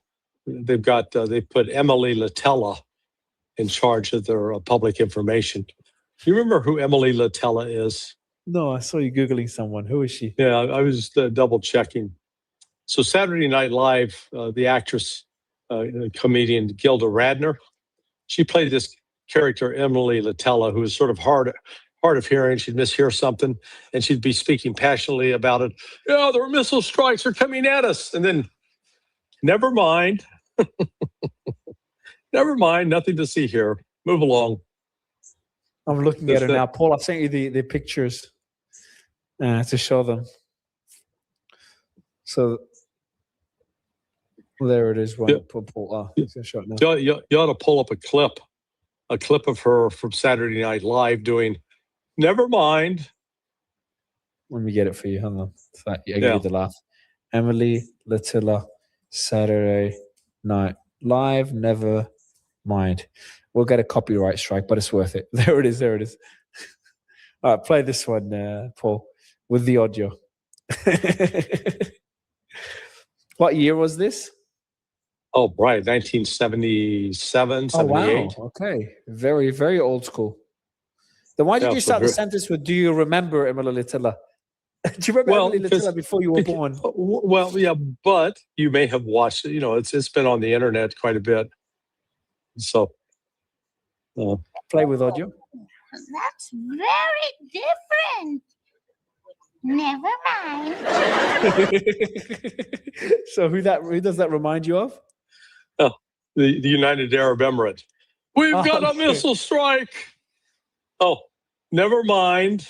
they put Emily Latella in charge of their public information. Do you remember who Emily Latella is? No, I saw you Googling someone. Who is she? Yeah, I was double checking. So Saturday Night Live, the actress, comedian Gilda Radner, she played this character Emily Latella, who was sort of hard of hearing. She'd mishear something, and she'd be speaking passionately about it. Yeah, the missile strikes are coming at us, and then, never mind. Never mind, nothing to see here. Move along. I'm looking at her now. Paul, I've sent you the pictures to show them. So there it is. You ought to pull up a clip of her from Saturday Night Live doing, never mind. Let me get it for you. Hang on. I give you the laugh. Emily Latilla, Saturday Night Live, never mind. We'll get a copyright strike, but it's worth it. There it is. All right, play this one, Paul, with the audio. What year was this? Oh, right, 1977, 78. Oh, wow. Okay. Very, very old school. Then why did you start the sentence with, do you remember Emily Latilla? Do you remember Emily Latilla before you were born? Well, yeah, but you may have watched it. It's been on the internet quite a bit. So, play with audio. That's very different. Never mind. So who does that remind you of? Oh, the United Arab Emirates. We've got a missile strike. Oh, never mind.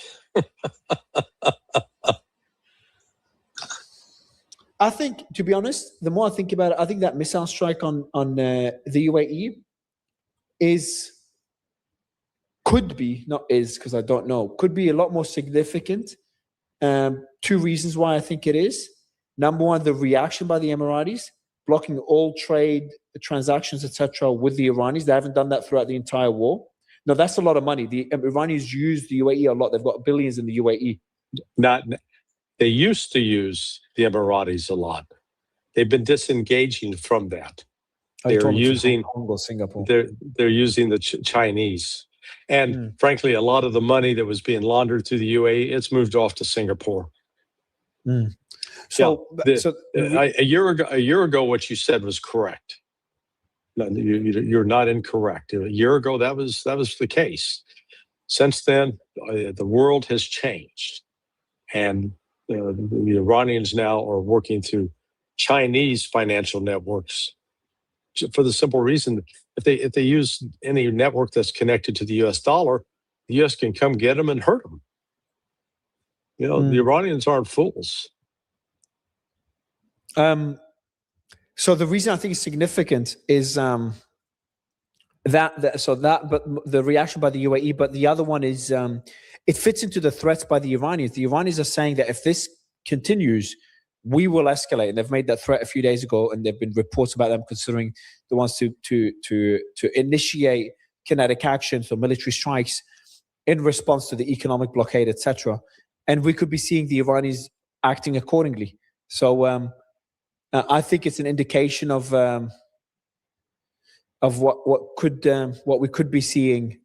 I think, to be honest, the more I think about it, I think that missile strike on the UAE could be a lot more significant Two reasons why I think it is. Number one, the reaction by the Emiratis, blocking all trade transactions, etc., with the Iranis. They haven't done that throughout the entire war. No, that's a lot of money. The Iranians use the UAE a lot. They've got billions in the UAE. They used to use the Emiratis a lot. They've been disengaging from that. They're using Hong Kong or Singapore. They're using the Chinese, and frankly, a lot of the money that was being laundered to the UAE, it's moved off to Singapore. So, a year ago, what you said was correct. No, you're not incorrect. A year ago, that was the case. Since then, the world has changed, and the Iranians now are working through Chinese financial networks for the simple reason that if they use any network that's connected to the U.S. dollar, the U.S. can come get them and hurt them. The Iranians aren't fools. So the reason I think it's significant is but the reaction by the UAE, but the other one is it fits into the threats by the Iranians. The Iranians are saying that if this continues, we will escalate, and they've made that threat a few days ago, and there've been reports about them considering the ones to initiate kinetic actions or military strikes in response to the economic blockade, etc. And we could be seeing the Iranians acting accordingly. So I think it's an indication of what we could be seeing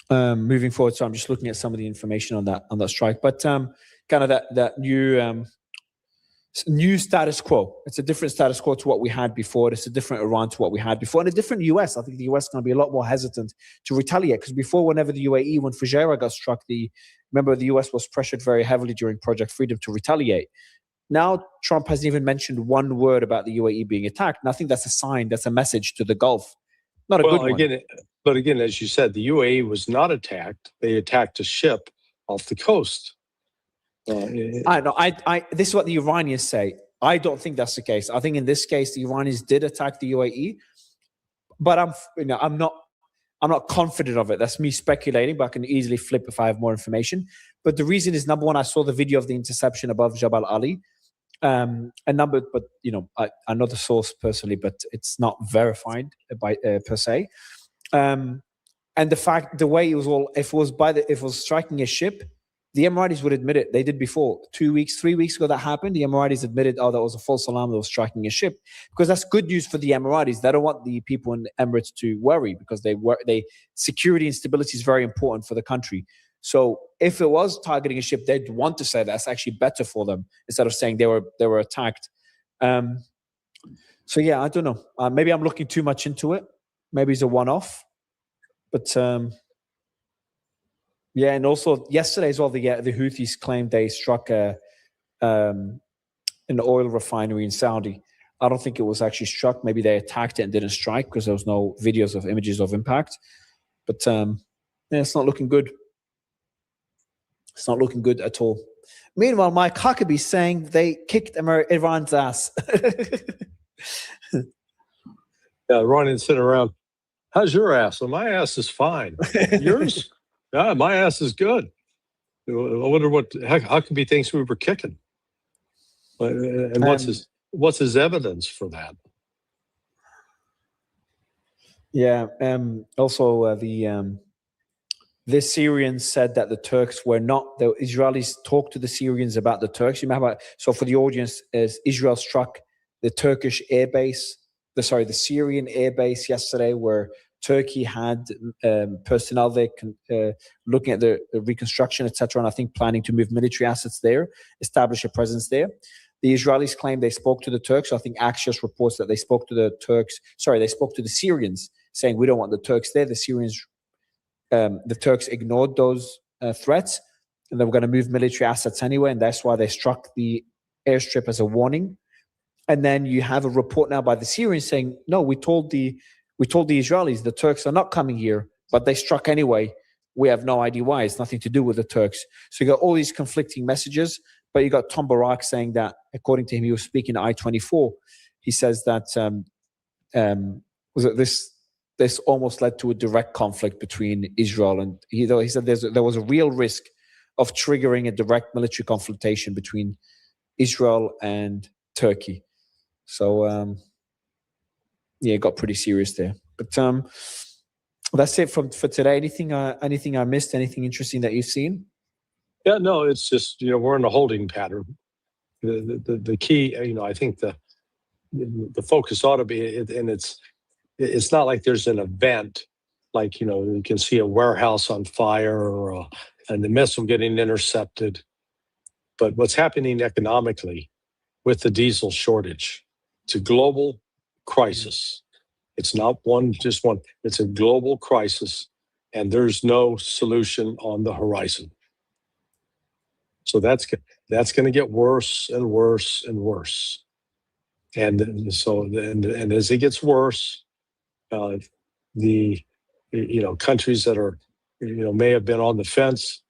moving forward. So I'm just looking at some of the information on that strike, but kind of that new status quo. It's a different status quo to what we had before. It's a different Iran to what we had before, and a different US. I think the US is going to be a lot more hesitant to retaliate, because before, whenever the UAE, when Fujairah got struck, remember the US was pressured very heavily during Project Freedom to retaliate. Now Trump hasn't even mentioned one word about the UAE being attacked. And I think that's a sign, that's a message to the Gulf. Not a good one. But again, as you said, the UAE was not attacked. They attacked a ship off the coast. I know. This is what the Iranians say. I don't think that's the case. I think in this case, the Iranians did attack the UAE, but I'm not confident of it. That's me speculating, but I can easily flip if I have more information. But the reason is, number one, I saw the video of the interception above Jabal Ali. I know the source personally, but it's not verified by per se. And the way it was all, if it was striking a ship, the Emiratis would admit it. They did before. 3 weeks ago that happened. The Emiratis admitted, that was a false alarm that was striking a ship, because that's good news for the Emiratis. They don't want the people in the Emirates to worry, because security and stability is very important for the country. So if it was targeting a ship, they'd want to say that's actually better for them, instead of saying they were attacked. So yeah, I don't know. Maybe I'm looking too much into it. Maybe it's a one-off. But yeah, and also yesterday as well, the Houthis claimed they struck an oil refinery in Saudi. I don't think it was actually struck. Maybe they attacked it and didn't strike, because there was no videos of images of impact. But it's not looking good. It's not looking good at all. Meanwhile, Mike Huckabee saying they kicked Iran's ass. Running, sitting around. How's your ass? Well, my ass is fine. Yours? Yeah, my ass is good. I wonder what Huckabee thinks we were kicking. And what's his evidence for that? Yeah. Also, the Syrians said that the Turks were not. The Israelis talked to the Syrians about the Turks. You remember? So for the audience, Israel struck the Turkish airbase. The Syrian airbase yesterday, where Turkey had personnel there looking at the reconstruction, etc., and I think planning to move military assets there, establish a presence there. The Israelis claim they spoke to the Turks. So I think Axios reports that they spoke to the Turks. They spoke to the Syrians, saying we don't want the Turks there. The Turks ignored those threats, and they were going to move military assets anyway, and that's why they struck the airstrip as a warning. And then you have a report now by the Syrians saying, no, we told the Israelis the Turks are not coming here, but they struck anyway. We have no idea why. It's nothing to do with the Turks. So you got all these conflicting messages, but you got Tom Barak saying that, according to him, he was speaking at I-24. He says that this almost led to a direct conflict between Israel and he said there was a real risk of triggering a direct military confrontation between Israel and Turkey. So yeah, it got pretty serious there. But that's it for today. Anything I missed? Anything interesting that you've seen? Yeah, no, it's just, we're in a holding pattern. The key, I think the focus ought to be, and it's not like there's an event, like, you can see a warehouse on fire and the missile getting intercepted. But what's happening economically with the diesel shortage, it's a global crisis. It's not just one, it's a global crisis, and there's no solution on the horizon. So that's going to get worse and worse and worse. And so, and as it gets worse, the countries that are, may have been on the fence,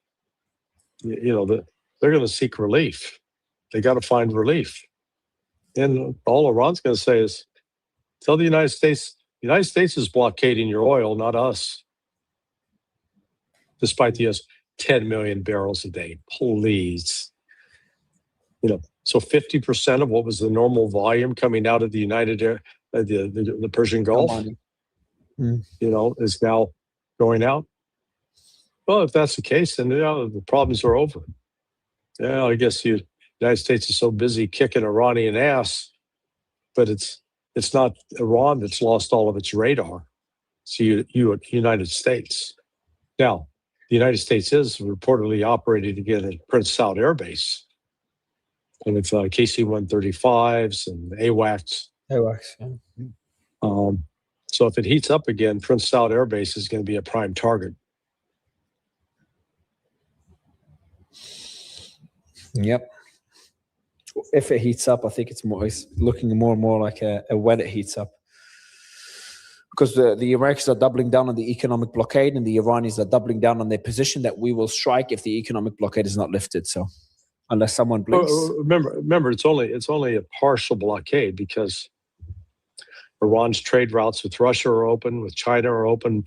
they're going to seek relief. They got to find relief. And all Iran's going to say is, tell the United States is blockading your oil, not us. Despite the US 10 million barrels a day, please. So 50% of what was the normal volume coming out of the the Persian Gulf, is now going out. Well, if that's the case, then the problems are over. Yeah, I guess the United States is so busy kicking Iranian ass, but it's not Iran that's lost all of its radar. It's the United States. Now, the United States is reportedly operating again at Prince Saud Air Base, and with KC-135s and AWACS. AWACS, yeah. So if it heats up again, Prince Saud Air Base is going to be a prime target. Yep. If it heats up, I think it's looking more and more like when it heats up. Because the Americans are doubling down on the economic blockade, and the Iranians are doubling down on their position that we will strike if the economic blockade is not lifted. So unless someone blinks. Remember, it's only a partial blockade, because Iran's trade routes with Russia are open, with China are open,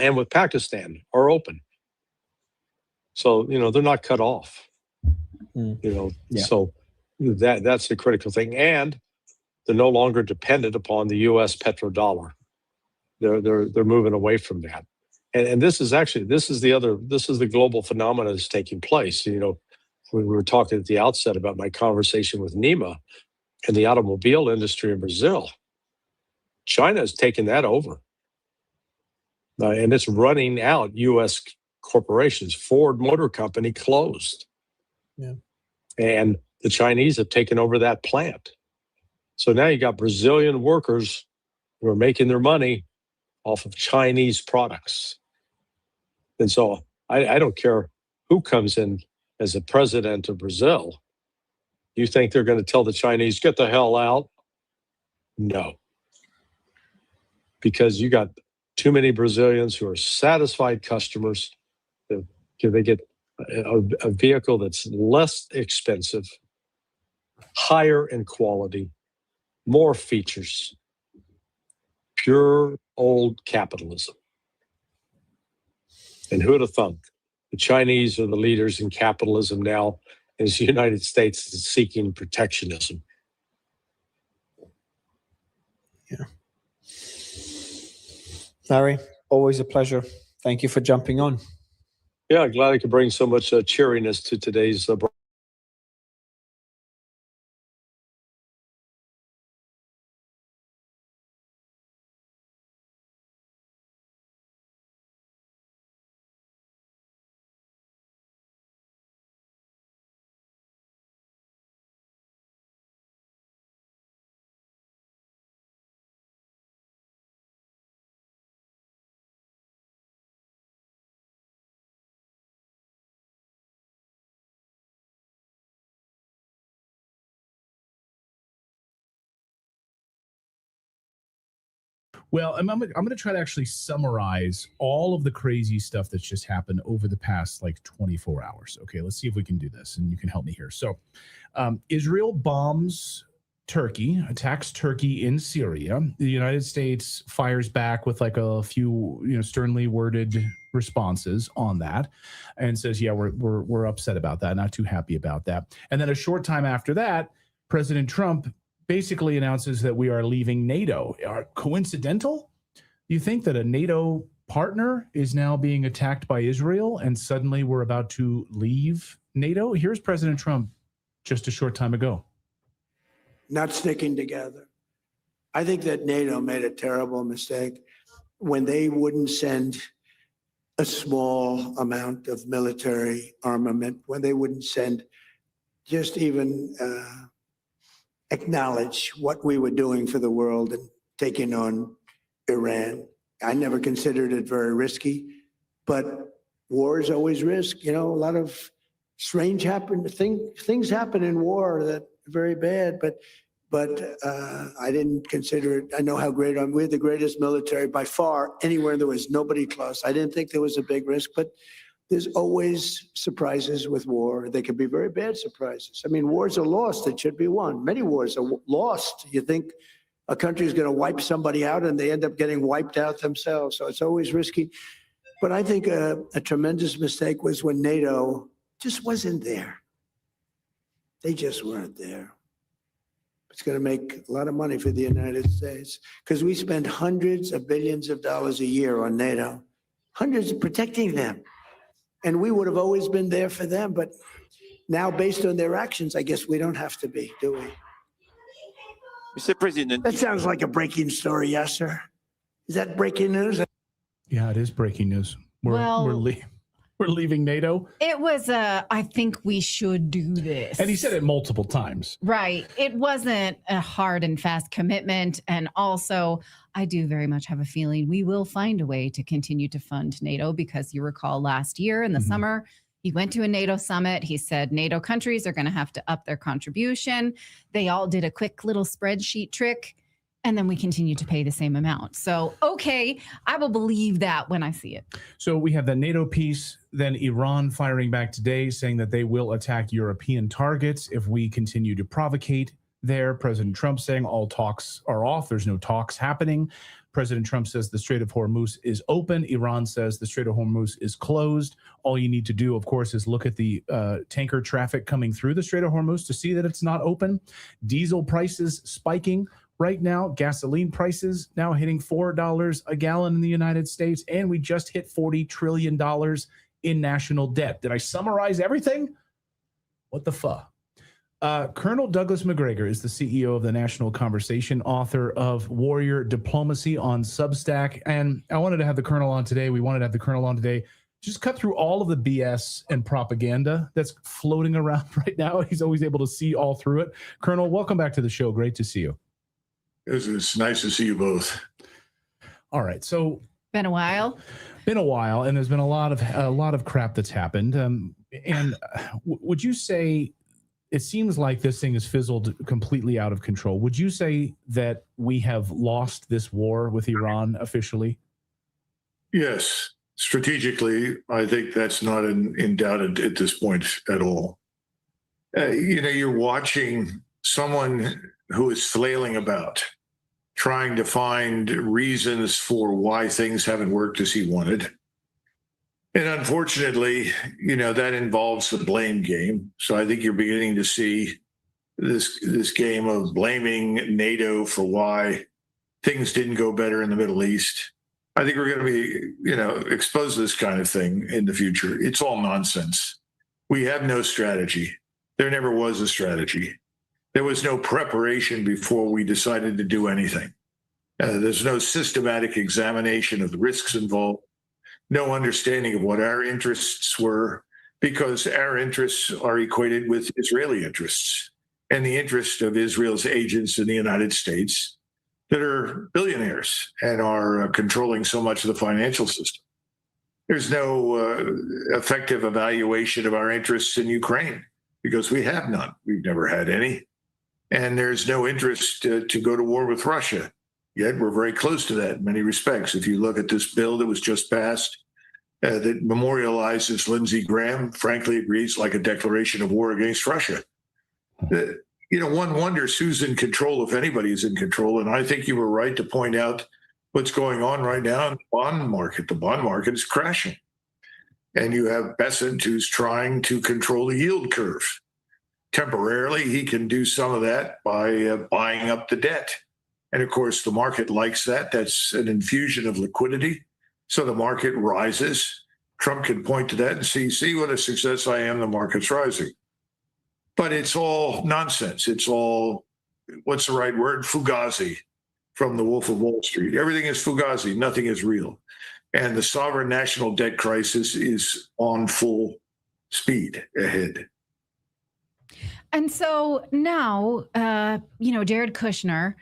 and with Pakistan are open. So, they're not cut off. So that's the critical thing. And they're no longer dependent upon the U.S. petrodollar. They're moving away from that. And this is the global phenomenon that's taking place. We were talking at the outset about my conversation with Nima and the automobile industry in Brazil. China has taken that over. And it's running out U.S. corporations. Ford Motor Company closed. Yeah. And the Chinese have taken over that plant. So now you got Brazilian workers who are making their money off of Chinese products. And so I don't care who comes in as a president of Brazil. You think they're going to tell the Chinese, get the hell out? No. Because you got too many Brazilians who are satisfied customers. They get a vehicle that's less expensive, higher in quality, more features. Pure old capitalism. And who'd have thunk? The Chinese are the leaders in capitalism now, as the United States is seeking protectionism. Yeah. Larry, always a pleasure. Thank you for jumping on. Yeah, glad I could bring so much cheeriness to today's Well, I'm going to try to actually summarize all of the crazy stuff that's just happened over the past 24 hours. Okay, let's see if we can do this, and you can help me here. So, Israel bombs Turkey, attacks Turkey in Syria. The United States fires back with a few, sternly worded responses on that and says, yeah, we're upset about that, not too happy about that. And then a short time after that, President Trump basically announces that we are leaving NATO. Coincidental? You think that a NATO partner is now being attacked by Israel and suddenly we're about to leave NATO? Here's President Trump just a short time ago. Not sticking together. I think that NATO made a terrible mistake when they wouldn't send a small amount of military armament, when they wouldn't send just even acknowledge what we were doing for the world and taking on Iran. I never considered it very risky, but war is always risk. You know, a lot of strange things happen in war that are very bad, but I didn't consider it. I know how great we're the greatest military by far. Anywhere there was nobody close. I didn't think there was a big risk, but there's always surprises with war. They can be very bad surprises. I mean, wars are lost that should be won. Many wars are lost. You think a country is going to wipe somebody out and they end up getting wiped out themselves. So it's always risky. But I think a tremendous mistake was when NATO just wasn't there. They just weren't there. It's going to make a lot of money for the United States because we spend hundreds of billions of dollars a year on NATO, hundreds of protecting them. And we would have always been there for them. But now, based on their actions, I guess we don't have to be, do we? Mr. President. That sounds like a breaking story, yes, sir. Is that breaking news? Yeah, it is breaking news. We're leaving NATO. It was I think we should do this. And he said it multiple times. Right. It wasn't a hard and fast commitment. And also, I do very much have a feeling we will find a way to continue to fund NATO because you recall last year in the summer, he went to a NATO summit. He said NATO countries are going to have to up their contribution. They all did a quick little spreadsheet trick. And then we continue to pay the same amount. So, okay, I will believe that when I see it. So we have the NATO piece, then Iran firing back today, saying that they will attack European targets if we continue to provocate there. President Trump saying all talks are off. There's no talks happening. President Trump says the Strait of Hormuz is open. Iran says the Strait of Hormuz is closed. All you need to do, of course, is look at the tanker traffic coming through the Strait of Hormuz to see that it's not open. Diesel prices spiking. Right now, gasoline prices now hitting $4 a gallon in the United States, and we just hit $40 trillion in national debt. Did I summarize everything? What the fuck? Colonel Douglas McGregor is the CEO of the National Conversation, author of Warrior Diplomacy on Substack. And I wanted to have the Colonel on today. We wanted to have the Colonel on today. Just cut through all of the BS and propaganda that's floating around right now. He's always able to see all through it. Colonel, welcome back to the show. Great to see you. It's nice to see you both. All right, so been a while, and there's been a lot of crap that's happened. Would you say it seems like this thing has fizzled completely out of control? Would you say that we have lost this war with Iran officially? Yes, strategically, I think that's not in doubt at this point at all. You're watching someone who is flailing about, trying to find reasons for why things haven't worked as he wanted. And unfortunately, that involves the blame game. So I think you're beginning to see this game of blaming NATO for why things didn't go better in the Middle East. I think we're going to be, exposed to this kind of thing in the future. It's all nonsense. We have no strategy. There never was a strategy. There was no preparation before we decided to do anything. There's no systematic examination of the risks involved, no understanding of what our interests were, because our interests are equated with Israeli interests and the interest of Israel's agents in the United States that are billionaires and are controlling so much of the financial system. There's no effective evaluation of our interests in Ukraine because we have none. We've never had any. And there's no interest to go to war with Russia. Yet we're very close to that in many respects. If you look at this bill that was just passed that memorializes Lindsey Graham, frankly, it reads like a declaration of war against Russia. One wonders who's in control, if anybody is in control. And I think you were right to point out what's going on right now in the bond market. The bond market is crashing. and you have Bessent who's trying to control the yield curve. Temporarily, he can do some of that by buying up the debt. And of course, the market likes that. That's an infusion of liquidity. So the market rises. Trump can point to that and see what a success I am, the market's rising. But it's all nonsense. It's all, what's the right word? Fugazi from The Wolf of Wall Street. Everything is Fugazi. Nothing is real. And the sovereign national debt crisis is on full speed ahead. And so now, Jared Kushner,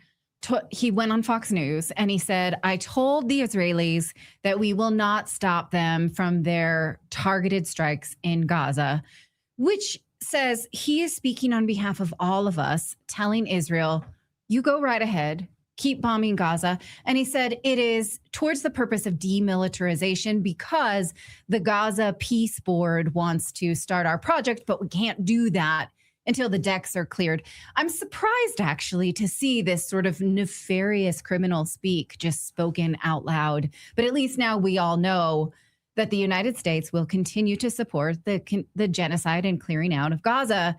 he went on Fox News and he said, I told the Israelis that we will not stop them from their targeted strikes in Gaza, which says he is speaking on behalf of all of us, telling Israel, you go right ahead, keep bombing Gaza. And he said it is towards the purpose of demilitarization because the Gaza Peace Board wants to start our project, but we can't do that until the decks are cleared. I'm surprised, actually, to see this sort of nefarious criminal speak just spoken out loud. But at least now we all know that the United States will continue to support the genocide and clearing out of Gaza.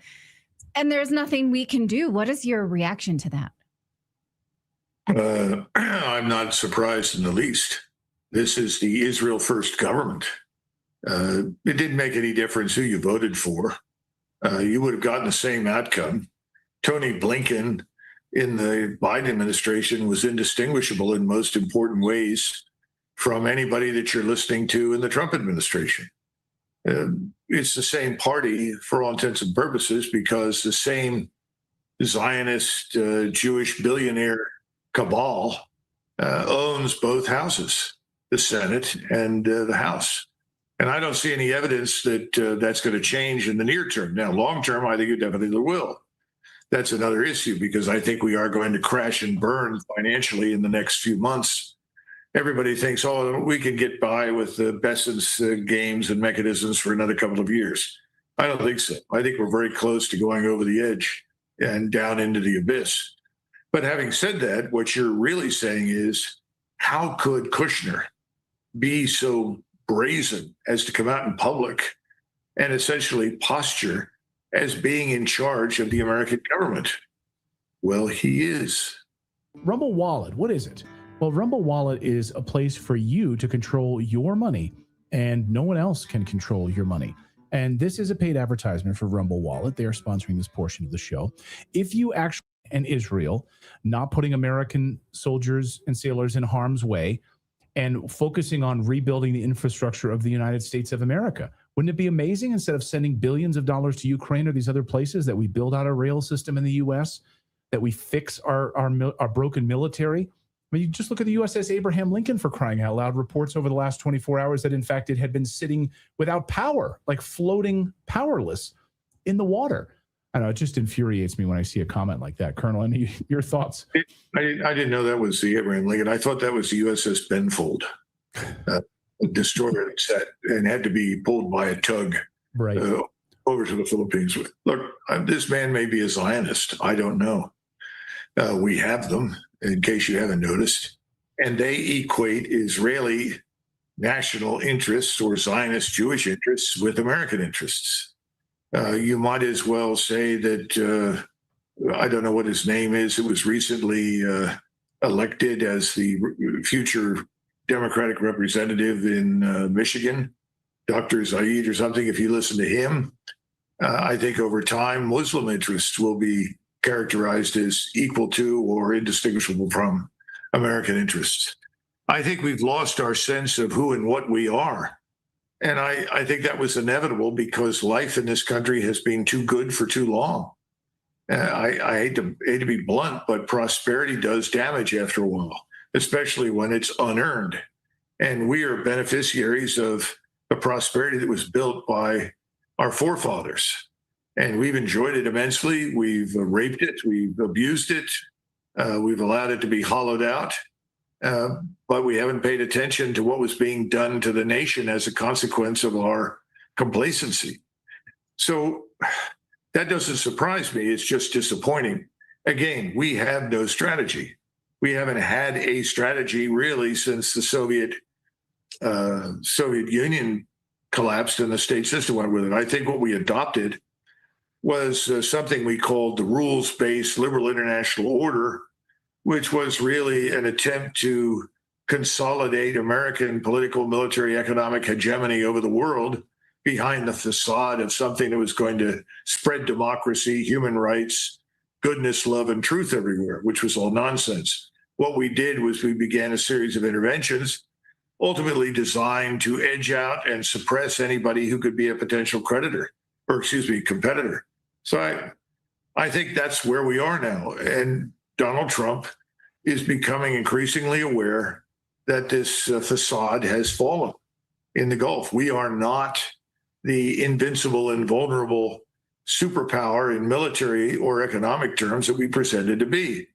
And there's nothing we can do. What is your reaction to that? I'm not surprised in the least. This is the Israel First government. It didn't make any difference who you voted for. You would have gotten the same outcome. Tony Blinken in the Biden administration was indistinguishable in most important ways from anybody that you're listening to in the Trump administration. It's the same party for all intents and purposes because the same Zionist Jewish billionaire cabal owns both houses, the Senate and the House. And I don't see any evidence that that's going to change in the near term. Now, long term, I think it definitely will. That's another issue because I think we are going to crash and burn financially in the next few months. Everybody thinks, oh, we can get by with the Bessent's games and mechanisms for another couple of years. I don't think so. I think we're very close to going over the edge and down into the abyss. But having said that, what you're really saying is, how could Kushner be so brazen as to come out in public and essentially posture as being in charge of the American government? Well, he is. Rumble Wallet, what is it? Well, Rumble Wallet is a place for you to control your money, and no one else can control your money. And this is a paid advertisement for Rumble Wallet. They are sponsoring this portion of the show. If you actually, and Israel, not putting American soldiers and sailors in harm's way and focusing on rebuilding the infrastructure of the United States of America, wouldn't it be amazing instead of sending billions of dollars to Ukraine or these other places that we build out a rail system in the U.S., that we fix our broken military? I mean, you just look at the USS Abraham Lincoln, for crying out loud. Reports over the last 24 hours that, in fact, it had been sitting without power, like floating powerless in the water. I don't know, it just infuriates me when I see a comment like that. Colonel, any your thoughts? I didn't know that was the Abraham Lincoln. I thought that was the USS Benfold, a destroyer that sat and had to be pulled by a tug right over to the Philippines. Look, this man may be a Zionist. I don't know. We have them, in case you haven't noticed, and they equate Israeli national interests or Zionist Jewish interests with American interests. You might as well say that, I don't know what his name is. It was recently elected as the future Democratic representative in Michigan, Dr. Zaid or something. If you listen to him, I think over time, Muslim interests will be characterized as equal to or indistinguishable from American interests. I think we've lost our sense of who and what we are. And I think that was inevitable because life in this country has been too good for too long. I hate to be blunt, but prosperity does damage after a while, especially when it's unearned. And we are beneficiaries of the prosperity that was built by our forefathers. And we've enjoyed it immensely. We've raped it. We've abused it. We've allowed it to be hollowed out. But we haven't paid attention to what was being done to the nation as a consequence of our complacency. So that doesn't surprise me. It's just disappointing. Again, we have no strategy. We haven't had a strategy really since the Soviet Union collapsed and the state system went with it. I think what we adopted was something we called the rules-based liberal international order, which was really an attempt to consolidate American political, military, economic hegemony over the world behind the facade of something that was going to spread democracy, human rights, goodness, love, and truth everywhere, which was all nonsense. What we did was we began a series of interventions ultimately designed to edge out and suppress anybody who could be a potential competitor. So I think that's where we are now. And Donald Trump is becoming increasingly aware that this facade has fallen in the Gulf. We are not the invincible, invulnerable superpower in military or economic terms that we presented to be.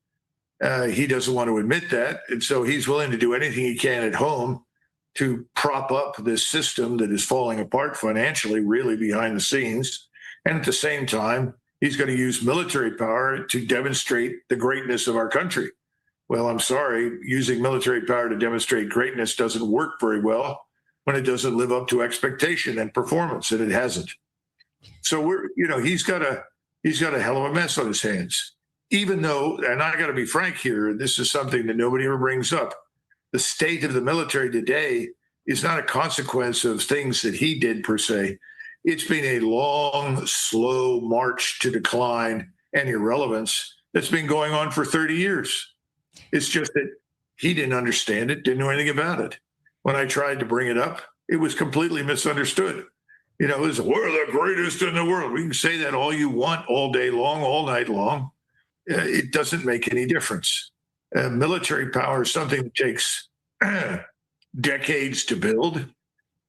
He doesn't want to admit that. And so he's willing to do anything he can at home to prop up this system that is falling apart financially, really behind the scenes. And at the same time, he's going to use military power to demonstrate the greatness of our country. Well, I'm sorry, using military power to demonstrate greatness doesn't work very well when it doesn't live up to expectation and performance, and it hasn't. So he's got a hell of a mess on his hands. Even though, and I got to be frank here, this is something that nobody ever brings up. The state of the military today is not a consequence of things that he did per se. It's been a long, slow march to decline and irrelevance that's been going on for 30 years. It's just that he didn't understand it, didn't know anything about it. When I tried to bring it up, it was completely misunderstood. We're the greatest in the world. We can say that all you want, all day long, all night long. It doesn't make any difference. Military power is something that takes decades to build,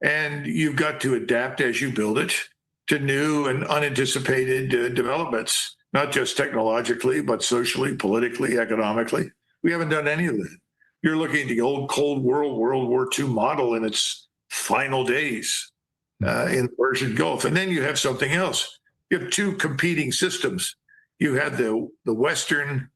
and you've got to adapt as you build it to new and unanticipated developments, not just technologically, but socially, politically, economically. We haven't done any of that. You're looking at the old Cold War, World War II model in its final days in the Persian Gulf. And then you have something else. You have two competing systems. You have the Western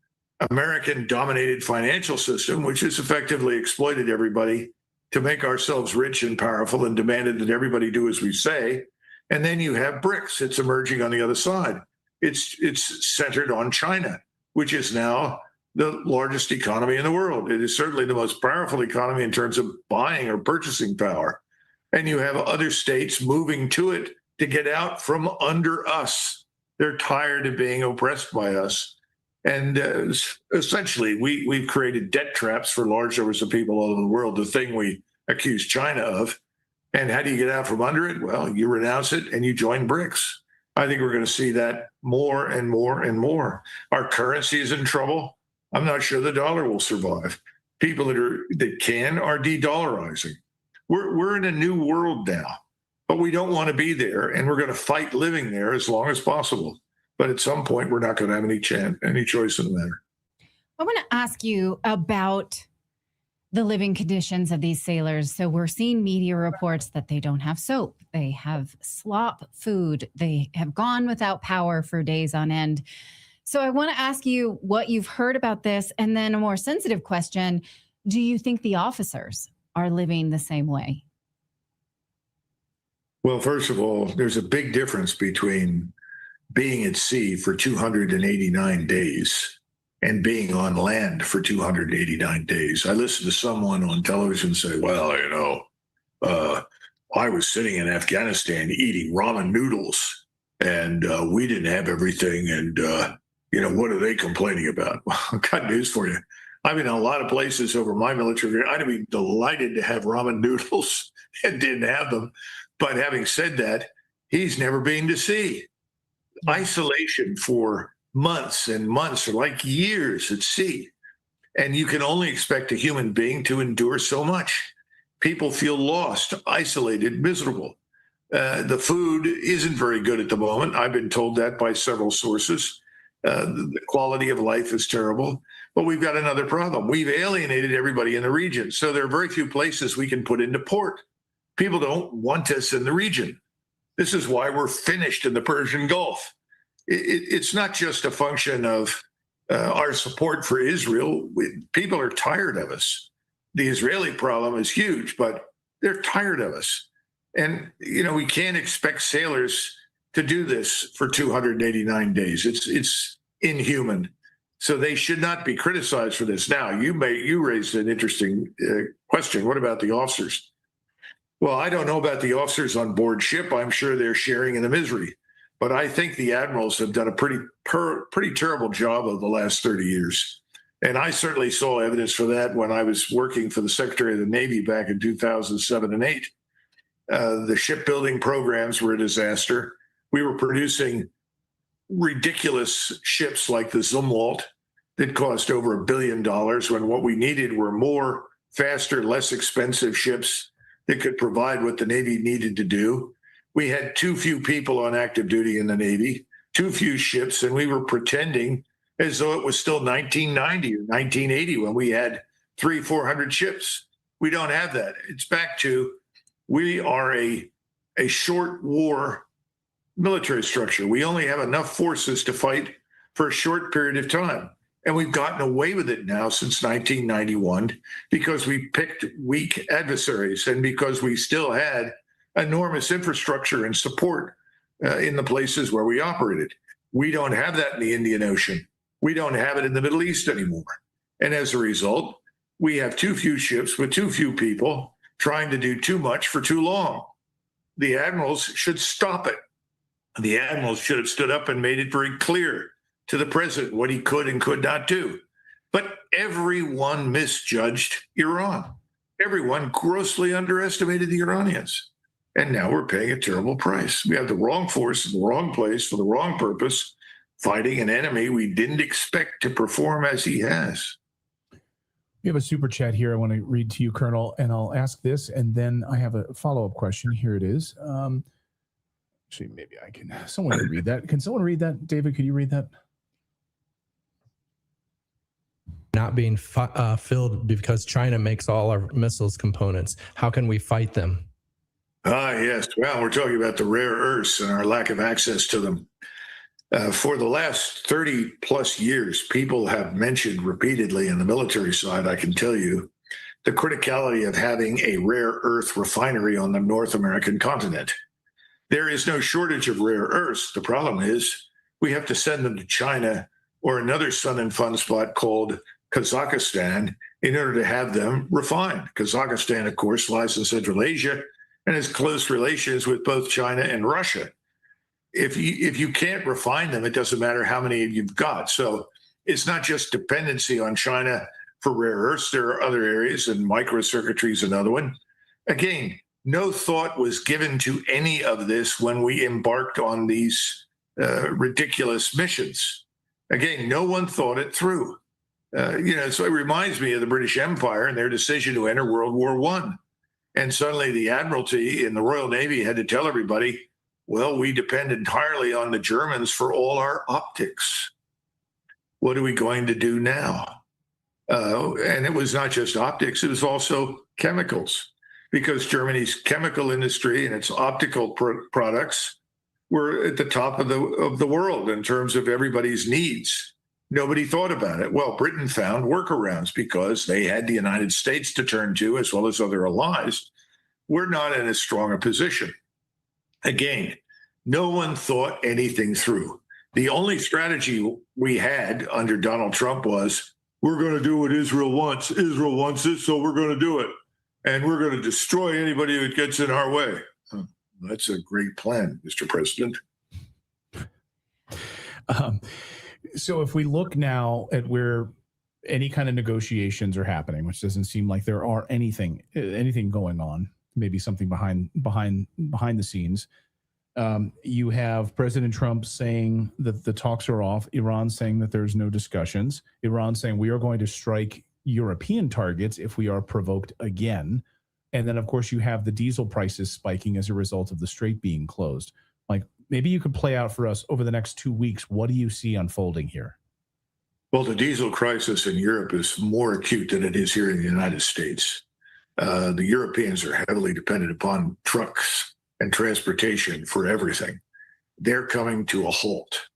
American-dominated financial system, which has effectively exploited everybody to make ourselves rich and powerful and demanded that everybody do as we say. And then you have BRICS. It's emerging on the other side. It's centered on China, which is now the largest economy in the world. It is certainly the most powerful economy in terms of buying or purchasing power. And you have other states moving to it to get out from under us. They're tired of being oppressed by us. And essentially, we've created debt traps for large numbers of people all over the world, the thing we accuse China of. And how do you get out from under it? Well, you renounce it and you join BRICS. I think we're going to see that more and more and more. Our currency is in trouble. I'm not sure the dollar will survive. People that can are de-dollarizing. We're in a new world now, but we don't want to be there, and we're going to fight living there as long as possible. But at some point, we're not going to have any choice in the matter. I want to ask you about the living conditions of these sailors. So we're seeing media reports that they don't have soap, they have slop food, they have gone without power for days on end. So I want to ask you what you've heard about this, and then a more sensitive question. Do you think the officers are living the same way? Well, first of all, there's a big difference between being at sea for 289 days and being on land for 289 days. I listened to someone on television say, well, I was sitting in Afghanistan eating ramen noodles and we didn't have everything. And, what are they complaining about? Well, I've got news for you. I've been in a lot of places over my military career. I'd be delighted to have ramen noodles and didn't have them. But having said that, he's never been to sea. Isolation for months and months, or like years at sea. And you can only expect a human being to endure so much. People feel lost, isolated, miserable. The food isn't very good at the moment. I've been told that by several sources. The quality of life is terrible. But we've got another problem. We've alienated everybody in the region. So there are very few places we can put into port. People don't want us in the region. This is why we're finished in the Persian Gulf. It's not just a function of our support for Israel. People are tired of us. The Israeli problem is huge, but they're tired of us. And, we can't expect sailors to do this for 289 days. It's inhuman. So they should not be criticized for this. Now, you raised an interesting question. What about the officers? Well, I don't know about the officers on board ship. I'm sure they're sharing in the misery. But I think the admirals have done a pretty terrible job of the last 30 years. And I certainly saw evidence for that when I was working for the Secretary of the Navy back in 2007 and 8. The shipbuilding programs were a disaster. We were producing ridiculous ships like the Zumwalt that cost over $1 billion when what we needed were more, faster, less expensive ships that could provide what the Navy needed to do. We had too few people on active duty in the Navy, too few ships, and we were pretending as though it was still 1990 or 1980 when we had 300-400 ships. We don't have that. It's back to we are a short war military structure. We only have enough forces to fight for a short period of time. And we've gotten away with it now since 1991 because we picked weak adversaries and because we still had enormous infrastructure and support in the places where we operated. We don't have that in the Indian Ocean. We don't have it in the Middle East anymore. And as a result, we have too few ships with too few people trying to do too much for too long. The admirals should stop it. The admirals should have stood up and made it very clear to the president what he could and could not do. But everyone misjudged Iran. Everyone grossly underestimated the Iranians. And now we're paying a terrible price. We have the wrong force in the wrong place for the wrong purpose, fighting an enemy we didn't expect to perform as he has. We have a super chat here I want to read to you, Colonel, and I'll ask this, and then I have a follow-up question. Here it is. Actually, maybe I can. Someone can read that. Can someone read that? David, could you read that? Not being filled because China makes all our missiles components. How can we fight them? Yes. Well, we're talking about the rare earths and our lack of access to them. For the last 30 plus years, people have mentioned repeatedly in the military side, I can tell you, the criticality of having a rare earth refinery on the North American continent. There is no shortage of rare earths. The problem is we have to send them to China or another sun and fun spot called Kazakhstan in order to have them refined. Kazakhstan, of course, lies in Central Asia and has close relations with both China and Russia. If you can't refine them, it doesn't matter how many you've got. So it's not just dependency on China for rare earths. There are other areas, and microcircuitry is another one. Again, no thought was given to any of this when we embarked on these ridiculous missions. Again, no one thought it through. So it reminds me of the British Empire and their decision to enter World War I. And suddenly the Admiralty and the Royal Navy had to tell everybody, well, we depend entirely on the Germans for all our optics. What are we going to do now? And it was not just optics, it was also chemicals, because Germany's chemical industry and its optical products were at the top of the world in terms of everybody's needs. Nobody thought about it. Well, Britain found workarounds because they had the United States to turn to as well as other allies. We're not in as strong a position. Again, no one thought anything through. The only strategy we had under Donald Trump was, we're going to do what Israel wants. Israel wants it, so we're going to do it. And we're going to destroy anybody that gets in our way. That's a great plan, Mr. President. So if we look now at where any kind of negotiations are happening, which doesn't seem like there are anything going on, maybe something behind the scenes. You have President Trump saying that the talks are off, Iran saying that there's no discussions, Iran saying we are going to strike European targets if we are provoked again. And then, of course, you have the diesel prices spiking as a result of the strait being closed. Like, maybe you could play out for us over the next 2 weeks. What do you see unfolding here? Well, the diesel crisis in Europe is more acute than it is here in the United States. The Europeans are heavily dependent upon trucks and transportation for everything. They're coming to a halt.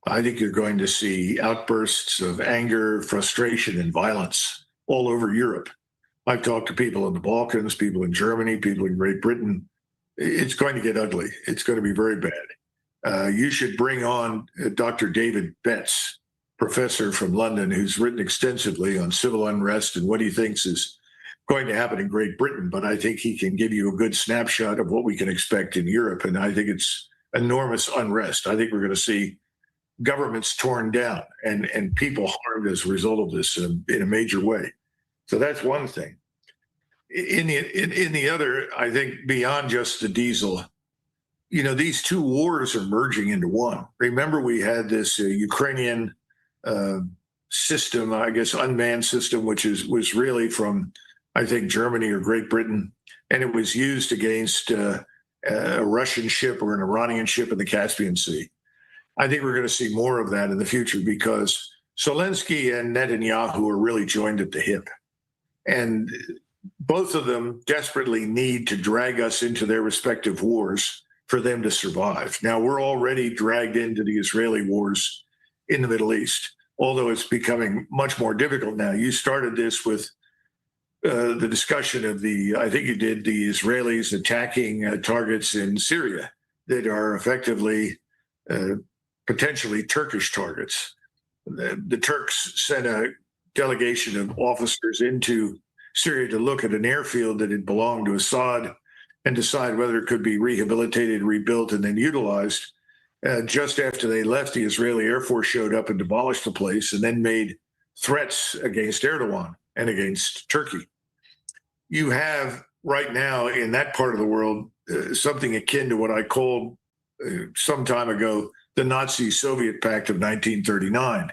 I think you're going to see outbursts of anger, frustration, and violence all over Europe. I've talked to people in the Balkans, people in Germany, people in Great Britain. it's going to get ugly. It's going to be very bad. You should bring on Dr. David Betts, professor from London, who's written extensively on civil unrest and what he thinks is going to happen in Great Britain. But I think he can give you a good snapshot of what we can expect in Europe. And I think it's enormous unrest. I think we're going to see governments torn down and people harmed as a result of this in a major way. So that's one thing. In the other, I think beyond just the diesel, these two wars are merging into one. Remember, we had this Ukrainian system, I guess, unmanned system, which was really from, I think, Germany or Great Britain, and it was used against a Russian ship or an Iranian ship in the Caspian Sea. I think we're going to see more of that in the future because Zelensky and Netanyahu are really joined at the hip. And both of them desperately need to drag us into their respective wars for them to survive. Now, we're already dragged into the Israeli wars in the Middle East, although it's becoming much more difficult now. You started this with the discussion of I think you did, the Israelis attacking targets in Syria that are effectively potentially Turkish targets. The Turks sent a delegation of officers into Syria to look at an airfield that had belonged to Assad and decide whether it could be rehabilitated, rebuilt, and then utilized. Just after they left, the Israeli Air Force showed up and demolished the place and then made threats against Erdogan and against Turkey. You have right now in that part of the world something akin to what I called some time ago the Nazi-Soviet Pact of 1939.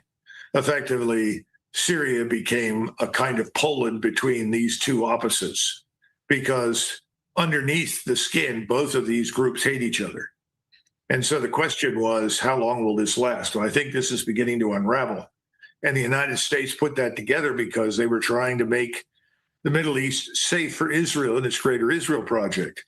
Effectively, Syria became a kind of Poland between these two opposites because underneath the skin, both of these groups hate each other. And so the question was, how long will this last? Well, I think this is beginning to unravel. And the United States put that together because they were trying to make the Middle East safe for Israel and its Greater Israel Project.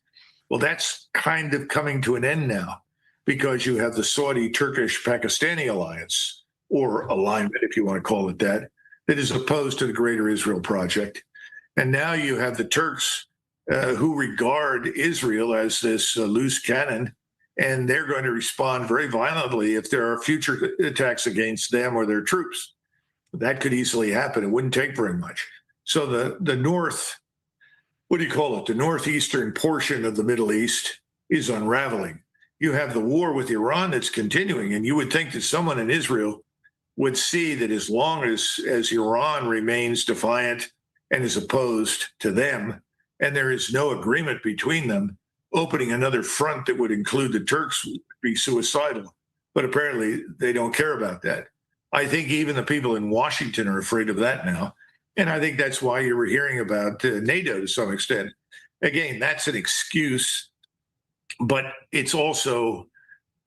Well, that's kind of coming to an end now because you have the Saudi-Turkish-Pakistani alliance, or alignment, if you want to call it that is opposed to the Greater Israel Project. And now you have the Turks who regard Israel as this loose cannon, and they're going to respond very violently if there are future attacks against them or their troops. That could easily happen. It wouldn't take very much. So the north, what do you call it? The northeastern portion of the Middle East is unraveling. You have the war with Iran that's continuing, and you would think that someone in Israel would see that as long as Iran remains defiant and is opposed to them, and there is no agreement between them, opening another front that would include the Turks would be suicidal. But apparently they don't care about that. I think even the people in Washington are afraid of that now. And I think that's why you were hearing about NATO to some extent. Again, that's an excuse, but it's also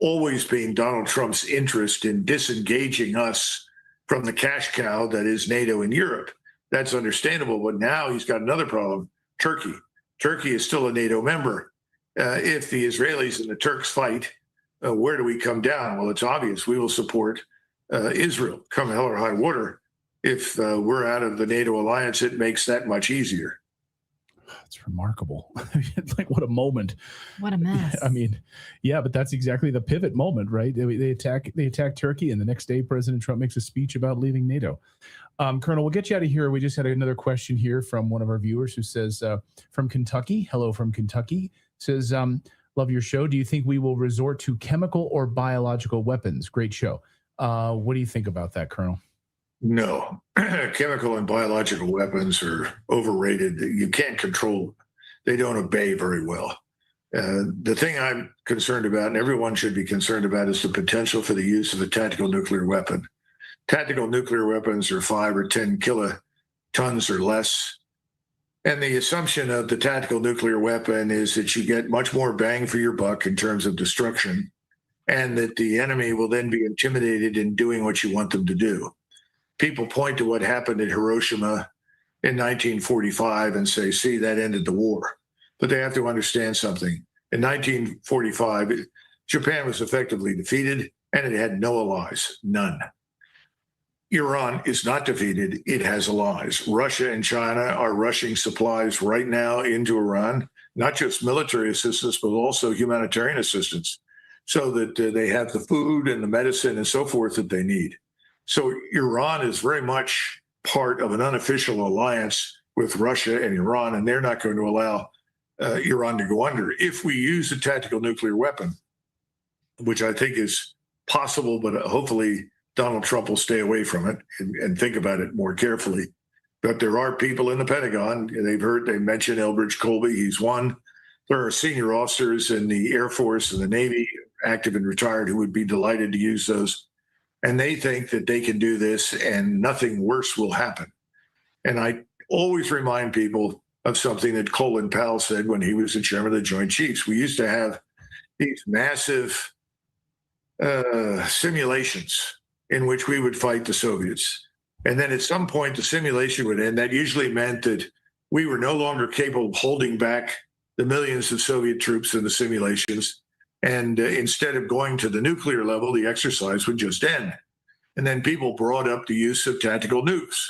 always been Donald Trump's interest in disengaging us from the cash cow that is NATO in Europe. That's understandable, but now he's got another problem, Turkey. Turkey is still a NATO member. If the Israelis and the Turks fight, where do we come down? Well, it's obvious we will support Israel, come hell or high water. If we're out of the NATO alliance, it makes that much easier. It's remarkable. Like, what a moment. What a mess. I mean, yeah, but that's exactly the pivot moment, right? They attack Turkey, and the next day President Trump makes a speech about leaving NATO. Colonel, we'll get you out of here. We just had another question here from one of our viewers who says, from Kentucky, hello from Kentucky, says, love your show. Do you think we will resort to chemical or biological weapons? Great show. What do you think about that, Colonel? No, chemical and biological weapons are overrated. You can't control them. They don't obey very well. The thing I'm concerned about, and everyone should be concerned about, is the potential for the use of a tactical nuclear weapon. Tactical nuclear weapons are 5 or 10 kilotons or less. And the assumption of the tactical nuclear weapon is that you get much more bang for your buck in terms of destruction, and that the enemy will then be intimidated in doing what you want them to do. People point to what happened at Hiroshima in 1945 and say, see, that ended the war. But they have to understand something. In 1945, Japan was effectively defeated, and it had no allies, none. Iran is not defeated. It has allies. Russia and China are rushing supplies right now into Iran. not just military assistance, but also humanitarian assistance, so that they have the food and the medicine and so forth that they need. So Iran is very much part of an unofficial alliance with Russia and Iran, and they're not going to allow Iran to go under. If we use a tactical nuclear weapon, which I think is possible, but hopefully Donald Trump will stay away from it and think about it more carefully. But there are people in the Pentagon, they mentioned Elbridge Colby, he's one. There are senior officers in the Air Force and the Navy, active and retired, who would be delighted to use those. And they think that they can do this and nothing worse will happen. And I always remind people of something that Colin Powell said when he was the chairman of the Joint Chiefs. We used to have these massive simulations in which we would fight the Soviets. And then at some point, the simulation would end. That usually meant that we were no longer capable of holding back the millions of Soviet troops in the simulations. And instead of going to the nuclear level, the exercise would just end. And then people brought up the use of tactical nukes.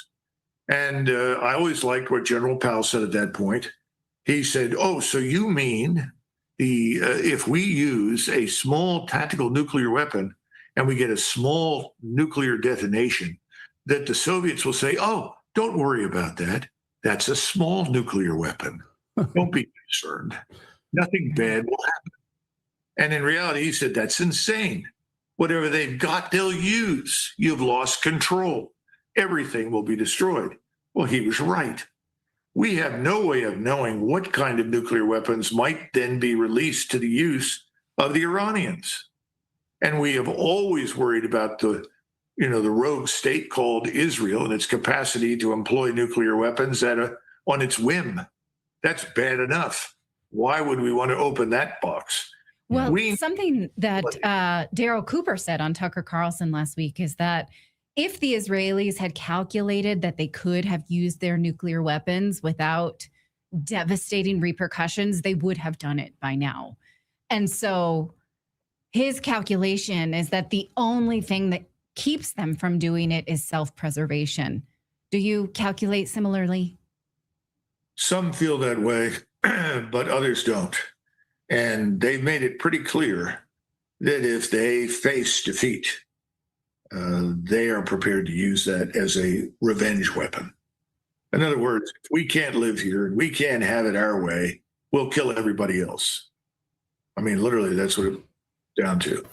And I always liked what General Powell said at that point. He said, oh, so you mean if we use a small tactical nuclear weapon and we get a small nuclear detonation, that the Soviets will say, oh, don't worry about that. That's a small nuclear weapon. Don't be concerned. Nothing bad will happen. And in reality, he said, that's insane. Whatever they've got, they'll use. You've lost control. Everything will be destroyed. Well, he was right. We have no way of knowing what kind of nuclear weapons might then be released to the use of the Iranians. And we have always worried about the rogue state called Israel and its capacity to employ nuclear weapons on its whim. That's bad enough. Why would we want to open that box? Well, something that Daryl Cooper said on Tucker Carlson last week is that if the Israelis had calculated that they could have used their nuclear weapons without devastating repercussions, they would have done it by now. And so his calculation is that the only thing that keeps them from doing it is self-preservation. Do you calculate similarly? Some feel that way, but others don't. And they've made it pretty clear that if they face defeat, they are prepared to use that as a revenge weapon. In other words, if we can't live here and we can't have it our way, we'll kill everybody else. I mean, literally, that's what it's down to.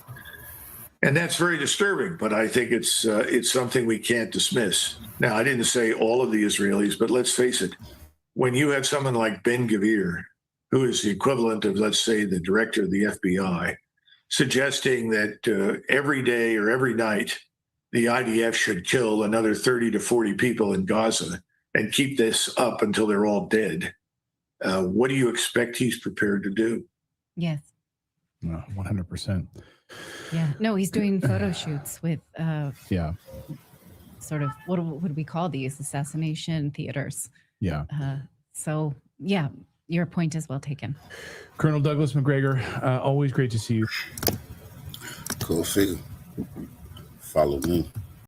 And that's very disturbing, but I think it's something we can't dismiss. Now, I didn't say all of the Israelis, but let's face it. When you have someone like Ben-Gvir, who is the equivalent of, let's say, the director of the FBI, suggesting that every day or every night, the IDF should kill another 30 to 40 people in Gaza and keep this up until they're all dead. What do you expect he's prepared to do? Yes. 100%. Yeah. No, he's doing photo shoots with sort of, what do we call these? Assassination theaters. Yeah. So, yeah, your point is well taken. Colonel Douglas McGregor, always great to see you. Cool figure. Follow me.